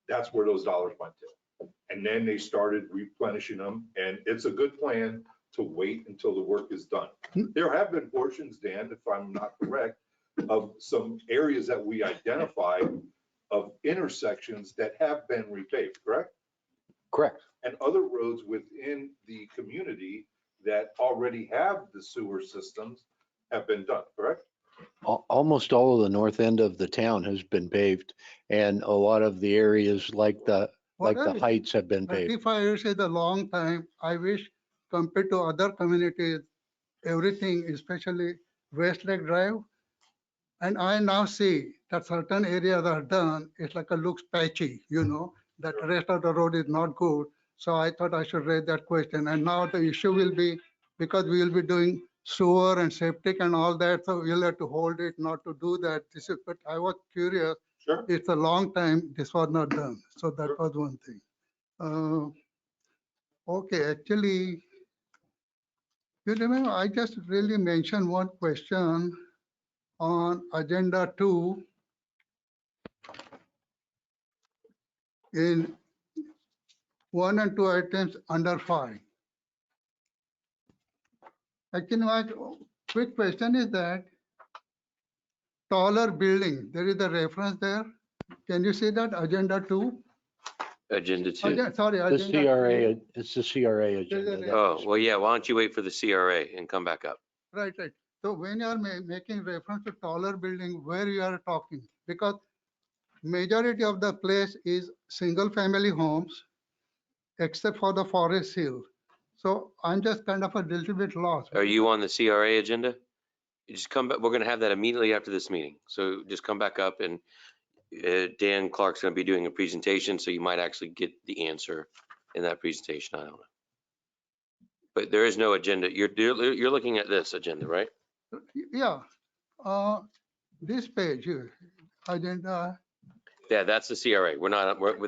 That's where those dollars went to. And then they started replenishing them, and it's a good plan to wait until the work is done. There have been portions, Dan, if I'm not correct, of some areas that we identified of intersections that have been repaved, correct? Correct. And other roads within the community that already have the sewer systems have been done, correct? Almost all of the north end of the town has been paved, and a lot of the areas like the heights have been paved. 35 years is a long time. I wish compared to other communities, everything, especially Westlake Drive. And I now see that certain areas are done. It's like a looks patchy, you know, that rest of the road is not good. So I thought I should raise that question. And now the issue will be, because we will be doing sewer and septic and all that, so we'll have to hold it not to do that. This is, but I was curious. Sure. It's a long time this was not done, so that was one thing. Okay, actually, you remember, I just really mentioned one question on agenda 2 in 1 and 2 items under 5. Actually, my quick question is that taller building, there is a reference there. Can you see that agenda 2? Agenda 2. Sorry, The agenda CRA, 2. it's the CRA agenda. that Oh, was- well, yeah, why don't you wait for the CRA and come back up? Right. So when you are making reference to taller building, where you are talking? Because majority of the place is single family homes, except for the Forest Hill. So I'm just kind of a little bit lost. Are you on the CRA agenda? You just come back, we're gonna have that immediately after this meeting. So just come back up and Dan Clark's gonna be doing a presentation, so you might actually get the answer in that presentation. I don't know. But there is no agenda. You're looking at this agenda, right? Yeah, this page here, agenda, Yeah, that's the CRA.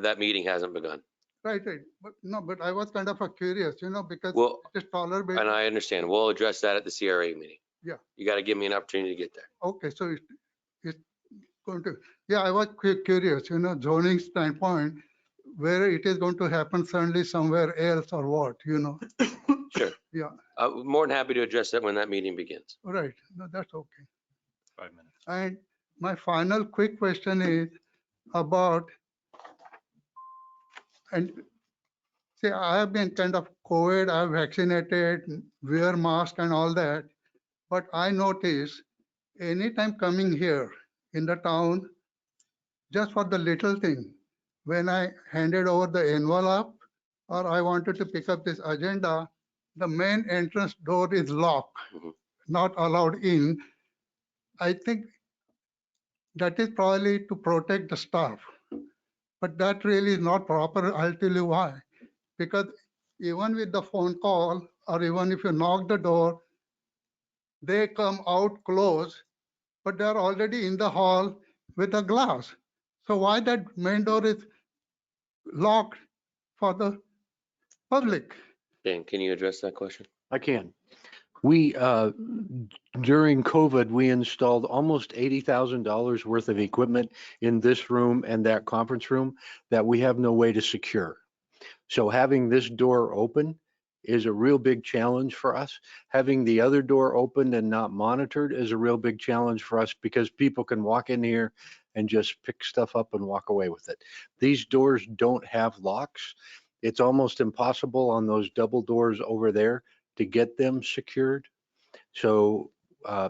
That meeting hasn't begun. right. But I was kind of curious, because Well, it is taller and building. I understand. We'll address that at the CRA meeting. Yeah. You gotta give me an opportunity to get there. Okay, so it's going to, yeah, I was curious, zoning standpoint, where it is going to happen suddenly somewhere else or what, Sure. Yeah, I'm more than happy to address that when that meeting begins. right. No, that's okay. 5 minutes. And my final quick question is about, and see, I have been kind of COVID, I'm vaccinated, wear mask and all that. But I notice anytime coming here in the town, just for the little thing, when I handed over the envelope or I wanted to pick up this agenda, the main entrance door is locked, Mhm. not allowed in. I think that is probably to protect the staff, but that really is not proper. I'll tell you why. Because even with the phone call, or even if you knock the door, they come out close, but they're already in the hall with a glass. So why that main door is locked for the public? Dan, can you address that question? I can. We, during COVID, we installed almost $80,000 worth of equipment in this room and that conference room that we have no way to secure. So having this door open is a real big challenge for us. Having the other door open and not monitored is a real big challenge for us because people can walk in here and just pick stuff up and walk away with it. These doors don't have locks. It's almost impossible on those double doors over there to get them secured. So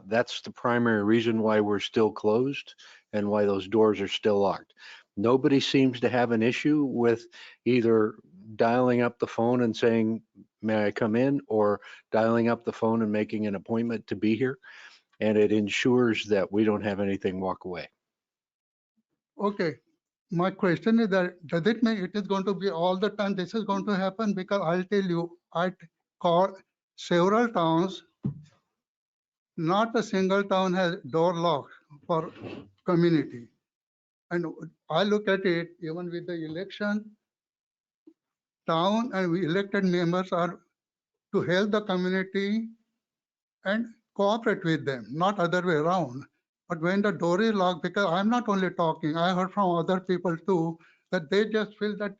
that's the primary reason why we're still closed and why those doors are still locked. Nobody seems to have an issue with either dialing up the phone and saying, may I come in, or dialing up the phone and making an appointment to be here. And it ensures that we don't have anything walk away. Okay, my question is that, does it mean it is going to be all the time this is going to happen? Because I'll tell you, I called several towns, not a single town has door lock for community. And I look at it, even with the election, town and we elected members are to help the community and cooperate with them, not other way around. But when the door is locked, because I'm not only talking, I heard from other people too, that they just feel that,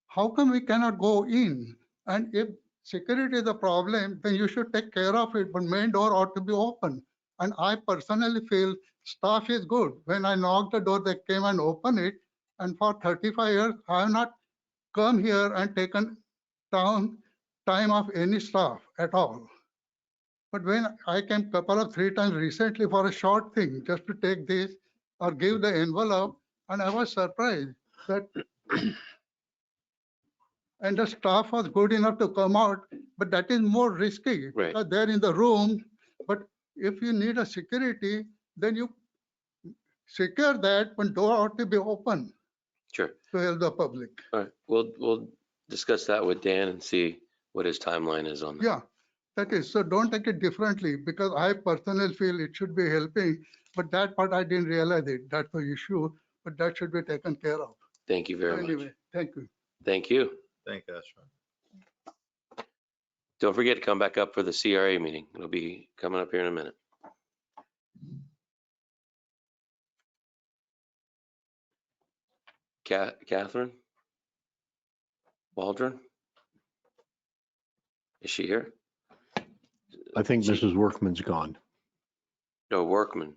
how come we cannot go in? And if security is a problem, then you should take care of it, but main door ought to be open. And I personally feel staff is good. When I knocked the door, they came and opened it. And for 35 years, I have not come here and taken down time of any staff at all. But when I came couple of 3 times recently for a short thing, just to take this or give the envelope, and I was surprised that, and the staff was good enough to come out, but that is more risky. Right. Because they're in the room, but if you need a security, then you secure that, but door ought to be open Sure. to help the public. All right. We'll discuss that with Dan and see what his timeline is on that. Yeah, That is, so don't take it differently, because I personally feel it should be helping, but that part I didn't realize it. That's the issue, but that should be taken care of. Thank you very much. Anyway, thank you. Thank you. Thank you, Ashwin. Don't forget to come back up for the CRA meeting. It'll be coming up here in a minute. Catherine? Waldron? Is she here? I think She- Mrs. Workman's gone. No, Workman.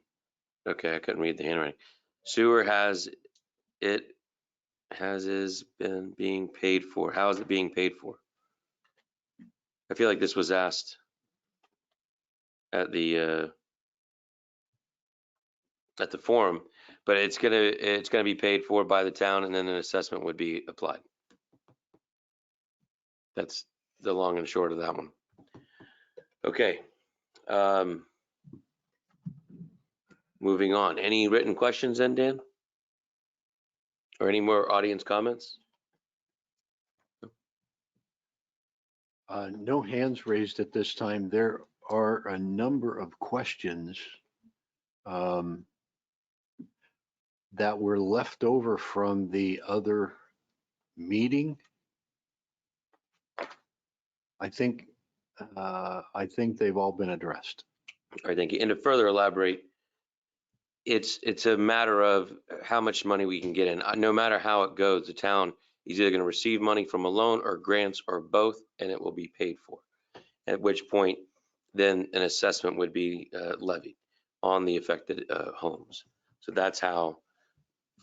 Okay, I couldn't read the handwriting. Sewer is been being paid for. How is it being paid for? I feel like this was asked at the forum, but it's gonna be paid for by the town, and then an assessment would be applied. That's the long and short of that one. Okay. Moving on. Any written questions then, Dan? Or any more audience comments? No hands raised at this time. There are a number of questions that were left over from the other meeting. I think they've all been addressed. All right, thank you. And to further elaborate, it's a matter of how much money we can get in. No matter how it goes, the town is either going to receive money from a loan or grants or both, and it will be paid for. At which point, then an assessment would be levied on the affected homes. So that's how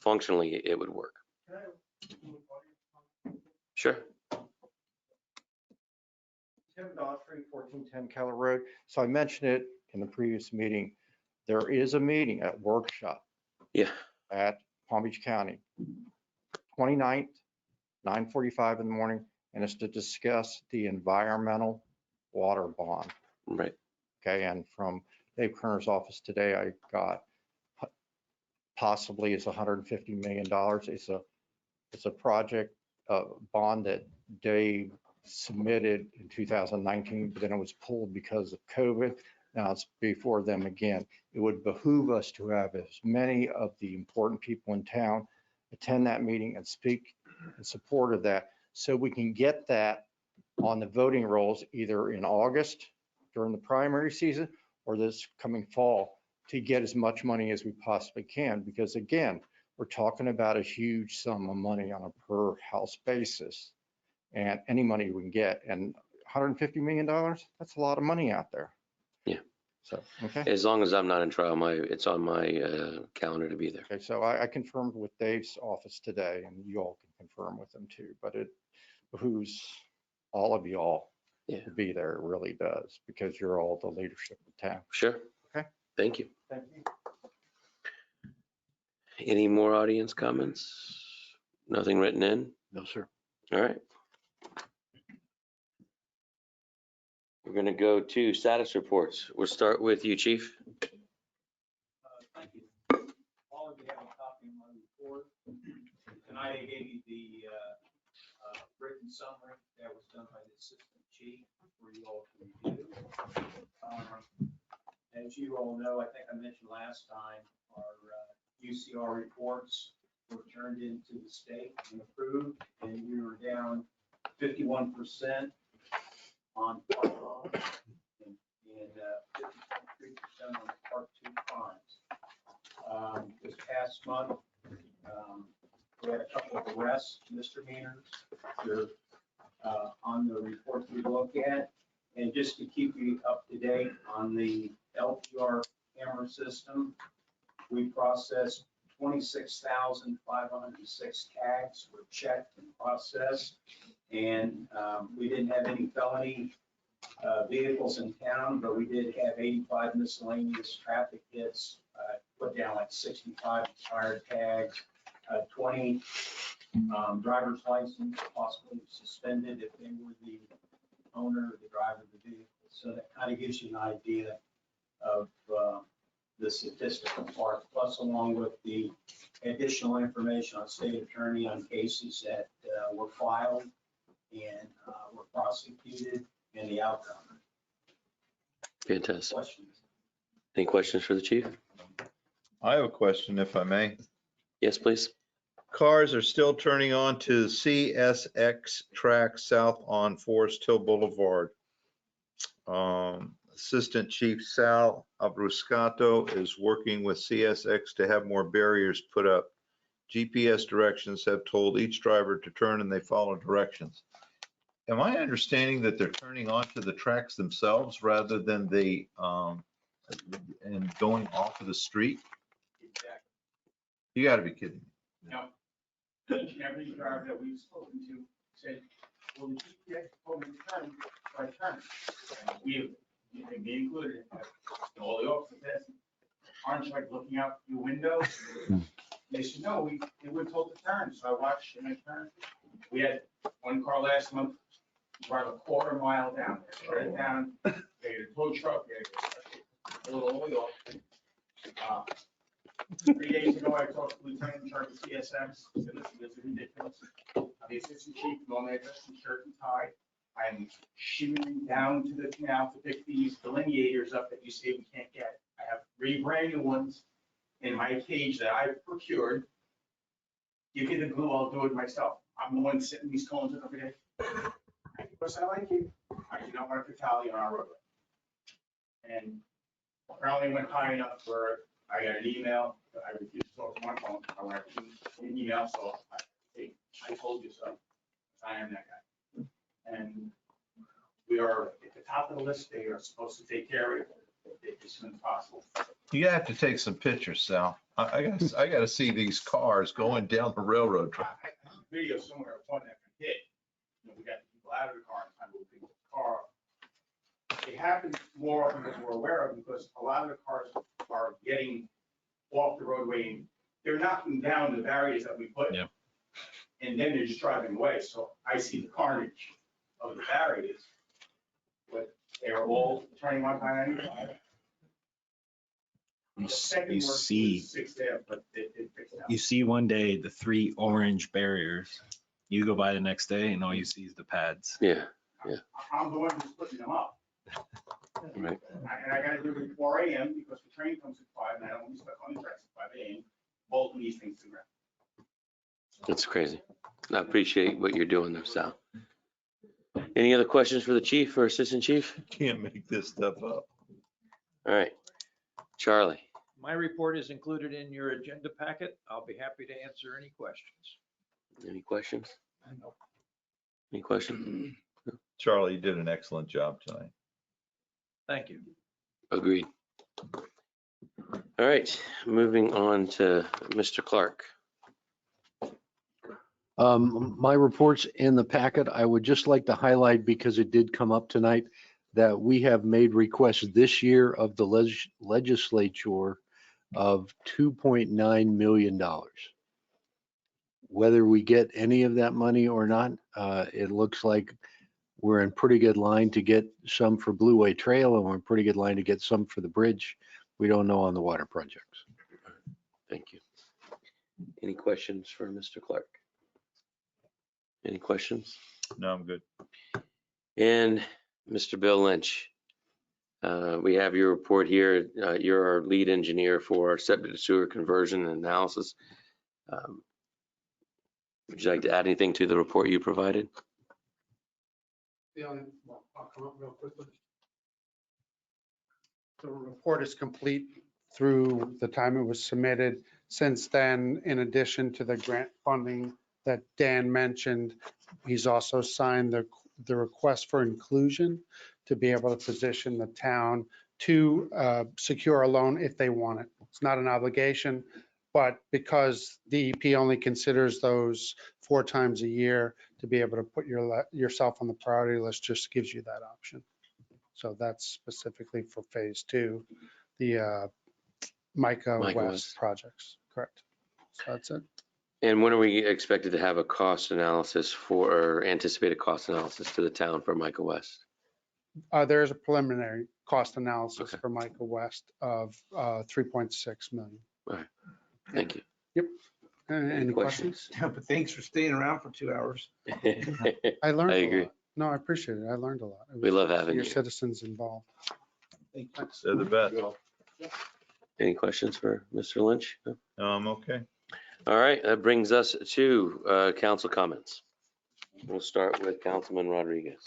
functionally it would work. Sure. Tim Daughtry, 1410 Keller Road. So I mentioned it in the previous meeting. There is a meeting, a workshop Yeah. at Palm Beach County, 29th, 9:45 in the morning, and it's to discuss the environmental water bond. Right. Okay, and from Dave Kerner's office today, I got possibly it's $150 million. It's a project bond that Dave submitted in 2019, but then it was pulled because of COVID. Now it's before them again. It would behoove us to have as many of the important people in town attend that meeting and speak in support of that, so we can get that on the voting rolls either in August during the primary season or this coming fall, to get as much money as we possibly can. Because again, we're talking about a huge sum of money on a per house basis, and any money we can get. And $150 million, that's a lot of money out there. Yeah. So, okay. As long as I'm not in trial, it's on my calendar to be there. Okay, so I confirmed with Dave's office today, and you all can confirm with him too, but it behooves all of you all to be there. It really does, because you're all the leadership of town. Sure. Okay. Thank you. Thank you. Any more audience comments? Nothing written in? No, sir. All right. We're going to go to status reports. We'll start with you, Chief. Thank you. All of you have a copy of my report. Tonight I gave you the written summary that was done by the assistant chief for you all to review. As you all know, I think I mentioned last time, our UCR reports were turned into the state and approved, and we were down 51% on part one and 50.3% on part two crimes. This past month, we had a couple of arrests, misdemeanors, they're on the report we look at. And just to keep you up to date on the LPR camera system, we processed 26,506 tags were checked and processed. And we didn't have any felony vehicles in town, but we did have 85 miscellaneous traffic hits, put down like 65 expired tags, 20 driver's license possibly suspended if they were the owner or the driver of the vehicle. So that kind of gives you an idea of the statistical part, plus along with the additional information on state attorney on cases that were filed and were prosecuted and the outcome. Fantastic. questions. Any questions for the chief? I have a question, if I may. Yes, please. Cars are still turning on to CSX track south on Forest Hill Boulevard. Assistant Chief Sal Abruscato is working with CSX to have more barriers put up. GPS directions have told each driver to turn and they follow directions. Am I understanding that they're turning onto the tracks themselves rather than and going off of the street? Exactly. You gotta be kidding me. No. Every driver that we've spoken to said, well, the GPS told me to turn, so I turned. And we, me included, and all the officers asked, aren't you like looking out your window? They said, no, they were told to turn, so I watched and I turned. We had one car last month, drive a quarter mile down there, right down, they had a tow truck, they had a little oil. 3 days ago, I talked to Lieutenant in charge of CSX, said, listen, this is ridiculous. I'm the assistant chief, normally I dress in shirt and tie. I'm shimmering down to the canal to pick these delineators up that you say we can't get. I have 3 brand new ones in my cage that I procured. Give me the glue, I'll do it myself. I'm the one sitting these cones up every day. Because I like you, I do not want a fatality on our roadway. And apparently went high enough where I got an email, I refused to talk to my phone, I went an email, so I told you so. I am that guy. And we are at the top of the list, they are supposed to take care of it as soon as possible. You have to take some pictures, Sal. I gotta see these cars going down the railroad track. I have a video somewhere of one that can hit. You know, we got the people out of the car and time to pick the car. It happens more often than we're aware of because a lot of the cars are getting off the roadway and they're knocking down the barriers that we put. Yeah. And then they're just driving away. So I see the carnage of the barriers. But they're all turning on time 95. The second You worst was see, 6th Ave, but it fixed out. you see one day the 3 orange barriers. You go by the next day and all you see is the pads. Yeah. I'm the one who's putting them up. Right. And I gotta do it at 4 AM because the train comes at 5 and I don't want to be stuck on the tracks at 5 AM, bolting these things to the ground. That's crazy. I appreciate what you're doing there, Sal. Any other questions for the chief or assistant chief? Can't make this stuff up. All right. Charlie. My report is included in your agenda packet. I'll be happy to answer any questions. Any questions? Any questions? Charlie, you did an excellent job tonight. Thank you. Agreed. All right, moving on to Mr. Clark. My report's in the packet. I would just like to highlight, because it did come up tonight, that we have made requests this year of the legislature of $2.9 million. Whether we get any of that money or not, it looks like we're in pretty good line to get some for Blue Way Trail, and we're in pretty good line to get some for the bridge. We don't know on the water projects. Thank you. Any questions for Mr. Clark? Any questions? No, I'm good. And Mr. Bill Lynch, we have your report here. You're our lead engineer for our septic to sewer conversion and analysis. Would you like to add anything to the report you provided? I'll come up real quickly. The report is complete through the time it was submitted. Since then, in addition to the grant funding that Dan mentioned, he's also signed the request for inclusion to be able to position the town to secure a loan if they want it. It's not an obligation, but because DEP only considers those 4 times a year, to be able to put yourself on the priority list just gives you that option. So that's specifically for phase 2, the Micah West projects, correct. So that's it. And when are we expected to have a cost analysis for, or anticipated cost analysis to the town for Micah West? There is a preliminary cost analysis for Micah West of 3.6 million. All right, thank you. Yep. Any questions? Yeah, but thanks for staying around for 2 hours. I learned I a agree. lot. No, I appreciate it. I learned a lot. We love having your you. citizens involved. They're the best. Any questions for Mr. Lynch? Okay. All right, that brings us to council comments. We'll start with Councilman Rodriguez.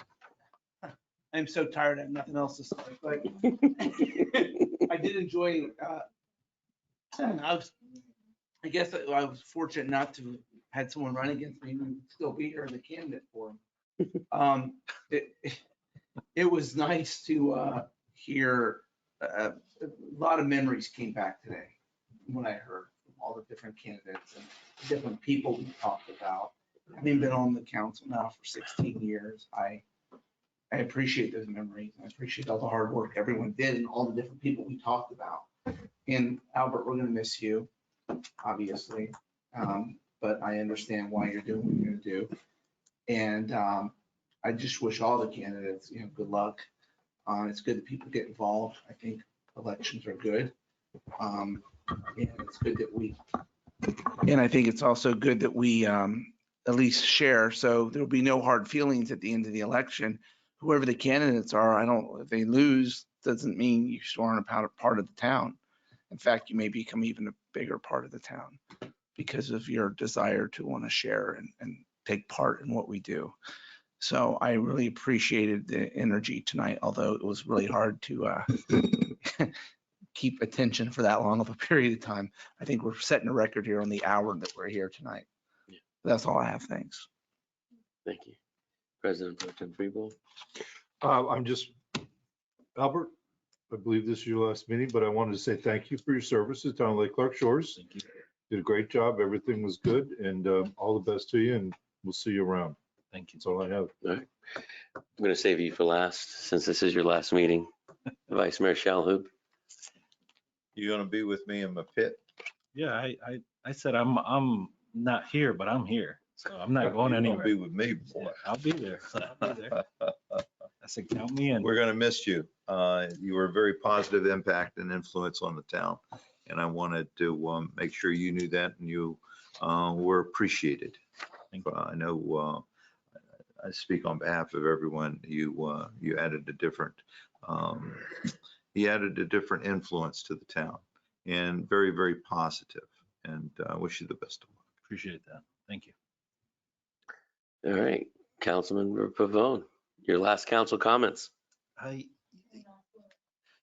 I'm so tired, I have nothing else to say, but I did enjoy, I guess I was fortunate not to had someone run against me and still be here as a candidate for him. It was nice to hear, a lot of memories came back today when I heard from all the different candidates and different people we talked about. Having been on the council now for 16 years, I appreciate those memories. I appreciate all the hard work everyone did and all the different people we talked about. And Albert, we're gonna miss you, obviously. But I understand why you're doing what you're gonna do. And I just wish all the candidates, good luck. It's good that people get involved. I think elections are good. And it's good that and I think it's also good that we at least share, so there'll be no hard feelings at the end of the election. Whoever the candidates are, if they lose, doesn't mean you still aren't a part of the town. In fact, you may become even a bigger part of the town because of your desire to want to share and take part in what we do. So I really appreciated the energy tonight, although it was really hard to keep attention for that long of a period of time. I think we're setting a record here on the hour that we're here tonight. Yeah. That's all I have. Thanks. Thank you. President Pro Tem Freeble. I'm just, Albert, I believe this is your last meeting, but I wanted to say thank you for your service to town of Lake Clark Shores. Thank you. Did a great job. Everything was good, and all the best to you, and we'll see you around. Thank you. That's all I have. All right. I'm going to save you for last, since this is your last meeting. Vice Mayor Shalhoub. You gonna be with me in my pit? Yeah, I said I'm not here, but I'm here. So I'm not going You gonna anywhere. be with me, boy. I'll be there. I'll be there. I said, count me in. We're gonna miss you. You were a very positive impact and influence on the town. And I wanted to make sure you knew that and you were appreciated. Thank you. I know I speak on behalf of everyone. You added a different influence to the town, and very, very positive. And I wish you the best of luck. Appreciate that. Thank you. All right, Councilman Pavone, your last council comments.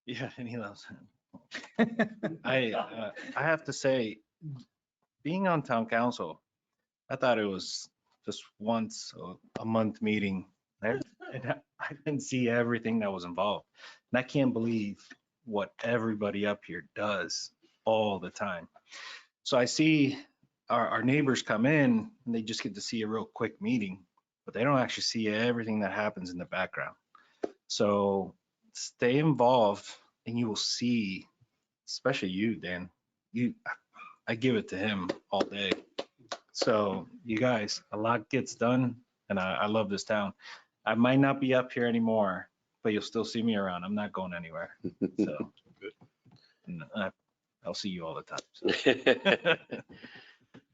Yeah, and he loves him. I have to say, being on town council, I thought it was just once a month meeting. And I didn't see everything that was involved. And I can't believe what everybody up here does all the time. So I see our neighbors come in and they just get to see a real quick meeting, but they don't actually see everything that happens in the background. So stay involved and you will see, especially you, Dan, I give it to him all day. So you guys, a lot gets done and I love this town. I might not be up here anymore, but you'll still see me around. I'm not going anywhere. So I'll see you all the time. So.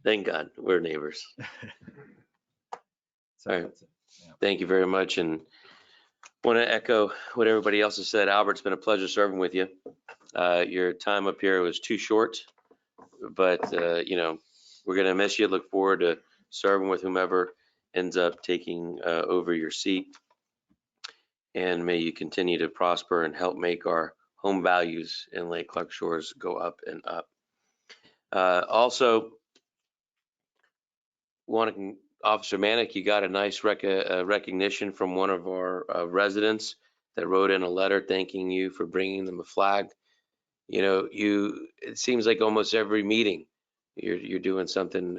Thank God we're neighbors. So All right. that's it. Yeah. Thank you very much. And want to echo what everybody else has said. Albert, it's been a pleasure serving with you. Your time up here was too short, but we're going to miss you. Look forward to serving with whomever ends up taking over your seat. And may you continue to prosper and help make our home values in Lake Clark Shores go up and up. Also, Officer Manick, you got a nice recognition from one of our residents that wrote in a letter thanking you for bringing them a flag. It seems like almost every meeting you're doing something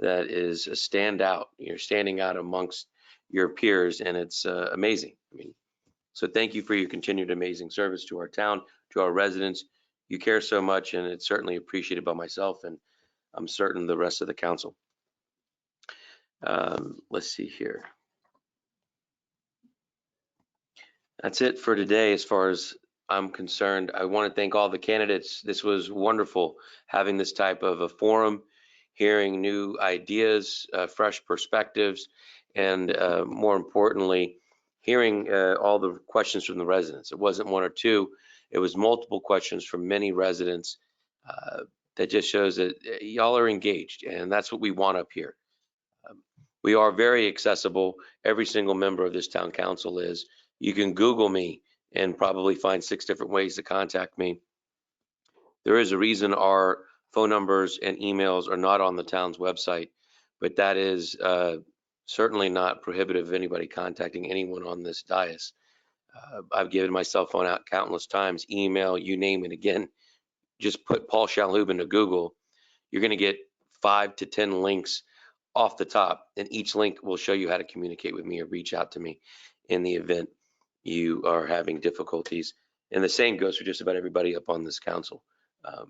that is a standout. You're standing out amongst your peers, and it's amazing. So thank you for your continued amazing service to our town, to our residents. You care so much, and it's certainly appreciated by myself, and I'm certain the rest of the council. Let's see here. That's it for today as far as I'm concerned. I want to thank all the candidates. This was wonderful having this type of a forum, hearing new ideas, fresh perspectives, and more importantly, hearing all the questions from the residents. It wasn't one or two, it was multiple questions from many residents. That just shows that y'all are engaged, and that's what we want up here. We are very accessible. Every single member of this town council is. You can Google me and probably find 6 different ways to contact me. There is a reason our phone numbers and emails are not on the town's website, but that is certainly not prohibitive of anybody contacting anyone on this dais. I've given my cell phone out countless times, email, you name it. Again, just put Paul Shalhoub into Google. You're going to get 5 to 10 links off the top, and each link will show you how to communicate with me or reach out to me in the event you are having difficulties. And the same goes for just about everybody up on this council. I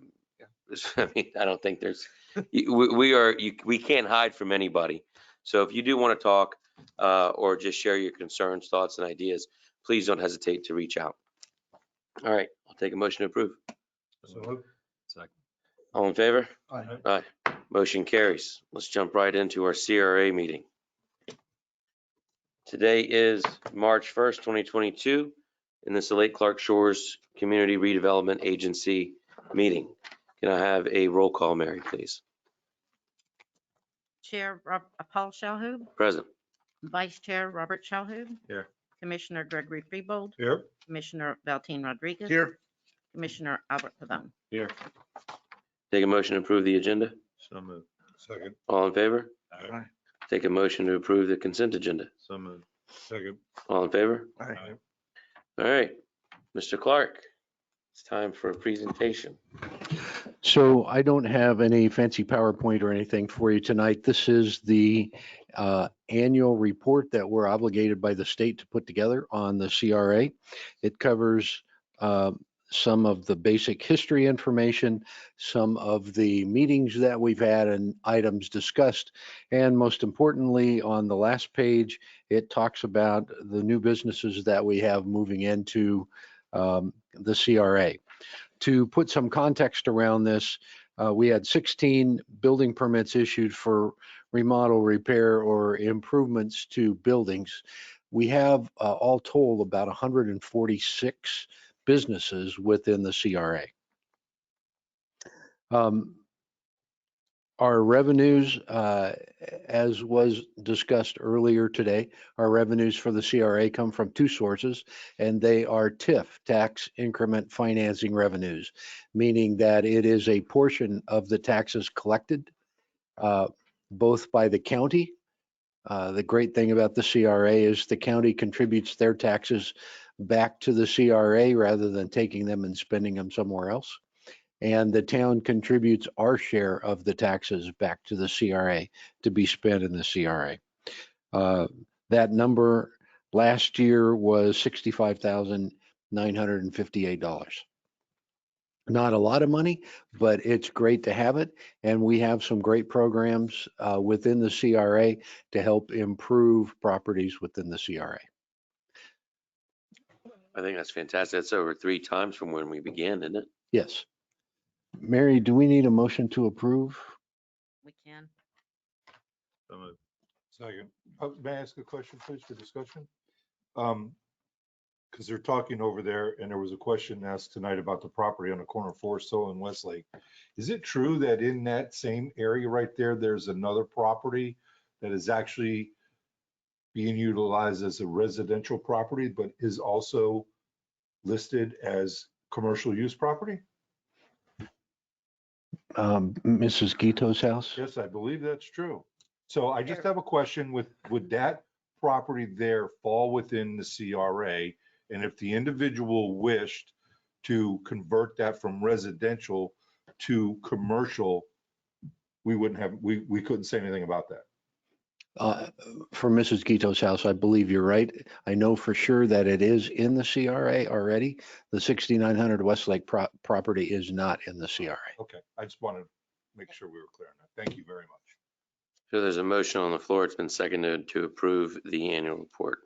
mean, I don't think there's, we can't hide from anybody. So if you do want to talk or just share your concerns, thoughts, and ideas, please don't hesitate to reach out. All right, I'll take a motion to approve. Second. All in favor? Aye. Aye. Motion carries. Let's jump right into our CRA meeting. Today is March 1st, 2022, and this is the Lake Clark Shores Community Redevelopment Agency meeting. Can I have a roll call, Mary, please? Chair Paul Shalhoub, Present. Vice Chair Robert Shalhoub. Here. Commissioner Gregory Freebold, Here. Commissioner Valteen Rodriguez. Here. Commissioner Albert Pavone. Here. Take a motion to approve the agenda. So moved. Second. All in favor? Aye. Take a motion to approve the consent agenda. So moved. Second. All in favor? Aye. All right, Mr. Clark, it's time for a presentation. So I don't have any fancy PowerPoint or anything for you tonight. This is the annual report that we're obligated by the state to put together on the CRA. It covers some of the basic history information, some of the meetings that we've had and items discussed. And most importantly, on the last page, it talks about the new businesses that we have moving into the CRA. To put some context around this, we had 16 building permits issued for remodel, repair, or improvements to buildings. We have all told about 146 businesses within the CRA. Our revenues, as was discussed earlier today, our revenues for the CRA come from 2 sources, and they are TIF, tax increment financing revenues, meaning that it is a portion of the taxes collected both by the county. The great thing about the CRA is the county contributes their taxes back to the CRA rather than taking them and spending them somewhere else. And the town contributes our share of the taxes back to the CRA to be spent in the CRA. That number last year was $65,958. Not a lot of money, but it's great to have it. And we have some great programs within the CRA to help improve properties within the CRA. I think that's fantastic. That's over 3 times from when we began, isn't it? Yes. Mary, do we need a motion to approve? We can. So moved. Second. May I ask a question, please, for discussion? Because they're talking over there, and there was a question asked tonight about the property on the corner of Forest Hill and Westlake. Is it true that in that same area right there, there's another property that is actually being utilized as a residential property, but is also listed as commercial use property? Mrs. Gito's house? Yes, I believe that's true. So I just have a question would that property there fall within the CRA? And if the individual wished to convert that from residential to commercial, we couldn't say anything about that. For Mrs. Gito's house, I believe you're right. I know for sure that it is in the CRA already. The 6900 Westlake property is not in the CRA. Okay, I just wanted to make sure we were clear on that. Thank you very much. So there's a motion on the floor. It's been seconded to approve the annual report.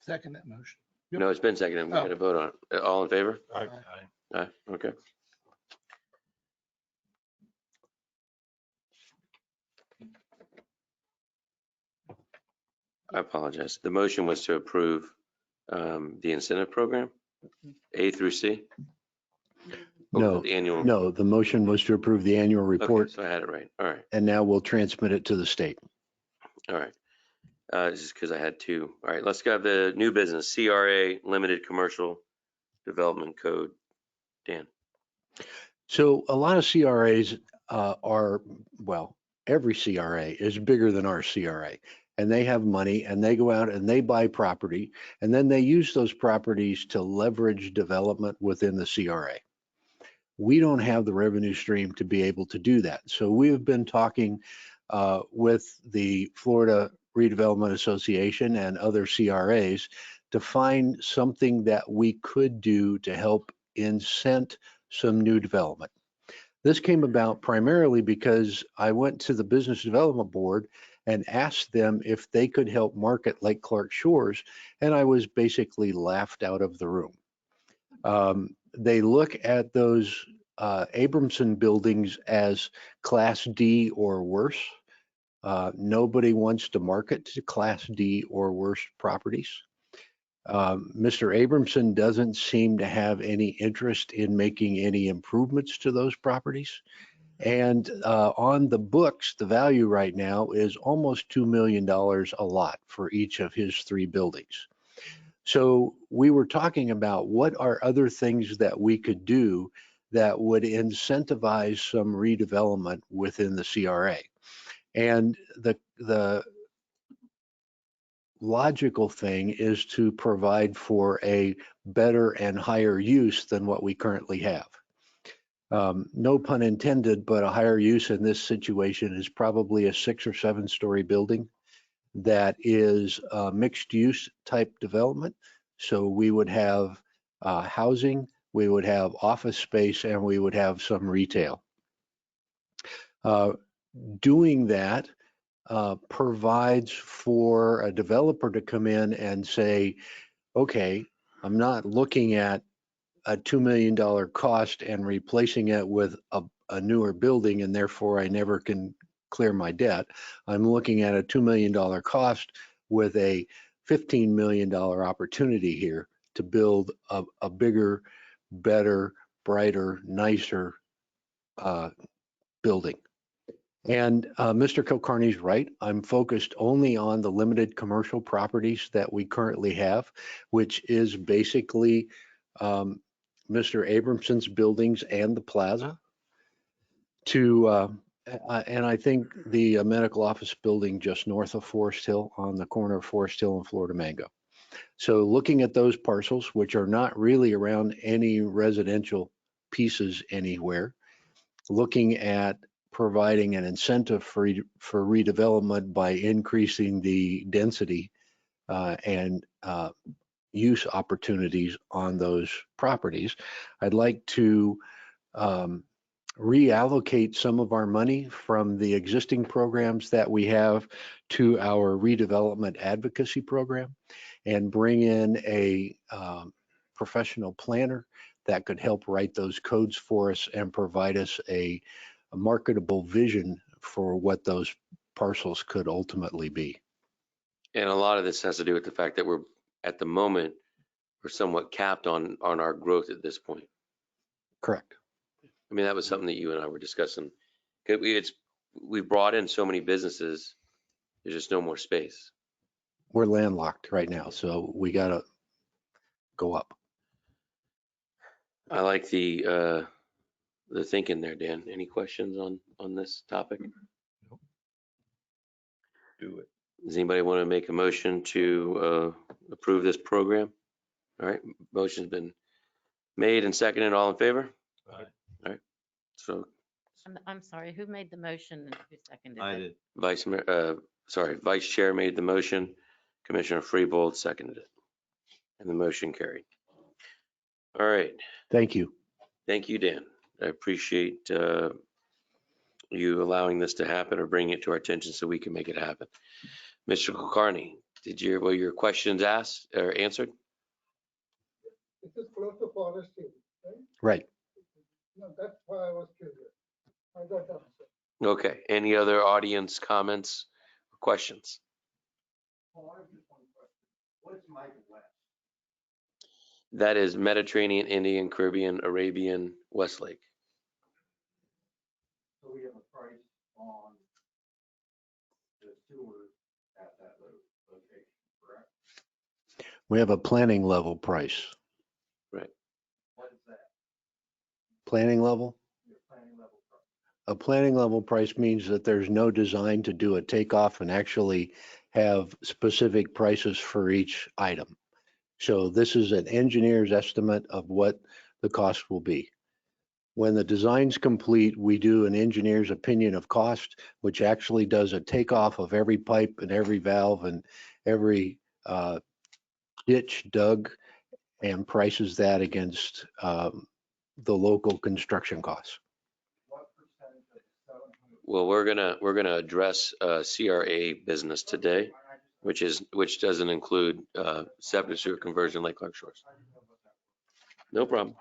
Second that motion. Yep. No, it's been seconded. We got to vote on it. All in favor? Aye. Aye. Okay. I apologize. The motion was to approve the incentive program, A through C? Or was No, it the annual? no, the motion was to approve the annual Okay, report, so I had it right. All right, and now we'll transmit it to the state. all right. Just because I had two. All right, let's go the new business, CRA, Limited Commercial Development Code. Dan. So a lot of CRAs are, well, every CRA is bigger than our CRA. And they have money and they go out and they buy property and then they use those properties to leverage development within the CRA. We don't have the revenue stream to be able to do that. So we have been talking with the Florida Redevelopment Association and other CRAs to find something that we could do to help incent some new development. This came about primarily because I went to the Business Development Board and asked them if they could help market Lake Clark Shores, and I was basically laughed out of the room. They look at those Abramson buildings as Class D or worse. Nobody wants to market to Class D or worse properties. Mr. Abramson doesn't seem to have any interest in making any improvements to those properties. And on the books, the value right now is almost $2 million a lot for each of his 3 buildings. So we were talking about what are other things that we could do that would incentivize some redevelopment within the CRA. And the logical thing is to provide for a better and higher use than what we currently have. No pun intended, but a higher use in this situation is probably a 6 or 7 story building that is a mixed use type development. So we would have housing, we would have office space, and we would have some retail. Doing that provides for a developer to come in and say, okay, I'm not looking at a $2 million cost and replacing it with a newer building, and therefore I never can clear my debt. I'm looking at a $2 million cost with a $15 million opportunity here to build a bigger, better, brighter, nicer building. And Mr. Kilcarney's right. I'm focused only on the limited commercial properties that we currently have, which is basically Mr. Abramson's buildings and the plaza. And I think the medical office building just north of Forest Hill on the corner of Forest Hill and Florida Mango. So looking at those parcels, which are not really around any residential pieces anywhere, looking at providing an incentive for redevelopment by increasing the density and use opportunities on those properties. I'd like to reallocate some of our money from the existing programs that we have to our redevelopment advocacy program and bring in a professional planner that could help write those codes for us and provide us a marketable vision for what those parcels could ultimately be. And a lot of this has to do with the fact that we're, at the moment, we're somewhat capped on our growth at this point. Correct. I mean, that was something that you and I were discussing. We brought in so many businesses, there's just no more space. We're landlocked right now, so we got to go up. I like the thinking there, Dan. Any questions on this topic? Do it. Does anybody want to make a motion to approve this program? All right, motion's been made and seconded. All in favor? Aye. All right. So I'm sorry, who made the motion and who seconded I it? did. Vice Chair made the motion. Commissioner Freebold seconded it. And the motion carried. All right. Thank you. Thank you, Dan. I appreciate you allowing this to happen or bringing it to our attention so we can make it happen. Mr. Kulkarni, were your questions asked or answered? This is close to Forest Hill, right? Right. No, that's why I was curious. I got the answer. Okay. Any other audience comments or questions? That is Mediterranean, Indian, Caribbean, Arabian, Westlake. So we have a price on the sewer at that location, correct? We have a planning level price. Right. What is that? Planning level? A planning level price means that there's no design to do a takeoff and actually have specific prices for each item. So this is an engineer's estimate of what the cost will be. When the design's complete, we do an engineer's opinion of cost, which actually does a takeoff of every pipe and every valve and every ditch dug and prices that against the local construction costs. Well, we're gonna address CRA business today, which doesn't include septic sewer conversion like Clark Shores. No problem.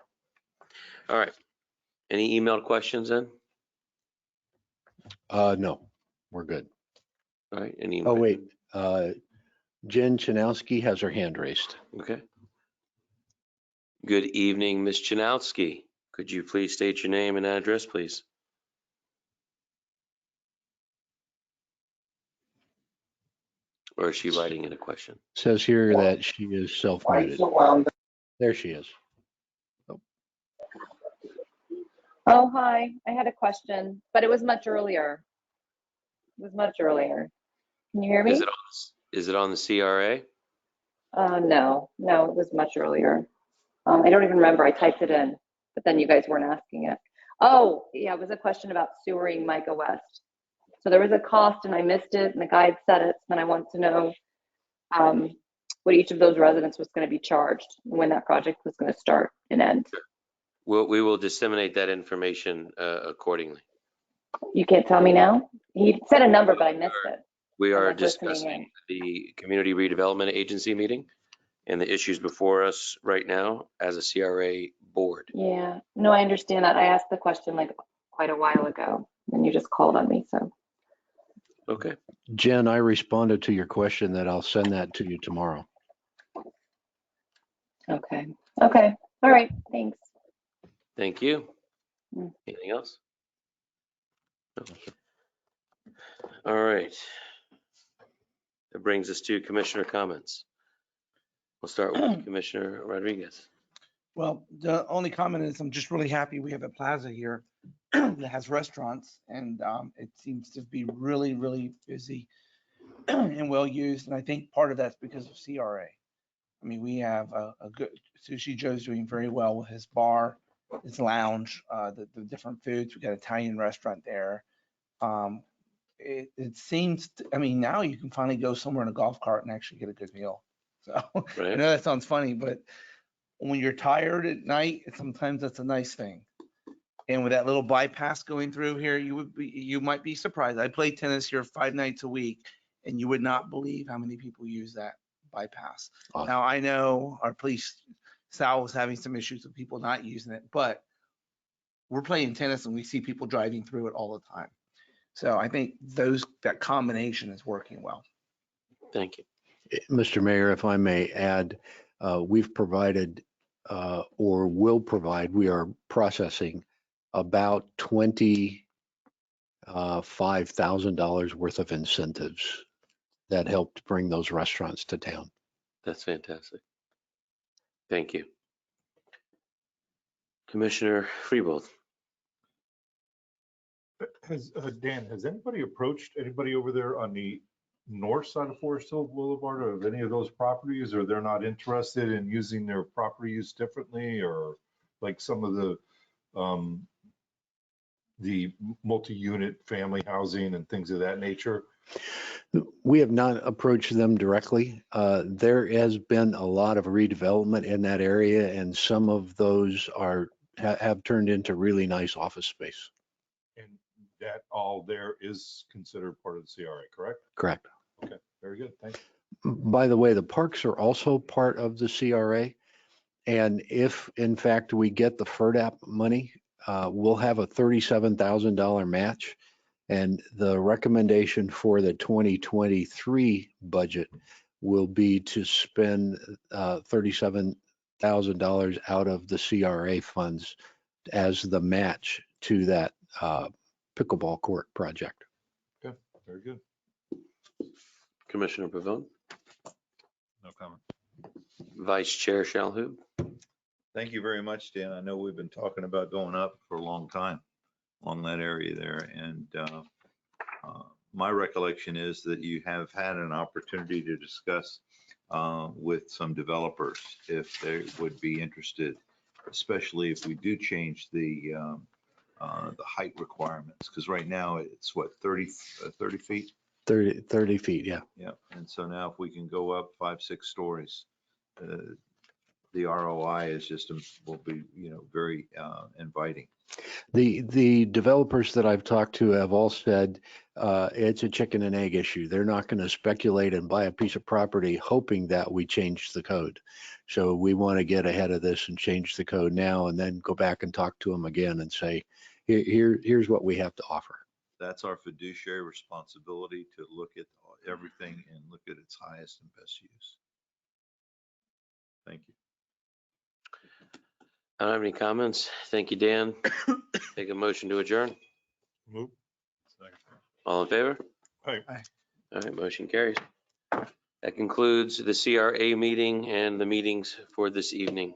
All right. Any emailed questions then? No, we're good. All right. Any? Oh, wait. Jen Chanowski has her hand raised. Okay. Good evening, Ms. Chanowski. Could you please state your name and address, please? Or is she writing in a question? Says here that she is self-muted. There she is. Oh, hi. I had a question, but it was much earlier. It was much earlier. Can you hear me? Is it on the CRA? No, it was much earlier. I don't even remember. I typed it in, but then you guys weren't asking it. Oh, yeah, it was a question about sewering Micah West. So there was a cost and I missed it and the guide said it. And I want to know what each of those residents was going to be charged and when that project was going to start and end. We will disseminate that information accordingly. You can't tell me now? He said a number, but I missed it. We are like listening discussing the Community Redevelopment Agency meeting and the issues before us right now as a CRA board. Yeah, no, I understand that. I asked the question like quite a while ago and you just called on me, so. Okay. Jen, I responded to your question that I'll send that to you tomorrow. Okay. All right, thanks. Thank you. Anything else? No. All right. That brings us to commissioner comments. We'll start with Commissioner Rodriguez. Well, the only comment is I'm just really happy we have a plaza here that has restaurants and it seems to be really, really busy and well used. And I think part of that's because of CRA. I mean, we have a good, Sushi Joe's doing very well with his bar, his lounge, the different foods. We got an Italian restaurant there. It seems, I mean, now you can finally go somewhere in a golf cart and actually get a good meal. So right. I know that sounds funny, but when you're tired at night, sometimes that's a nice thing. And with that little bypass going through here, you might be surprised. I play tennis here 5 nights a week, and you would not believe how many people use that bypass. Awesome. Now I know our police, Sal was having some issues with people not using it, but we're playing tennis and we see people driving through it all the time. So I think that combination is working well. Thank you. Mr. Mayor, if I may add, we've provided or will provide, we are processing about $25,000 worth of incentives that helped bring those restaurants to town. That's fantastic. Thank you. Commissioner Freebold. Dan, has anybody approached anybody over there on the north side of Forest Hill Boulevard or of any of those properties, or they're not interested in using their property use differently, or like some of the multi-unit family housing and things of that nature? We have not approached them directly. There has been a lot of redevelopment in that area, and some of those have turned into really nice office space. And that all there is considered part of the CRA, correct? Correct. Okay, very good. Thank you. By the way, the parks are also part of the CRA. And if in fact we get the FERDAP money, we'll have a $37,000 match. And the recommendation for the 2023 budget will be to spend $37,000 out of the CRA funds as the match to that pickleball court project. Okay, very good. Commissioner Pavone, No comment. Vice Chair Shalhoub. Thank you very much, Dan. I know we've been talking about going up for a long time along that area there. And my recollection is that you have had an opportunity to discuss with some developers if they would be interested, especially if we do change the height requirements. Because right now it's what, 30 feet? 30 feet, yeah. Yeah. And so now if we can go up 5-6 stories, the ROI is just, will be, very inviting. The developers that I've talked to have all said it's a chicken and egg issue. They're not going to speculate and buy a piece of property hoping that we change the code. So we want to get ahead of this and change the code now and then go back and talk to them again and say, here's what we have to offer. That's our fiduciary responsibility, to look at everything and look at its highest and best use. Thank you. I don't have any comments. Thank you, Dan. Take a motion to adjourn. Move. Second. All in favor? Aye. All right, motion carries. That concludes the CRA meeting and the meetings for this evening.